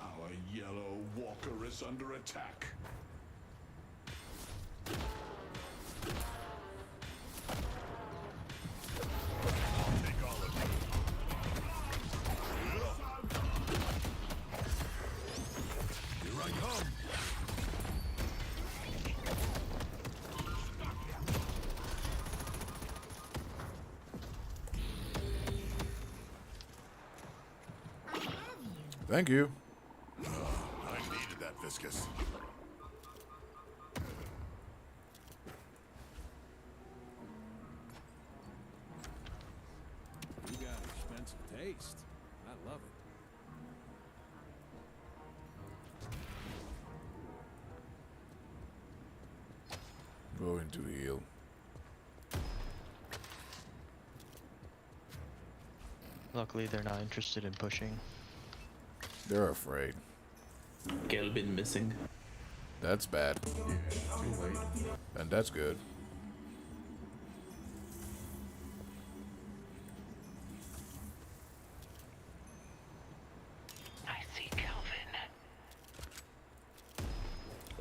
Our yellow walker is under attack. I'll take all of you. Here I come. Thank you. I needed that, Viscous. You got expensive taste. I love it. Going to heal. Luckily, they're not interested in pushing. They're afraid. Kelvin missing. That's bad. Too late. And that's good. I see Kelvin.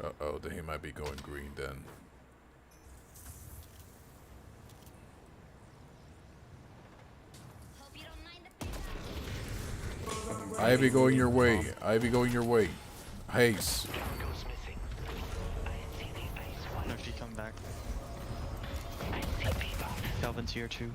Uh-oh, then he might be going green then. Ivy going your way. Ivy going your way. Haste. Goes missing. I see the back. Calvin's here too.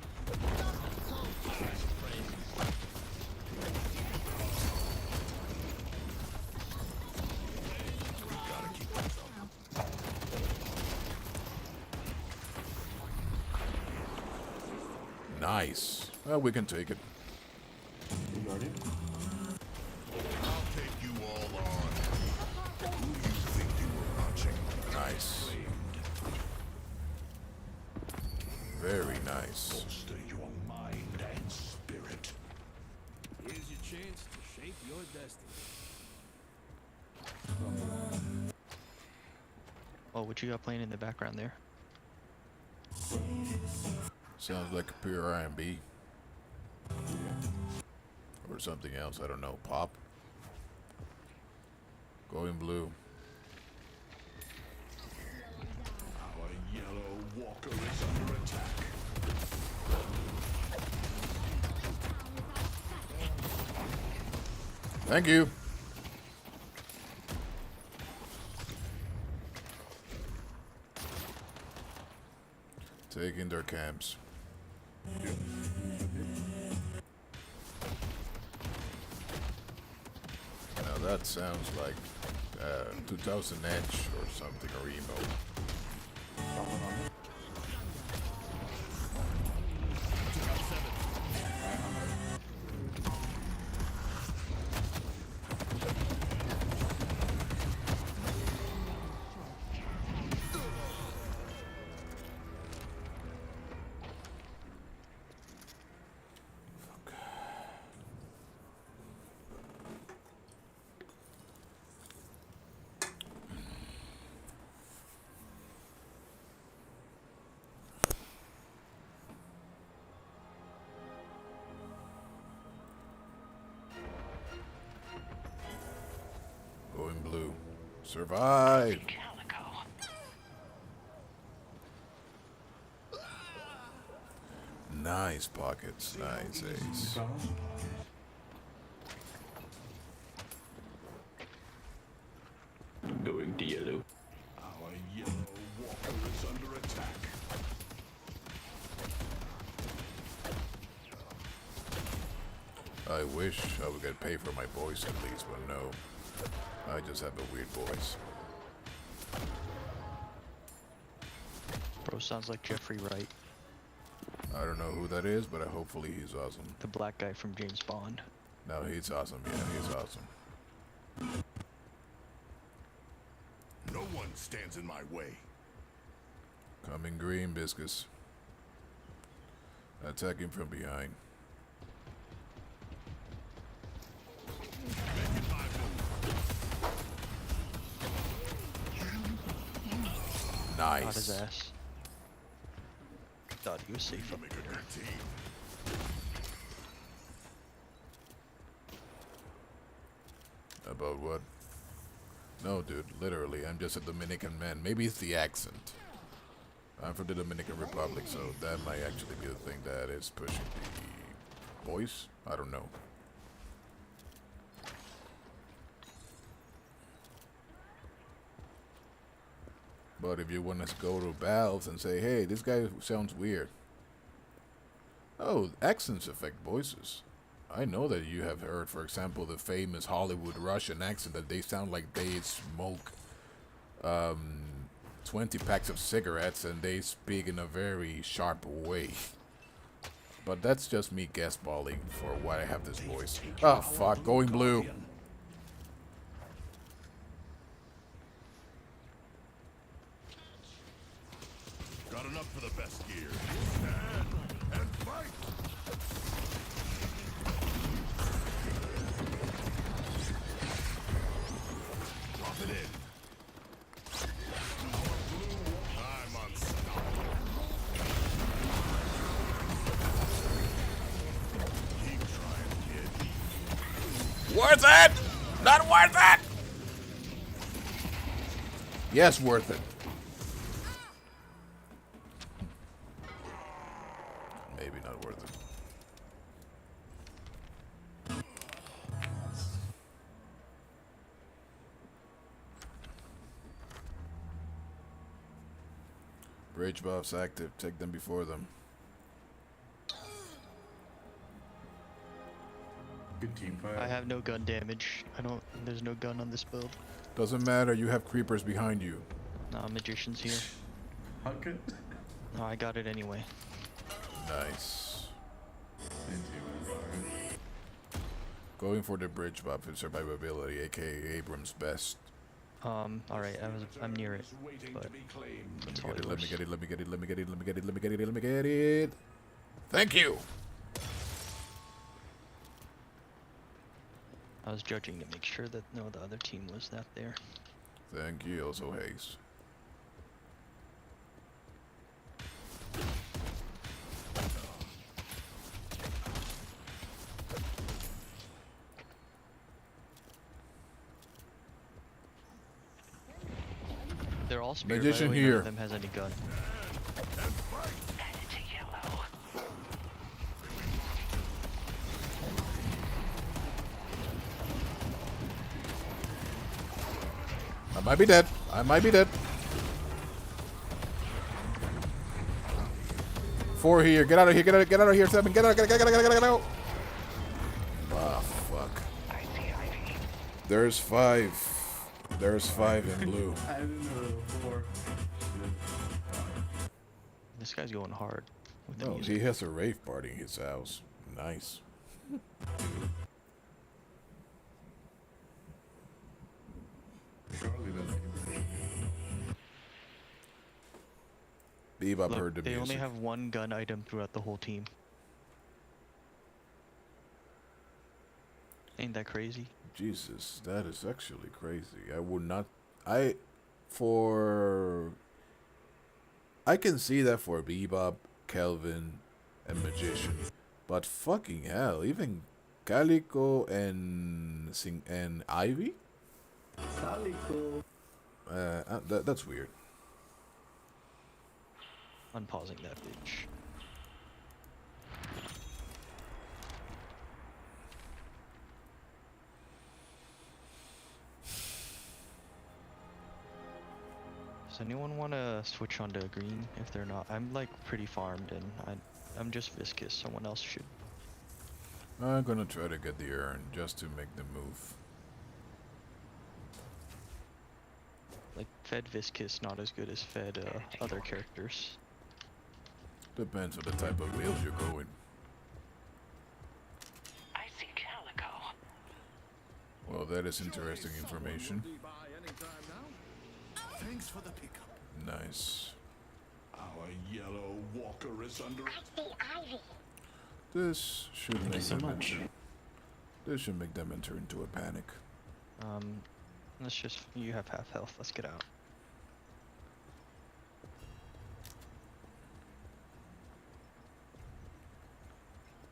Nice. Well, we can take it. I'll take you all on. Who do you think you were watching? Nice. Very nice. Bolster your mind and spirit. Here's your chance to shape your destiny. Oh, what you got playing in the background there? Sounds like a pure R&B. Or something else, I don't know. Pop? Going blue. Our yellow walker is under attack. Thank you. Taking their camps. Now that sounds like 2000 Edge or something, or emo. Going blue. Survive! Nice pockets. Nice ace. Going to yellow. Our yellow walker is under attack. I wish I would get paid for my voice at least, but no. I just have a weird voice. Bro sounds like Jeffrey Wright, I don't know who that is, but hopefully he's awesome. the black guy from James Bond. No, he's awesome. Yeah, he's awesome. No one stands in my way. Coming green, Biscus. Attacking from behind. Got Nice. his ass. Thought he was safe up there. About what? No, dude. Literally, I'm just a Dominican man. Maybe it's the accent. I'm from the Dominican Republic, so that might actually be the thing that is pushing the voice. I don't know. But if you want to go to Valve and say, hey, this guy sounds weird. Oh, accents affect voices. I know that you have heard, for example, the famous Hollywood Russian accent that they sound like they smoke 20 packs of cigarettes and they speak in a very sharp way. But that's just me guessballing for why I have this voice. Oh, fuck. Going blue. Got enough for the best gear. Stand and fight. Drop it in. I'm unstoppable. Keep trying, kid. Worth it! Not worth it! Yes, worth it. Maybe not worth it. Bridge buffs active. Take them before them. Good team fight. I have no gun damage. There's no gun on this build. Doesn't matter. You have creepers behind you. Nah, magician's here. Huck it. No, I got it anyway. Nice. Going for the bridge buff and survivability, aka Abrams best. Alright, I'm near it. But it's all Let me yours. get it, let me get it, let me get it, let me get it, let me get it, let me get it. Thank you! I was judging to make sure that no, the other team was not there. Thank you, also Hayes. They're all speared, Magician by the way, here. none of them has any gun. I might be dead. I might be dead. 4 here. Get out of here. Get out of here. 7. Get out. Ah, fuck. There's 5. There's 5 in blue. I didn't know there were 4. This guy's going hard with the No, music. he has a rave party in his house. Nice. Surely that's Bebop Look, heard the they music. only have one gun item throughout the whole team. Ain't that crazy? Jesus, that is actually crazy. I would not. I can see that for Bebop, Kelvin, and Magician, but fucking hell, even Calico and Ivy. Calico. That's weird. Unpausing that bitch. Does anyone want to switch on to green if they're not? I'm like pretty farmed and I'm just viscous. Someone else should. I'm gonna try to get the urn just to make the move. Like fed viscous, not as good as fed other characters. Depends on the type of build you're going. I see Calico. Well, that is interesting information. Thanks for the pickup. Nice. Our yellow walker is under. This should make so them much. enter. This should make them enter into a panic. Let's just. You have half health. Let's get out.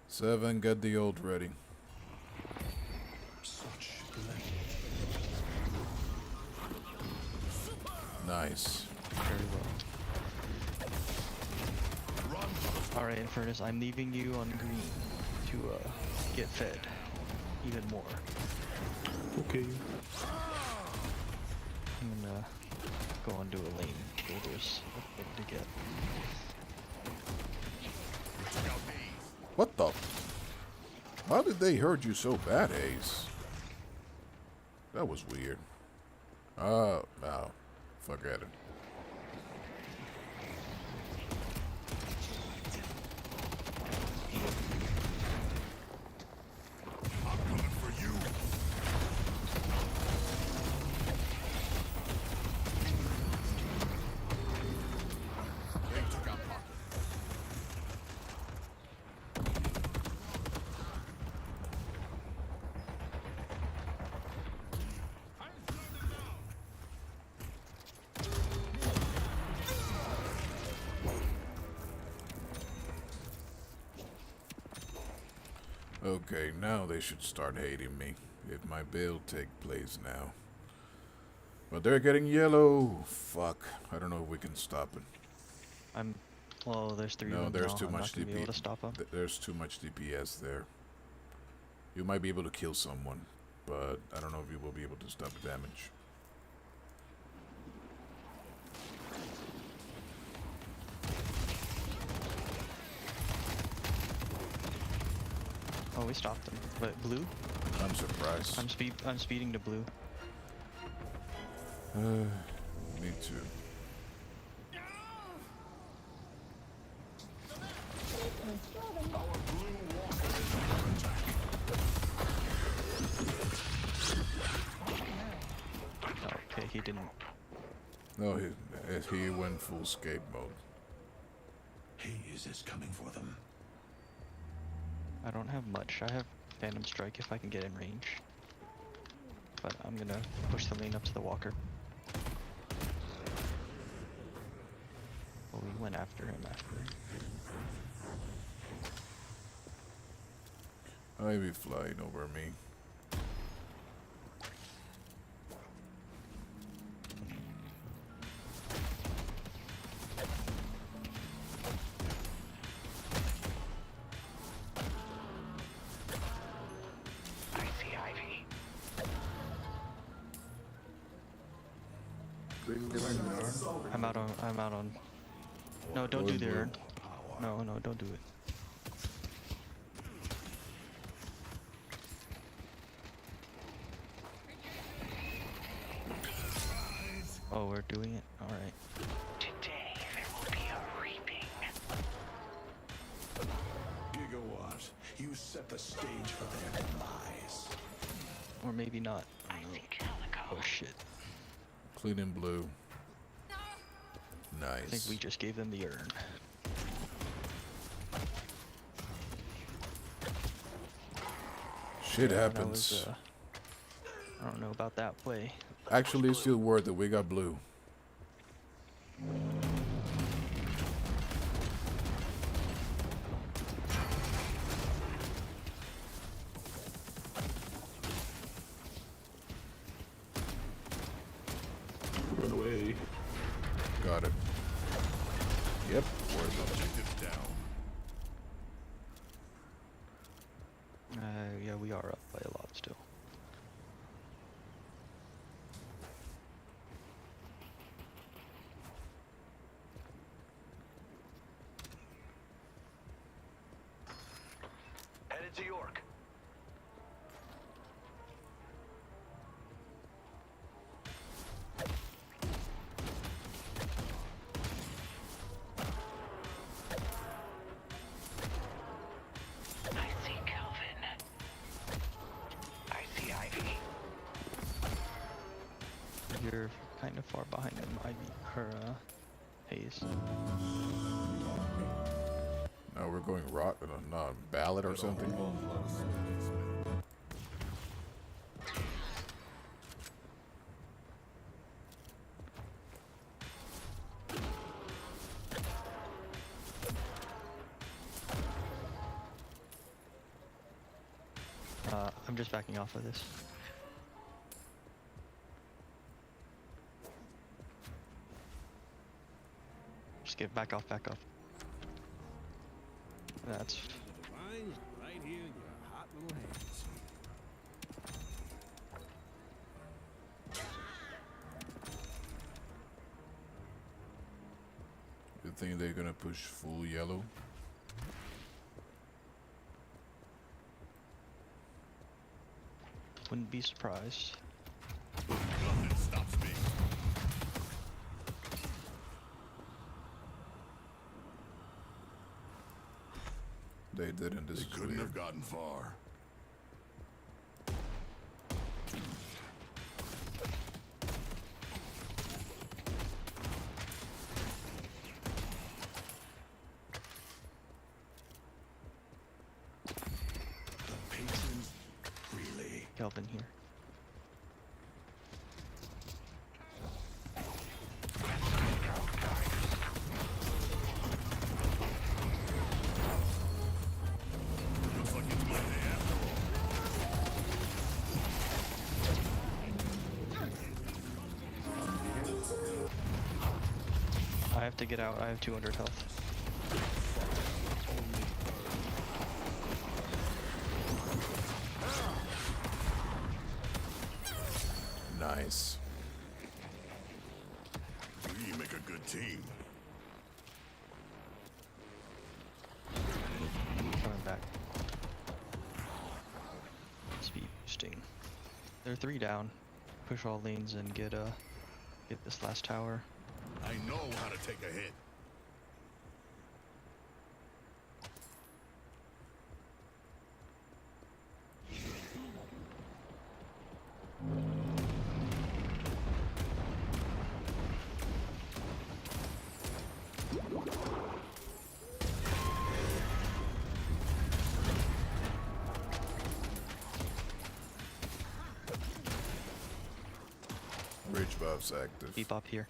Seven, get the old ready. Such Nice. Very well. Alright, Infernus, I'm leaving you on green to get fed even more. Okay. I'm gonna go onto a lane where there's a bit to get. What the? How did they hurt you so bad, Ace? That was weird. Oh, no. Forget it. I'm coming for you. They took out Pocket. Okay, now they should start hating me if my build take place now. But they're getting yellow. Fuck. I don't know if we can stop it. Well, there's 3 No, of them there's now. too I'm much not gonna be able to DP. stop them. There's too much DPS there. You might be able to kill someone, but I don't know if you will be able to stop the damage. Oh, we stopped them. But blue? I'm surprised. I'm speeding to blue. Me too. Okay, he didn't. No, he went full escape mode. Haze is coming for them. I don't have much. I have Phantom Strike if I can get in range. But I'm gonna push the lane up to the walker. Well, we went after him after. Oh, he'll be flying over me. I'm out on. No, don't do the urn. No, don't do it. Oh, we're doing it? Alright. Today there will be a reaping. Gigawatt, you set the stage for their demise. Or maybe not. Oh shit. Clean and blue. Nice. I think we just gave them the urn. Shit Yeah, that happens. was, I don't know about that play. Actually, it's still worth it. We got blue. Run away. Got it. Yep. Worth it. Yeah, we are up by a lot still. Headed to York. I see Calvin. I see Ivy. You're kind of far behind them, Haze. Now we're going rock, not ballad or something. I'm just backing off of this. Just get back off, back off. That's Fine, right here in your hot little hands. You think they're gonna push full yellow? wouldn't be surprised. Nothing stops me. They didn't. This They couldn't have gotten far. Kelvin here. Looks like it's my day after all. I have to get out. I have 200 health. Nice. We make a good team. Coming back. Interesting. They're 3 down. Push all lanes and get this last tower. I know how to take a hit. Bridge buffs active. Keep up here.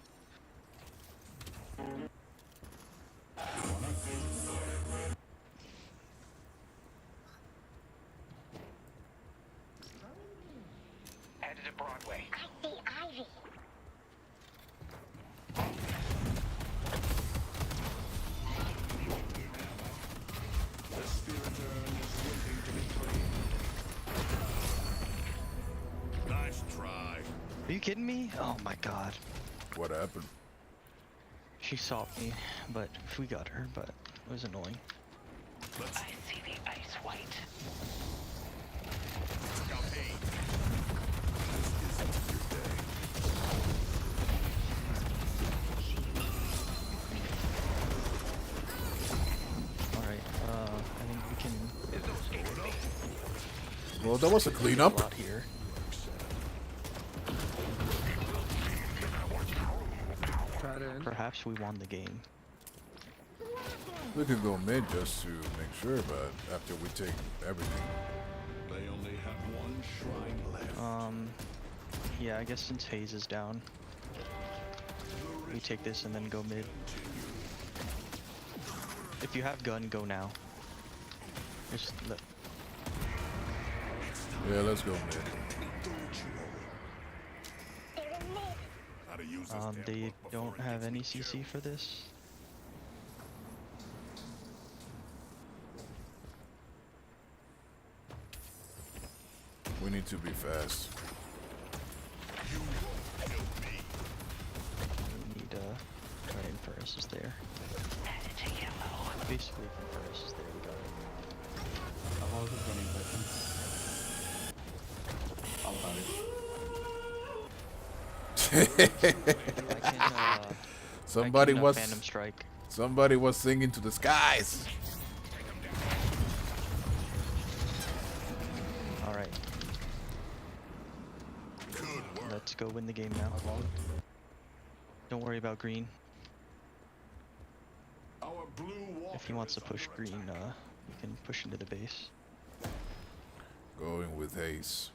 Headed to Broadway. I see Ivy. The Spiriturn is waiting to be trained. Nice try. Are you kidding me? Oh my god. What happened? She saw me, but we got her, but it was annoying. I see the ice white. Alright, I think we can... Well, that was a cleanup. Out here. Perhaps we won the game. We could go mid just to make sure, but after we take everything. They only have one shrine left. Yeah, I guess since Haze is down, we take this and then go mid. If you have gun, go now. Just let... Yeah, let's go mid. They don't have any CC for this. We need to be fast. You won't kill me. We need right, Inferus is there. Basically, if Inferus is there, we got it. I'm also running weapons. I'll buy it. Somebody was Phantom Strike. Somebody was singing to the skies. All right. Let's go win the game now. Don't worry about green. If he wants to push green, we can push into the base. Going with haste.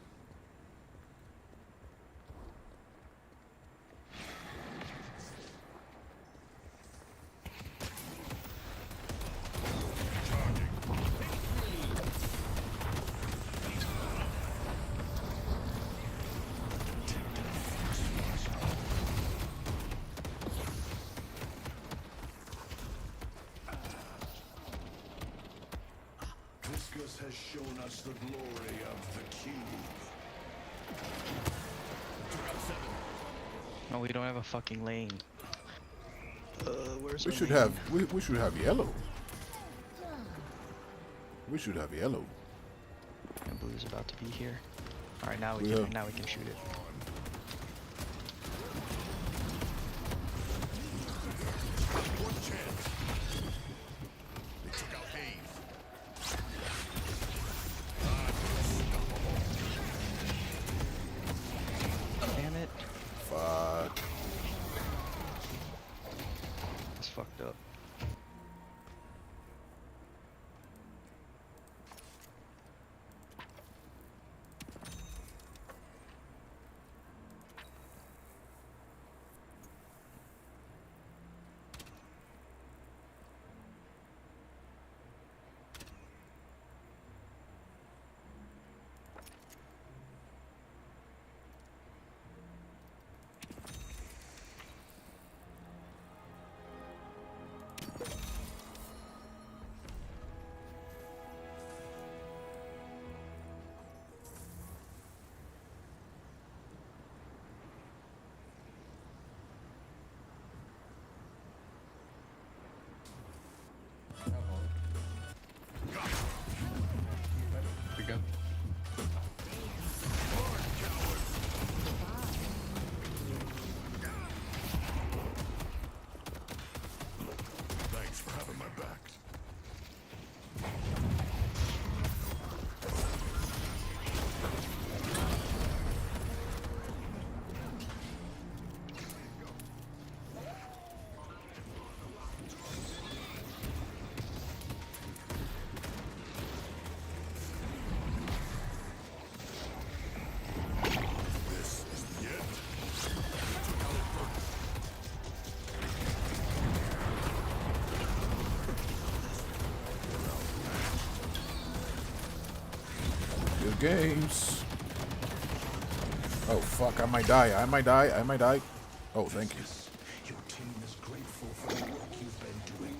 Has shown us the glory of the cube. No, we don't have a fucking lane. Where's We our should lane? have we should have yellow. We should have yellow. And blue's about to be here. All right, now we can shoot it. Damn it. Fuck. That's fucked up. games. Oh fuck, I might die. I might die. I might die. Oh, thank you. Your team is grateful for the work you've been doing.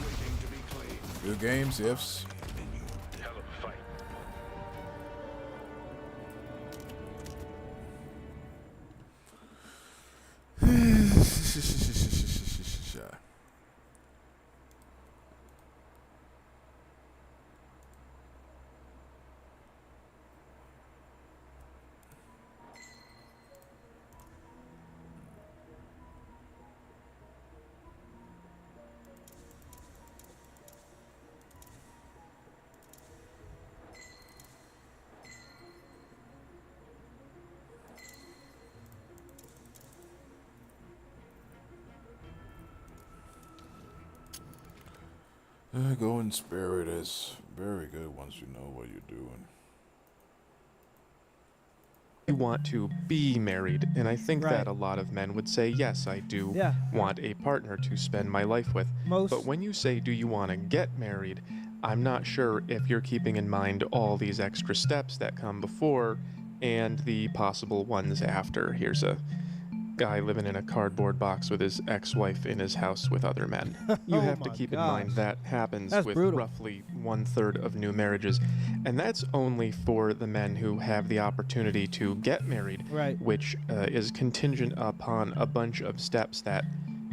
Waiting to be claimed. Good games, ifs. Hell of a fight. Go in spirit is very good once you know what you're doing. You want to be married, and I think that a lot of men would say, yes, I do want a partner to spend my life with. But when you say, do you want to get married, I'm not sure if you're keeping in mind all these extra steps that come before and the possible ones after. Here's a guy living in a cardboard box with his ex-wife in his house with other men. You have to keep in mind that happens with roughly 1/3 of new marriages, and that's only for the men who have the opportunity to get married, which is contingent upon a bunch of steps that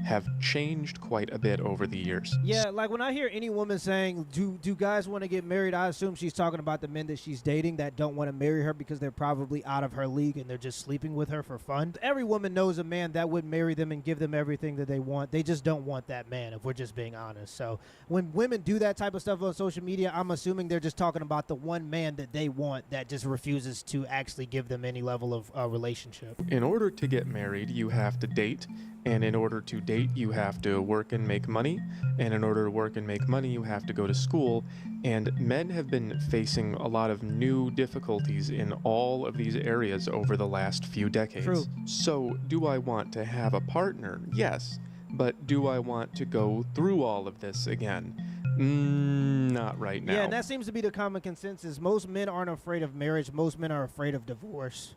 have changed quite a bit over the years. Yeah, like when I hear any woman saying, do guys want to get married, I assume she's talking about the men that she's dating that don't want to marry her because they're probably out of her league and they're just sleeping with her for fun. Every woman knows a man that would marry them and give them everything that they want. They just don't want that man, if we're just being honest. So when women do that type of stuff on social media, I'm assuming they're just talking about the one man that they want that just refuses to actually give them any level of relationship. In order to get married, you have to date, and in order to date, you have to work and make money, and in order to work and make money, you have to go to school, and men have been facing a lot of new difficulties in all of these areas over the last few decades. True. So, do I want to have a partner? Yes. But do I want to go through all of this again? Not right now. Yeah, and that seems to be the common consensus. Most men aren't afraid of marriage. Most men are afraid of divorce.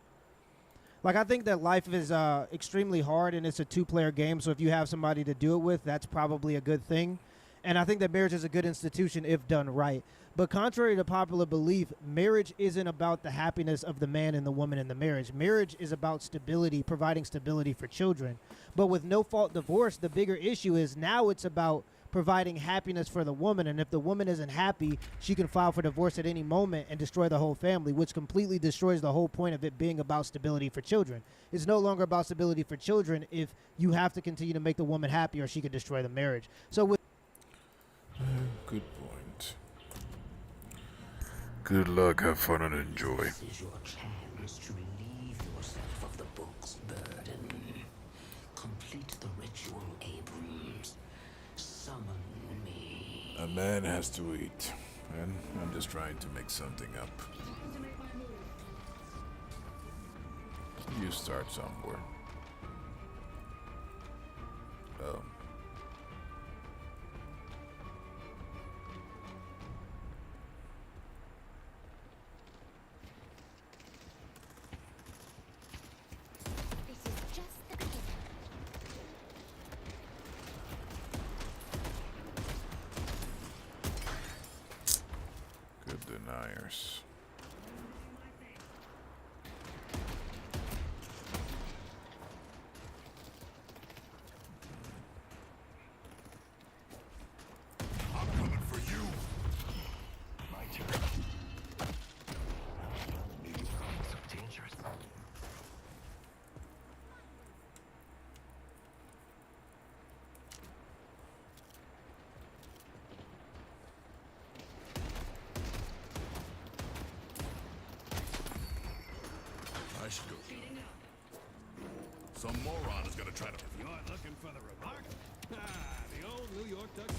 Like, I think that life is extremely hard, and it's a two-player game, so if you have somebody to do it with, that's probably a good thing. And I think that marriage is a good institution if done right. But contrary to popular belief, marriage isn't about the happiness of the man and the woman in the marriage. Marriage is about stability, providing stability for children. But with no-fault divorce, the bigger issue is now it's about providing happiness for the woman, and if the woman isn't happy, she can file for divorce at any moment and destroy the whole family, which completely destroys the whole point of it being about stability for children. It's no longer about stability for children if you have to continue to make the woman happy, or she could destroy the marriage. So with good point. Good luck, have fun, and enjoy. This is your chance to relieve yourself of the book's burden. Complete the ritual, Abrams. Summon me. A man has to eat, and I'm just trying to make something up. You start somewhere. Oh. Good deniers. I'm coming for you. My turn. So dangerous. I should go. Some moron is gonna try to. You're looking for the remark? Ah, the old New York tuxedo.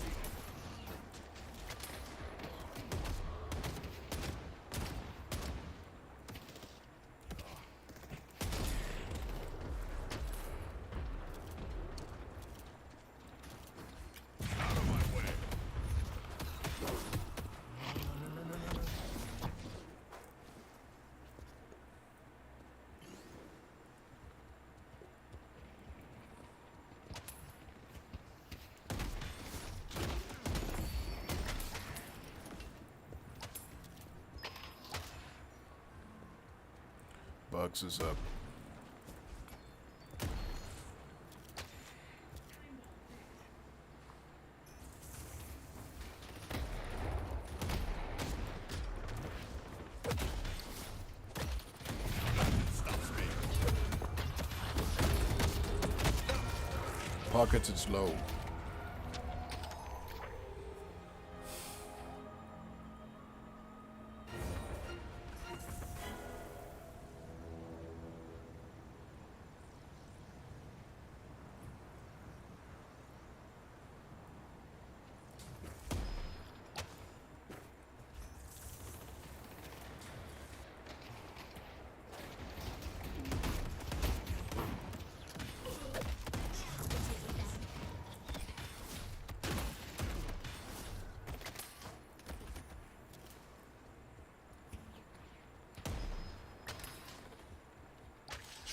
Out of my way. fucks us up? Pockets it slow.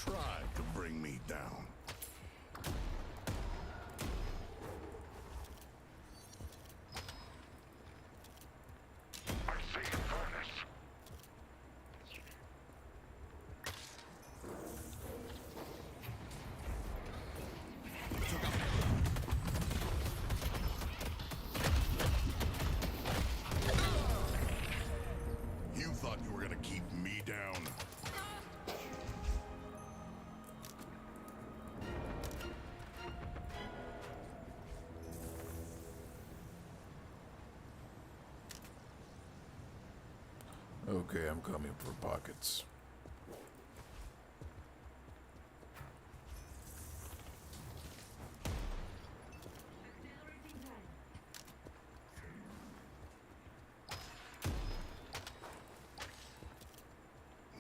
Tried to bring me down. I see a furnace. You thought you were gonna keep me down? Okay, I'm coming for pockets.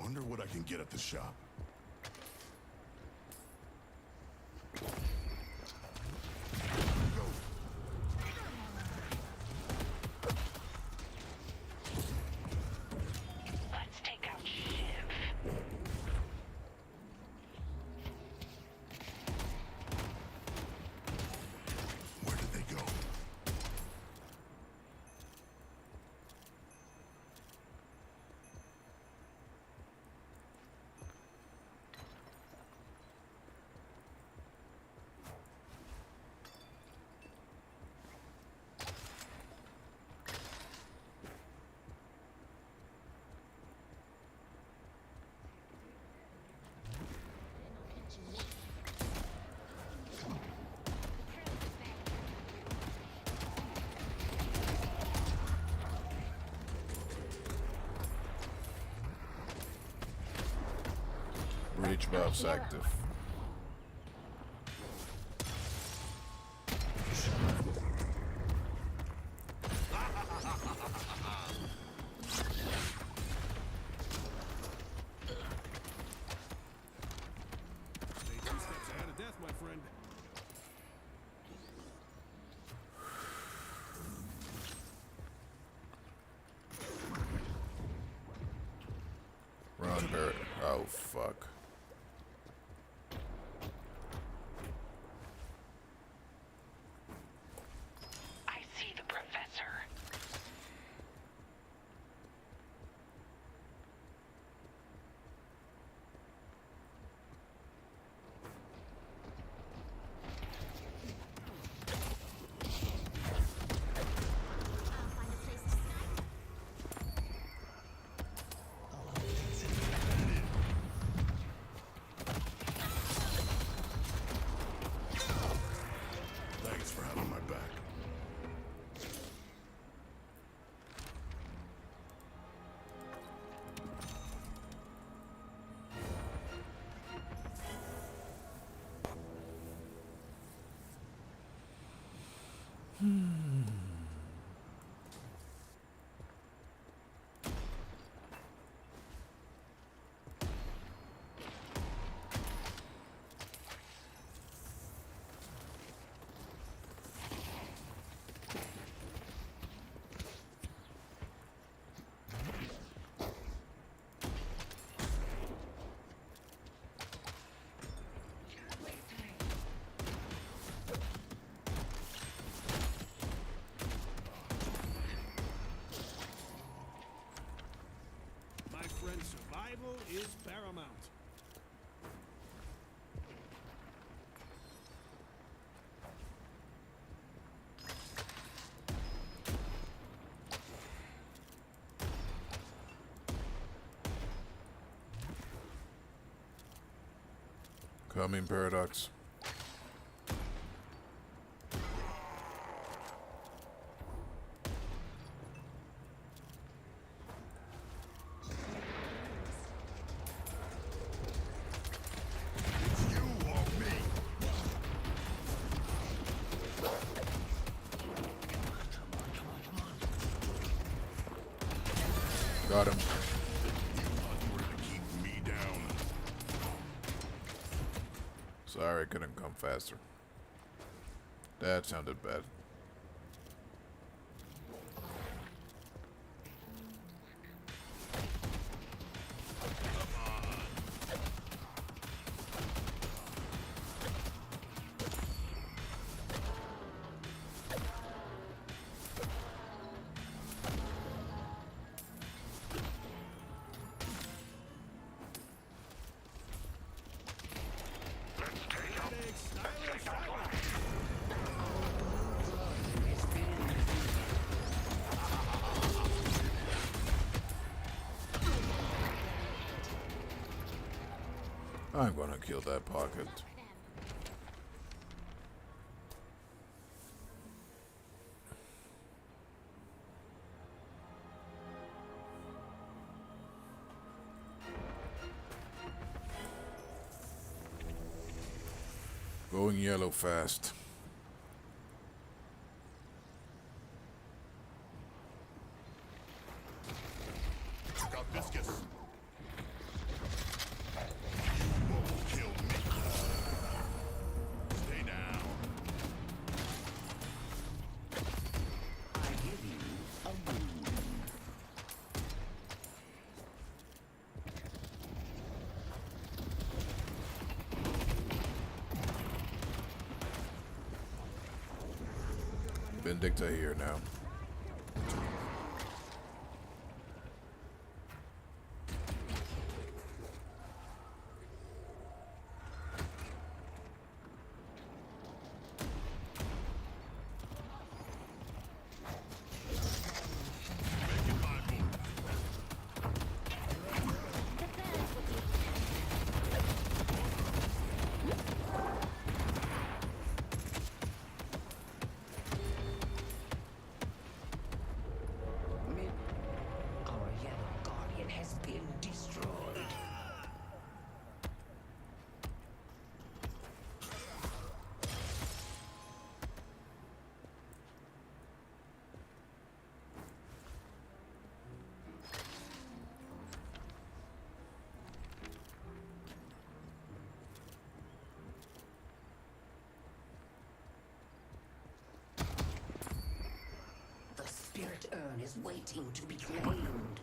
Wonder what I can get at the shop. Let's take out Shiv. Where did they go? Reach valves active. Stay 2 steps ahead of death, my friend. Run, Barrett. Oh, fuck. I see the professor. Thanks for having my back. Coming, Paradox. Got him. Sorry, I couldn't come faster. That sounded bad. I'm gonna kill that pocket. Going yellow fast. Got viscous. Vindicta here now. Spirit urn is waiting to be claimed.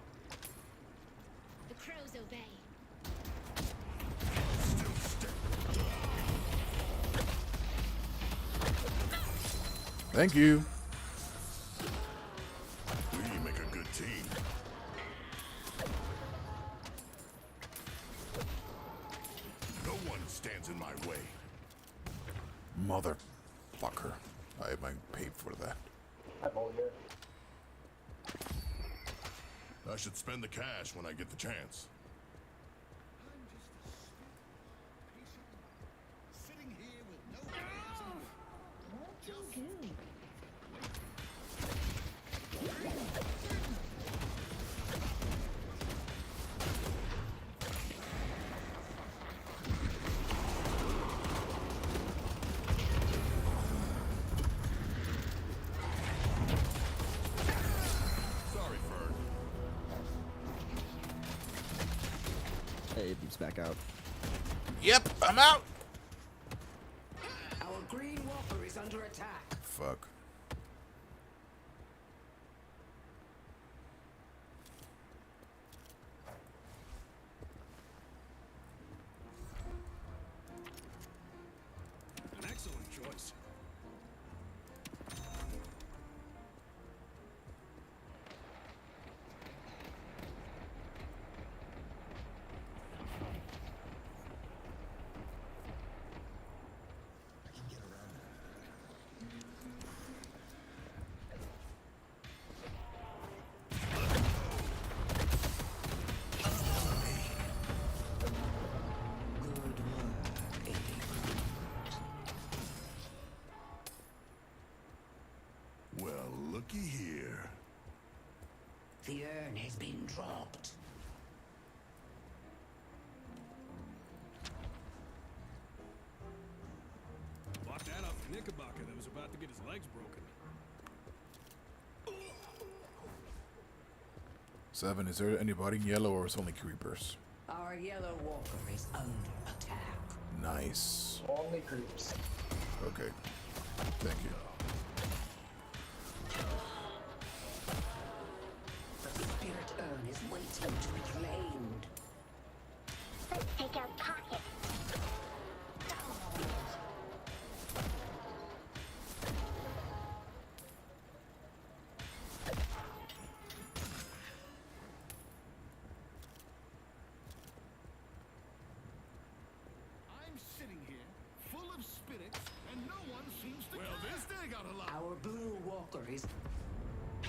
The crows obey. Thank you. We make a good team. No one stands in my way. Motherfucker. I might pay for that. I should spend the cash when I get the chance. Hey, Deep's back out. Yep, I'm out. Our green walker is under attack. Fuck. An excellent choice. been dropped. Bought that off the Knickerbocker that was about to get his legs broken. 7, is there anybody in yellow or it's only creepers? Our yellow walker is under attack. Nice. Only creeps. Okay. Thank you. The spirit urn is waiting to be claimed. Let's take out pocket. I'm sitting here, full of spirits, and no one seems to. Well, this day got a lot. Our blue walker is.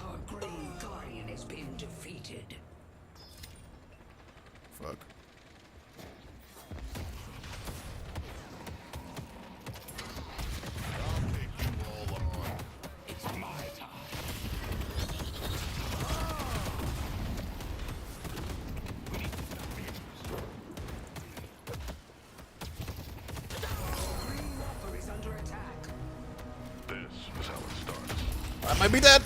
Our green guardian has been defeated. Fuck. It's my time. Green walker is under attack. This is how it starts. I might be dead.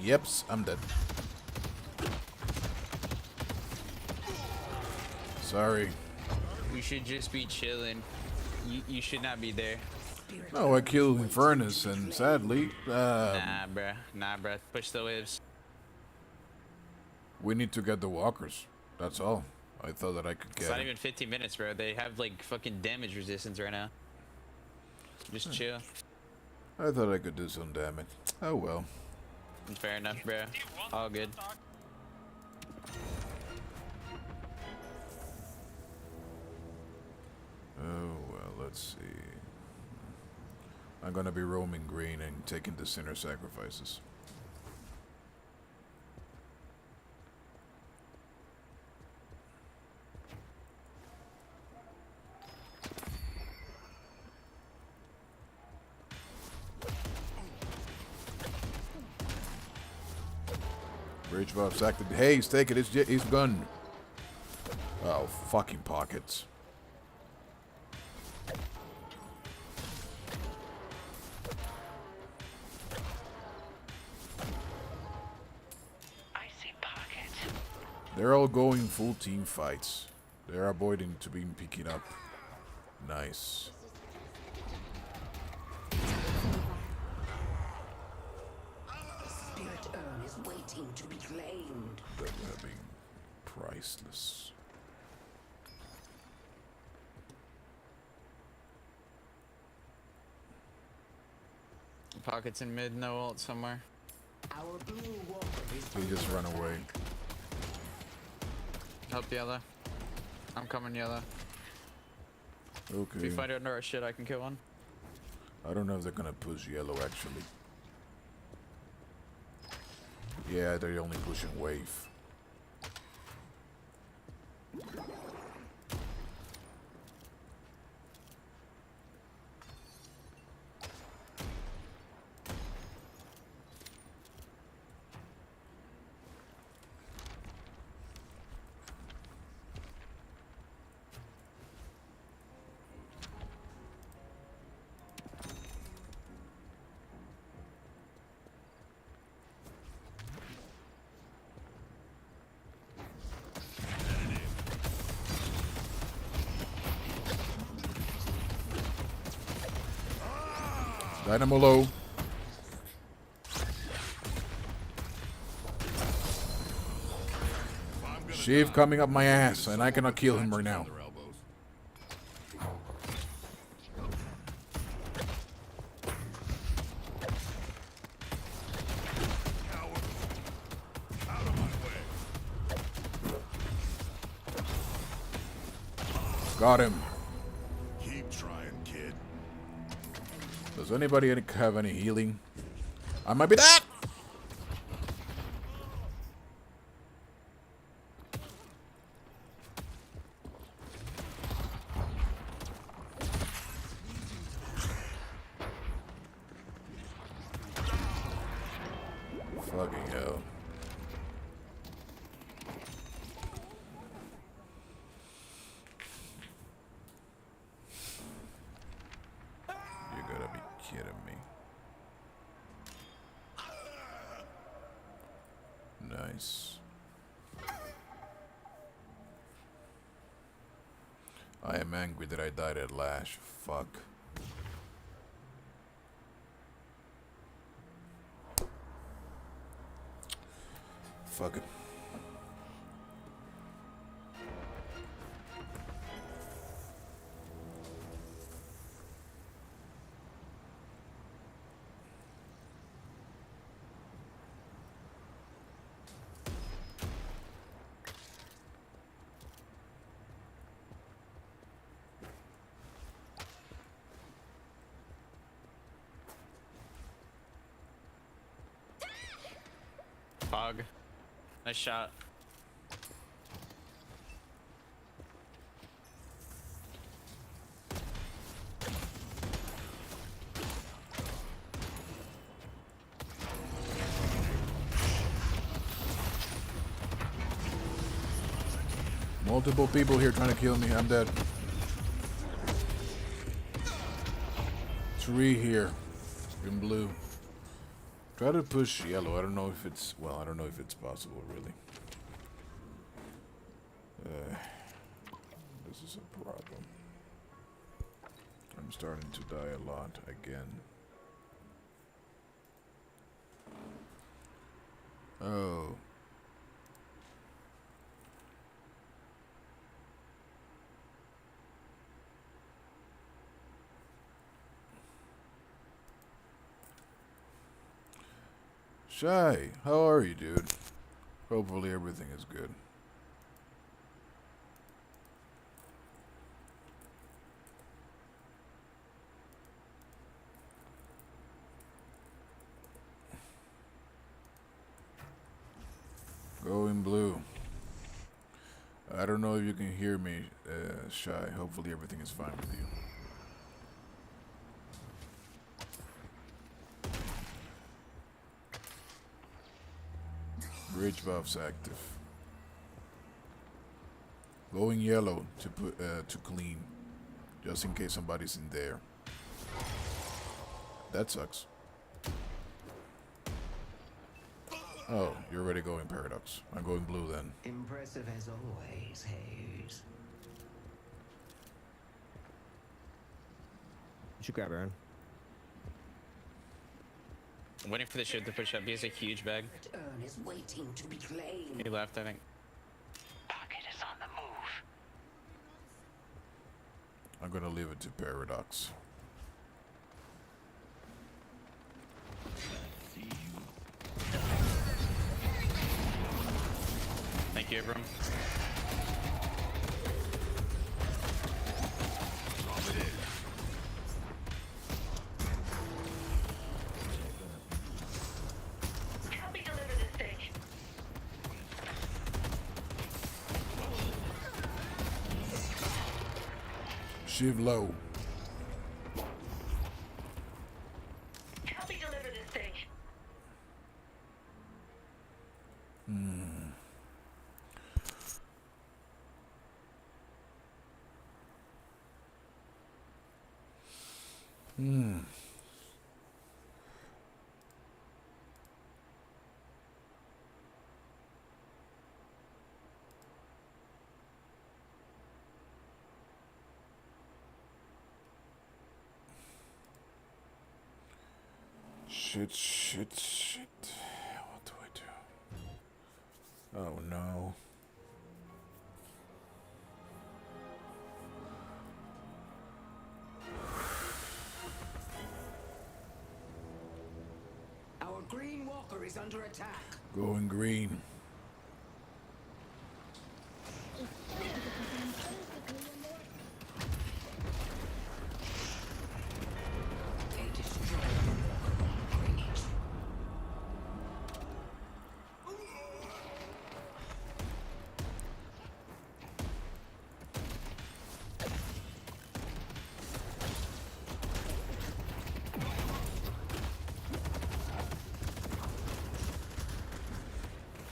Yeps, I'm dead. Sorry. We should just be chilling. You should not be there. No, I killed Infernus, and sadly, Nah, bruh. Nah, bruh. Push the waves. we need to get the walkers. That's all. I thought that I could It's get not it. even 15 minutes, bro. They have like fucking damage resistance right now. Just chill. I thought I could do some damage. Oh well. Fair enough, bro. All good. Oh well, let's see. I'm gonna be roaming green and taking the sinner sacrifices. Bridge buffs active. Hey, he's taking his gun. Oh, fucking pockets. I see pockets. They're all going full team fights. They're avoiding to be picking up. Nice. The spirit urn is waiting to be claimed. That would be priceless. Pockets in mid, no ult somewhere. Our blue walker is He just run away. Help yellow. I'm coming yellow. If Okay. we fight under our shit, I can kill one. I don't know if they're gonna push yellow actually. Yeah, they're only pushing wave. Dynamo low. Shiv coming up my ass, and I cannot kill him right now. Got him. Keep trying, kid. Does anybody have any healing? I might be dead! Fucking hell. Nice. I am angry that I died at Lash. Fuck. Fuck it. Fog. Nice shot. Multiple people here trying to kill me. I'm dead. 3 here. In blue. Try to push yellow. I don't know if it's... Well, I don't know if it's possible, really. This is a problem. I'm starting to die a lot again. Oh. Shy, how are you, dude? Hopefully everything is good. Going blue. I don't know if you can hear me, Shy. Hopefully everything is fine with you. Bridge buffs active. Going yellow to put to clean, just in case somebody's in there. That sucks. Oh, you're already going Paradox. I'm going blue then. Impressive as always, Hayes. You should grab Aaron. I'm waiting for the ship to push up. He has a huge bag. Urn is waiting to be claimed. He left, I think. Pocket is on the move. I'm gonna leave it to Paradox. Thank you, Abrams. Help me deliver this thing. Shiv low. Help me deliver this thing. Shit. What do I do? Oh no. Our green walker is under attack. Going green. They destroy the walker. Bring it.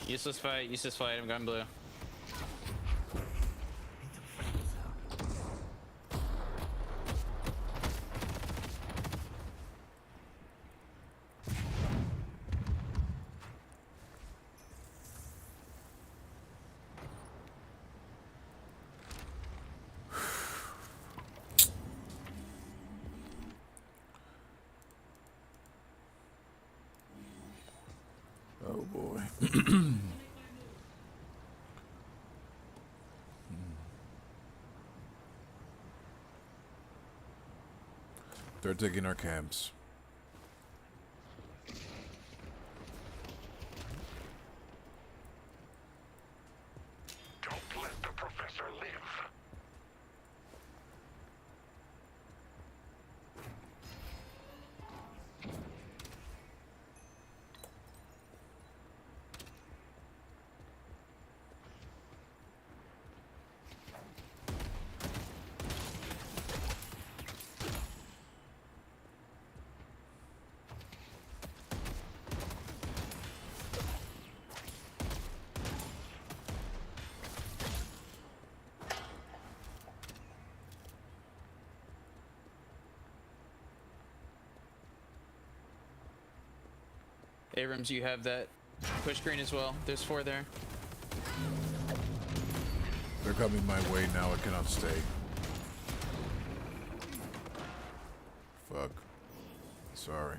Useless fight, I'm going blue. boy. They're taking our camps. Don't let the professor live. Abrams, you have that push green as well. There's 4 there. They're coming my way now. I cannot stay. Fuck. Sorry.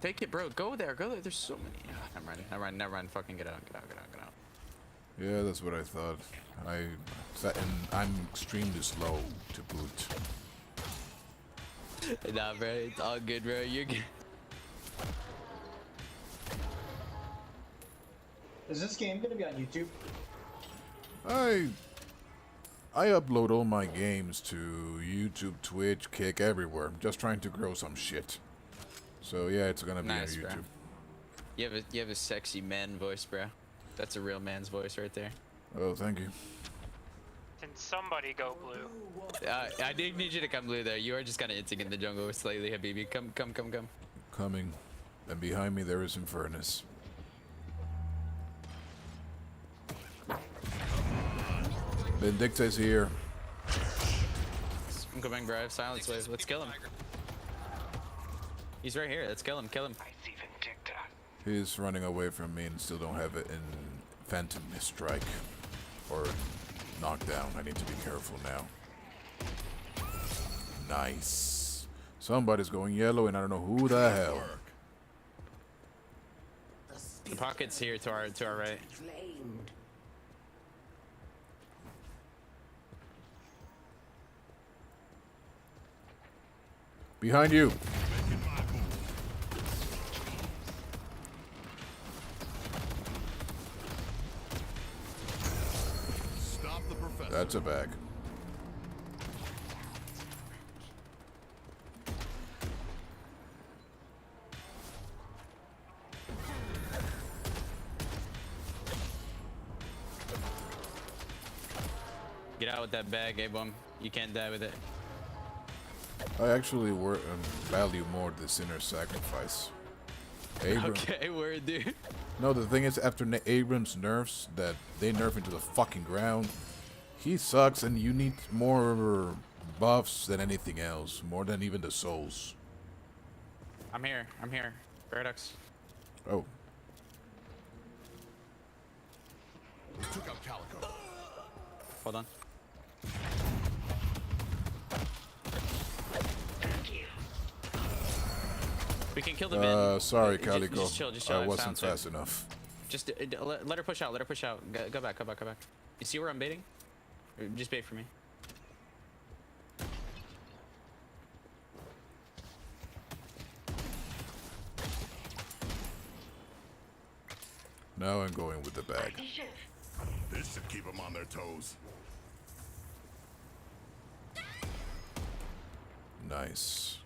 Take it, bro. Go there. Go there. There's so many. Oh, never mind. Fucking get out. Get out. Yeah, that's what I thought. And I'm extremely slow to boot. Nah, bro. It's all good, bro. You're good. Is this game gonna be on YouTube? I upload all my games to YouTube, Twitch, Kick, everywhere. I'm just trying to grow some shit. So yeah, it's gonna be on YouTube. Bro. You have a sexy man voice, bro. That's a real man's voice right there. Oh, thank you. Can somebody go blue? I did need you to come blue there. You are just kind of inting in the jungle slightly, Habibi. Come. Coming. And behind me there is Infernus. Vindicta's here. I'm coming, bro. I have silence wave. Let's kill him. He's right here. Let's kill him. He's running away from me and still don't have it in Phantom Strike. Or Knockdown. I need to be careful now. Nice. Somebody's going yellow and I don't know who the hell. The pocket's here to our right. Behind you. Stop the professor. That's a bag. Get out with that bag, A-bomb. You can't die with it. I actually value more the sinner's sacrifice. Okay, word, dude. No, the thing is, after Abrams nerfs that they nerf into the fucking ground, he sucks, and you need more buffs than anything else, more than even the souls. I'm here. Paradox. Oh. Took out Calico. Hold on. We can kill the mid. Sorry, Calico. Just chill. I wasn't fast enough. Just let her push out. Go back. You see where I'm baiting? Or just bait for me. Now I'm going with the bag. This should keep them on their toes. Nice.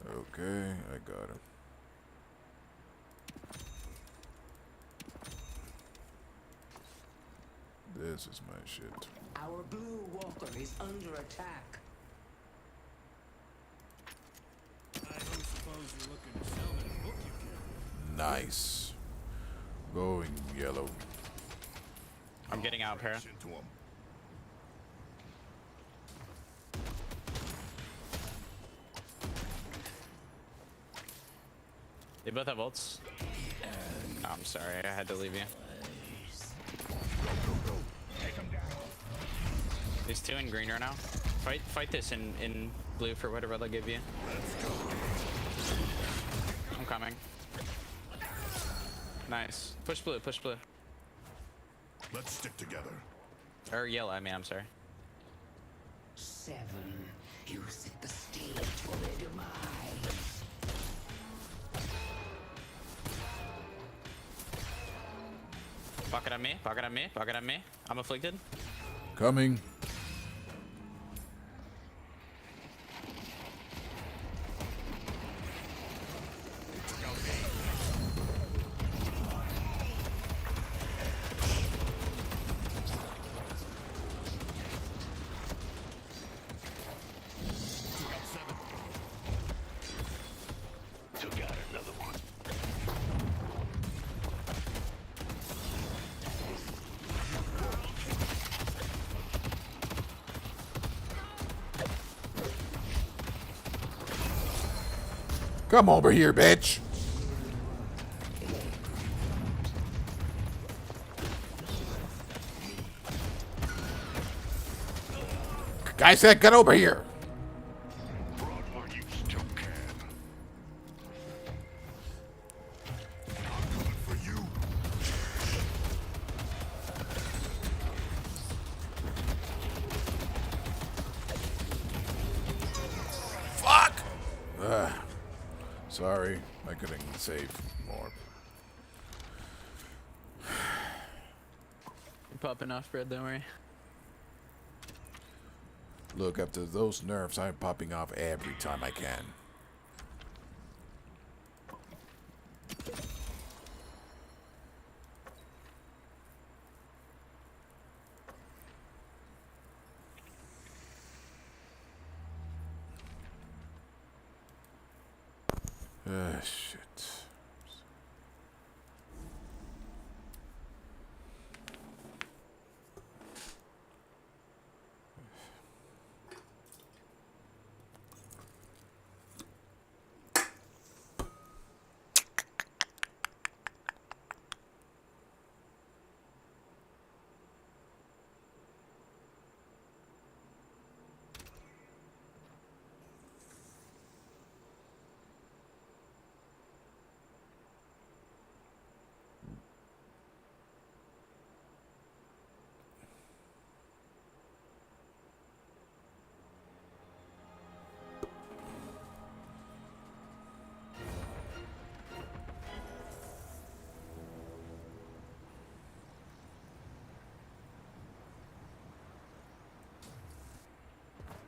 Okay, I got him. This is my shit. Our blue walker is under attack. I don't suppose you're looking to sell that book you carry. Nice. Going yellow. I'm getting out, Para. They both have ults. Oh, I'm sorry, I had to leave you. There's 2 in green right now. Fight this in blue for whatever they'll give you. I'm coming. Nice. Push blue, push blue. Let's stick together. Or yellow, I mean, I'm sorry. 7. You set the stage for their demise. Pocket on me, pocket on me, pocket on me. I'm afflicted. Coming. Took out another one. Come over here, bitch. Guy said, get over here. Broadmoor, you still can. For you. Fuck! Sorry, I couldn't save more. You're popping off, Brad, don't worry. Look, after those nerfs, I'm popping off every time I can. Shit.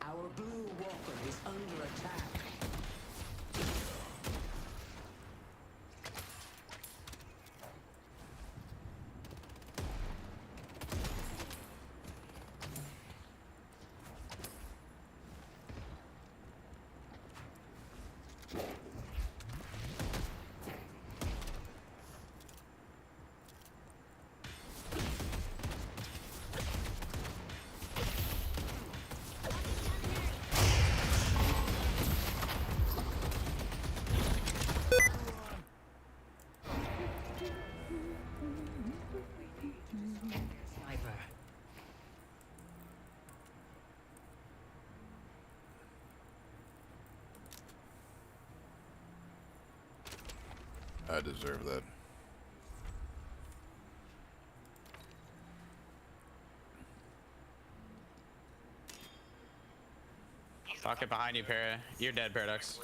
Our blue walker is under attack. I deserve that. Pocket behind you, Para. You're dead, Paradox.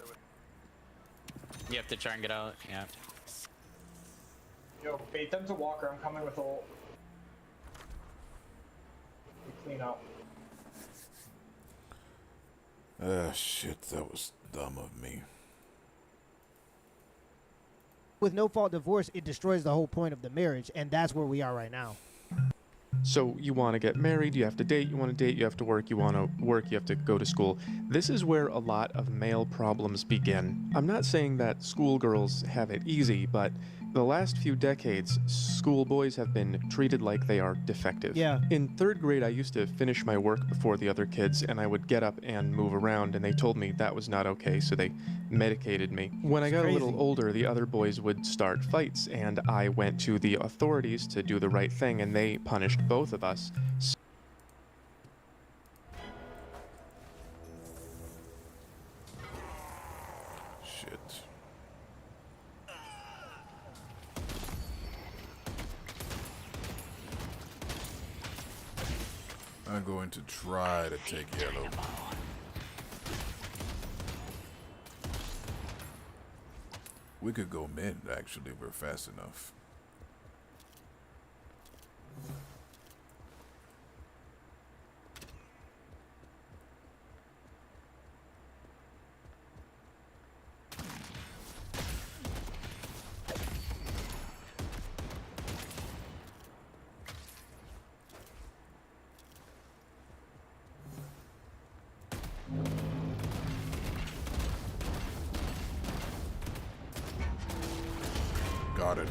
You have to try and get out. Yeah. Yo, bait them to Walker. I'm coming with ult. We clean up. Shit, that was dumb of me. With no fault divorce, it destroys the whole point of the marriage, and that's where we are right now. So you want to get married, you have to date, you want to date, you have to work, you want to work, you have to go to school. This is where a lot of male problems begin. I'm not saying that schoolgirls have it easy, but the last few decades, schoolboys have been treated like they are defective. Yeah. In 3rd grade, I used to finish my work before the other kids, and I would get up and move around, and they told me that was not okay, so they medicated me. When I got a little older, the other boys would start fights, and I went to the authorities to do the right thing, and they punished both of us. I'm going to try to take yellow. We could go mid, actually. We're fast enough. Got it.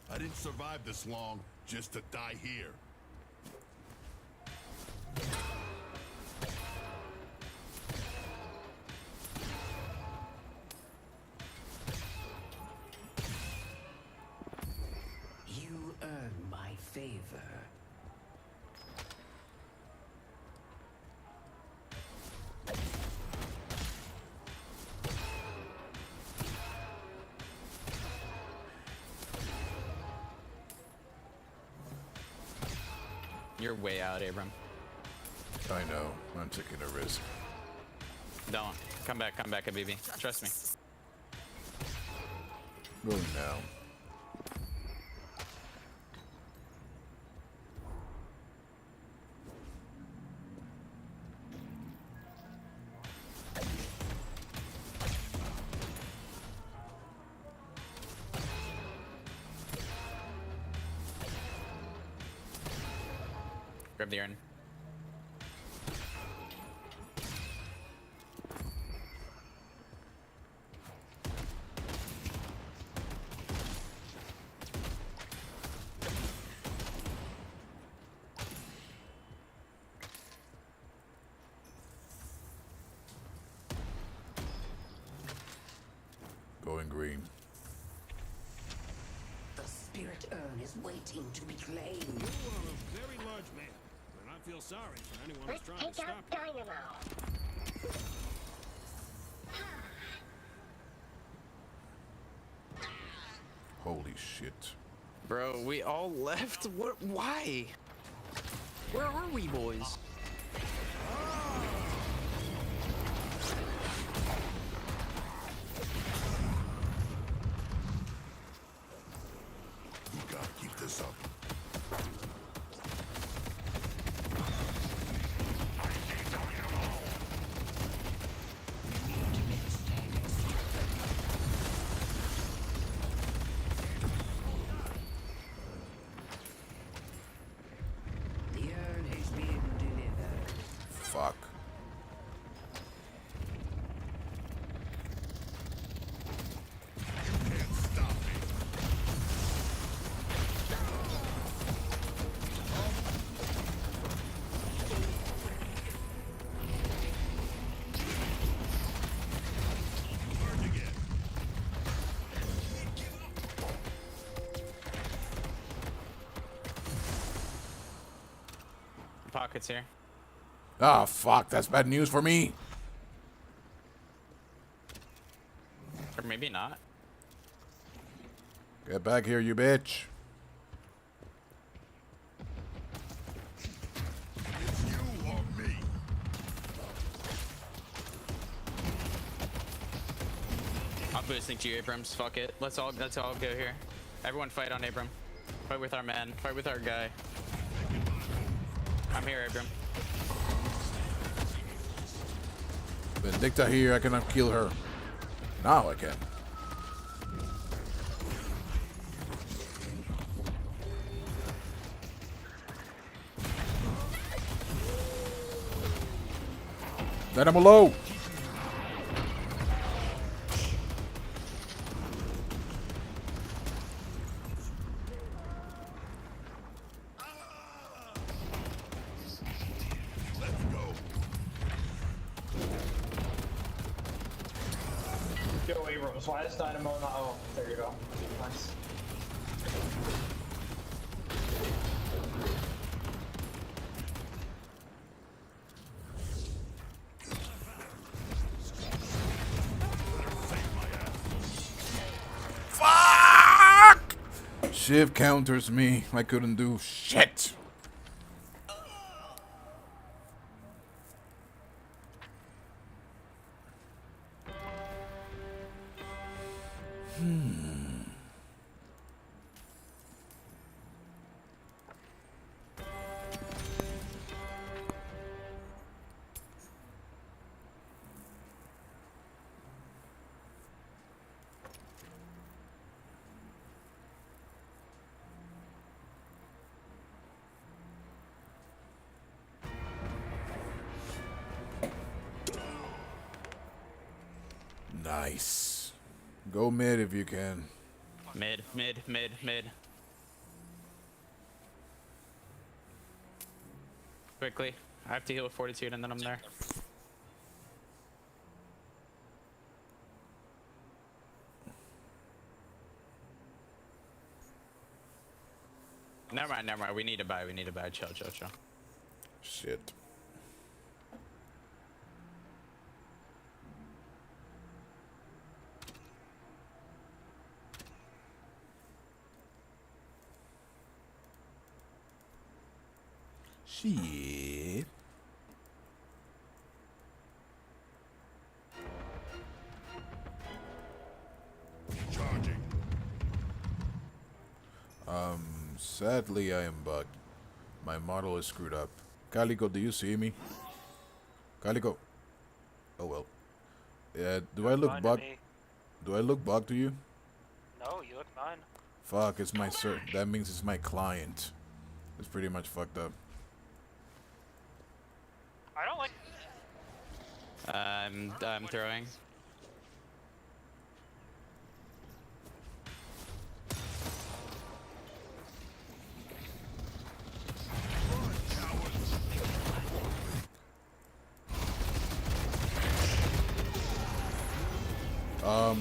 I didn't survive this long just to die here. You earn my favor. You're way out, Abram. I know. I'm taking a risk. Don't. Come back, Habibi. Trust me. Going now. Grab the urn. Going green. The spirit urn is waiting to be claimed. You are a very large man, and I feel sorry for anyone who's trying to stop you. Dynamo. Holy shit. Bro, we all left? What? Why? Where are we, boys? We gotta keep this up. The urn is being delivered. Fuck. Pockets here. Ah, fuck. That's bad news for me. Or maybe not. Get back here, you bitch. It's you or me. I'm boosting to you, Abrams. Fuck it. Let's all go here. Everyone fight on Abram. Fight with our man. Fight with our guy. I'm here, Abram. Vindicta here. I cannot kill her. Now I can. Then I'm low. Yo, Abrams, why is Dynamo not? Oh, there you go. Nice. Shiv counters me. I couldn't do shit. Nice. Go mid if you can. Mid, mid, mid, mid. Quickly. I have to heal with fortitude and then I'm there. Never mind, never mind. We need to buy. We need to buy. Chill, chill, chill. Shit. Shit. Charging. Sadly I am bugged. My model is screwed up. Calico, do you see me? Calico. Oh well. Yeah, do I look bugged? Do I look bugged to you? No, you look fine. Fuck, it's my that means it's my client. It's pretty much fucked up. I don't like. I'm throwing.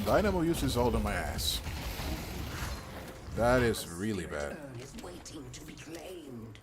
Dynamo uses all of my ass. That is really bad. Is waiting to be claimed.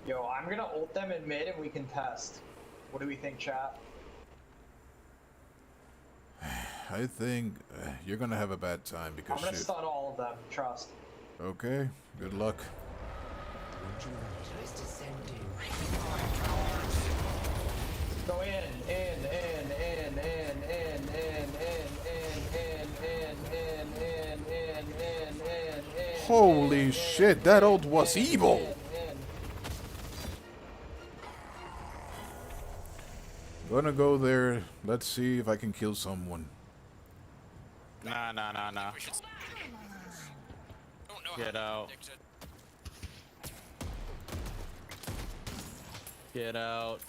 Yo, I'm gonna ult them in mid and we can test. What do we think, chat? I think you're gonna have a bad time because I'm gonna shit. stun all of them, trust. Okay, good luck. Rejuvenator is descending. Go in. Holy shit, that ult was evil! Gonna go there. Let's see if I can kill someone. Nah. Get out. Get out.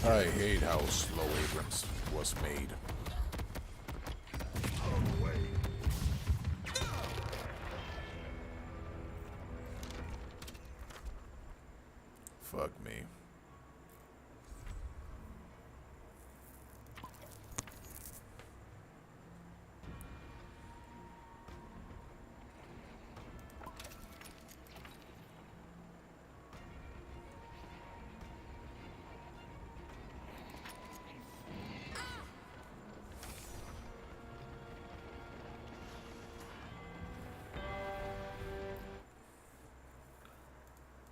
I hate how slow Abrams was made. Fuck me.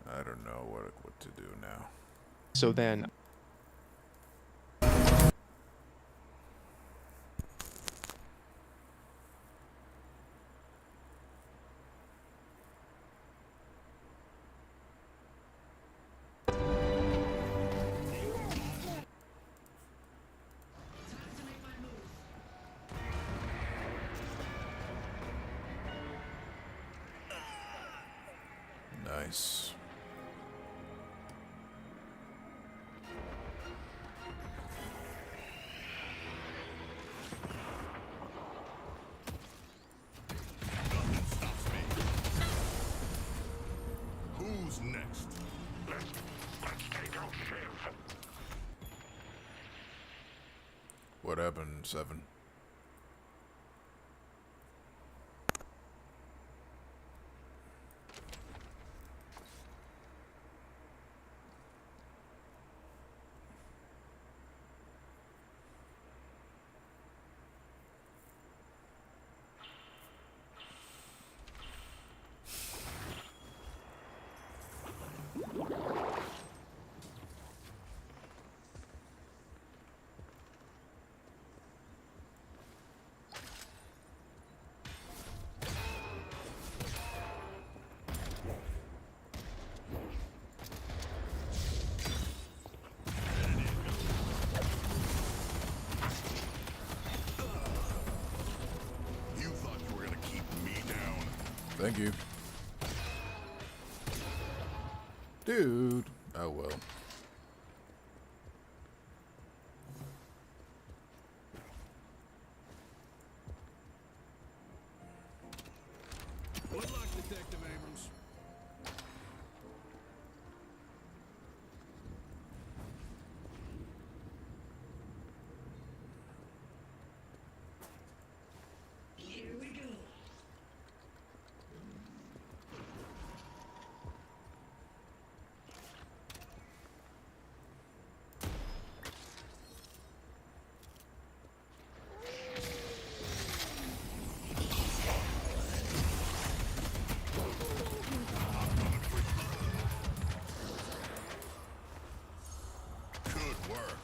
I don't know what to do now. So then Nice. Who's next? Let's take out Shiv. What happened, Seven? You thought you were gonna keep me down. Thank you. Dude. Oh well. Good luck, Detective Abrams. Here we go. Good work.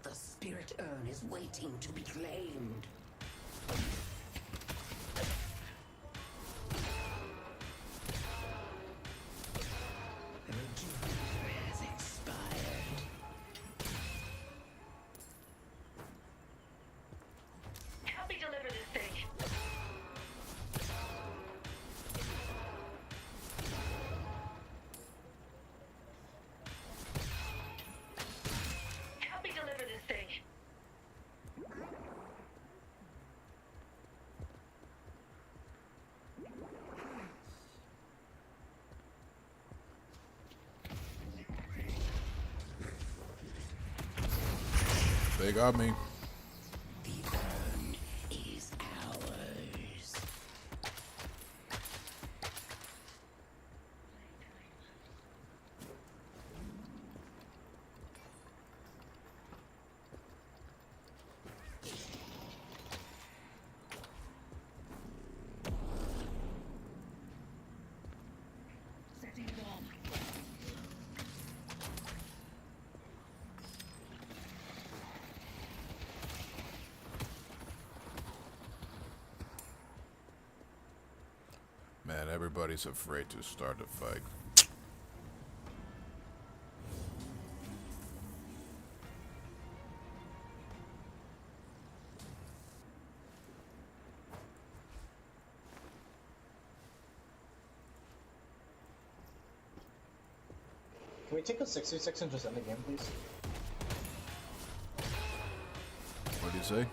The spirit urn is waiting to be claimed. Her duty has expired. Help me deliver this thing. Help me deliver this thing. They got me. The urn is ours. Setting bomb. Man, everybody's afraid to start a fight. Can we take a 66 and just end the game, please? What do you say?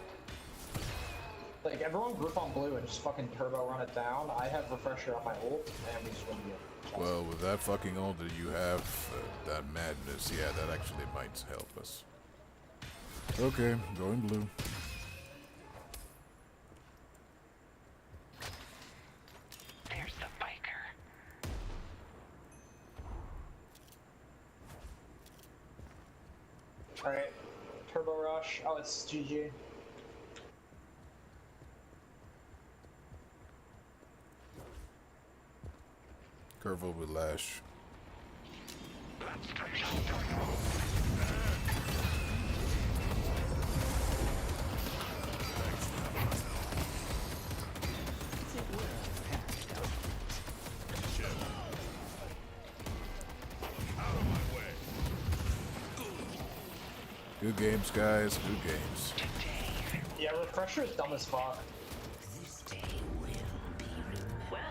Like, everyone group on blue and just fucking turbo run it down. I have refresher on my ult, and we just win the game. Well, with that fucking ult that you have, that madness, yeah, that actually might help us. Okay, going blue. There's the biker. Alright, turbo rush. Oh, it's GG. Curvo with Lash. Good games, guys. Good games. Yeah, Refresher is dumb as fuck. This day will be remembered.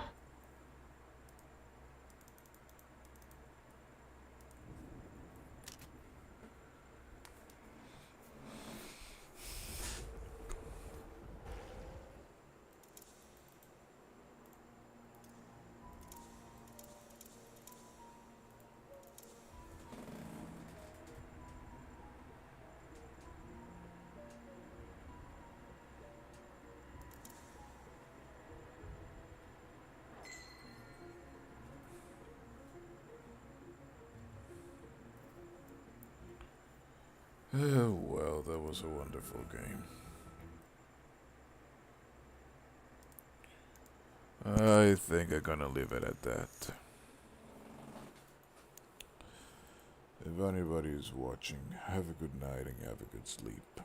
Oh, well, that was a wonderful game. I think I'm gonna leave it at that. If anybody is watching, have a good night and have a good sleep.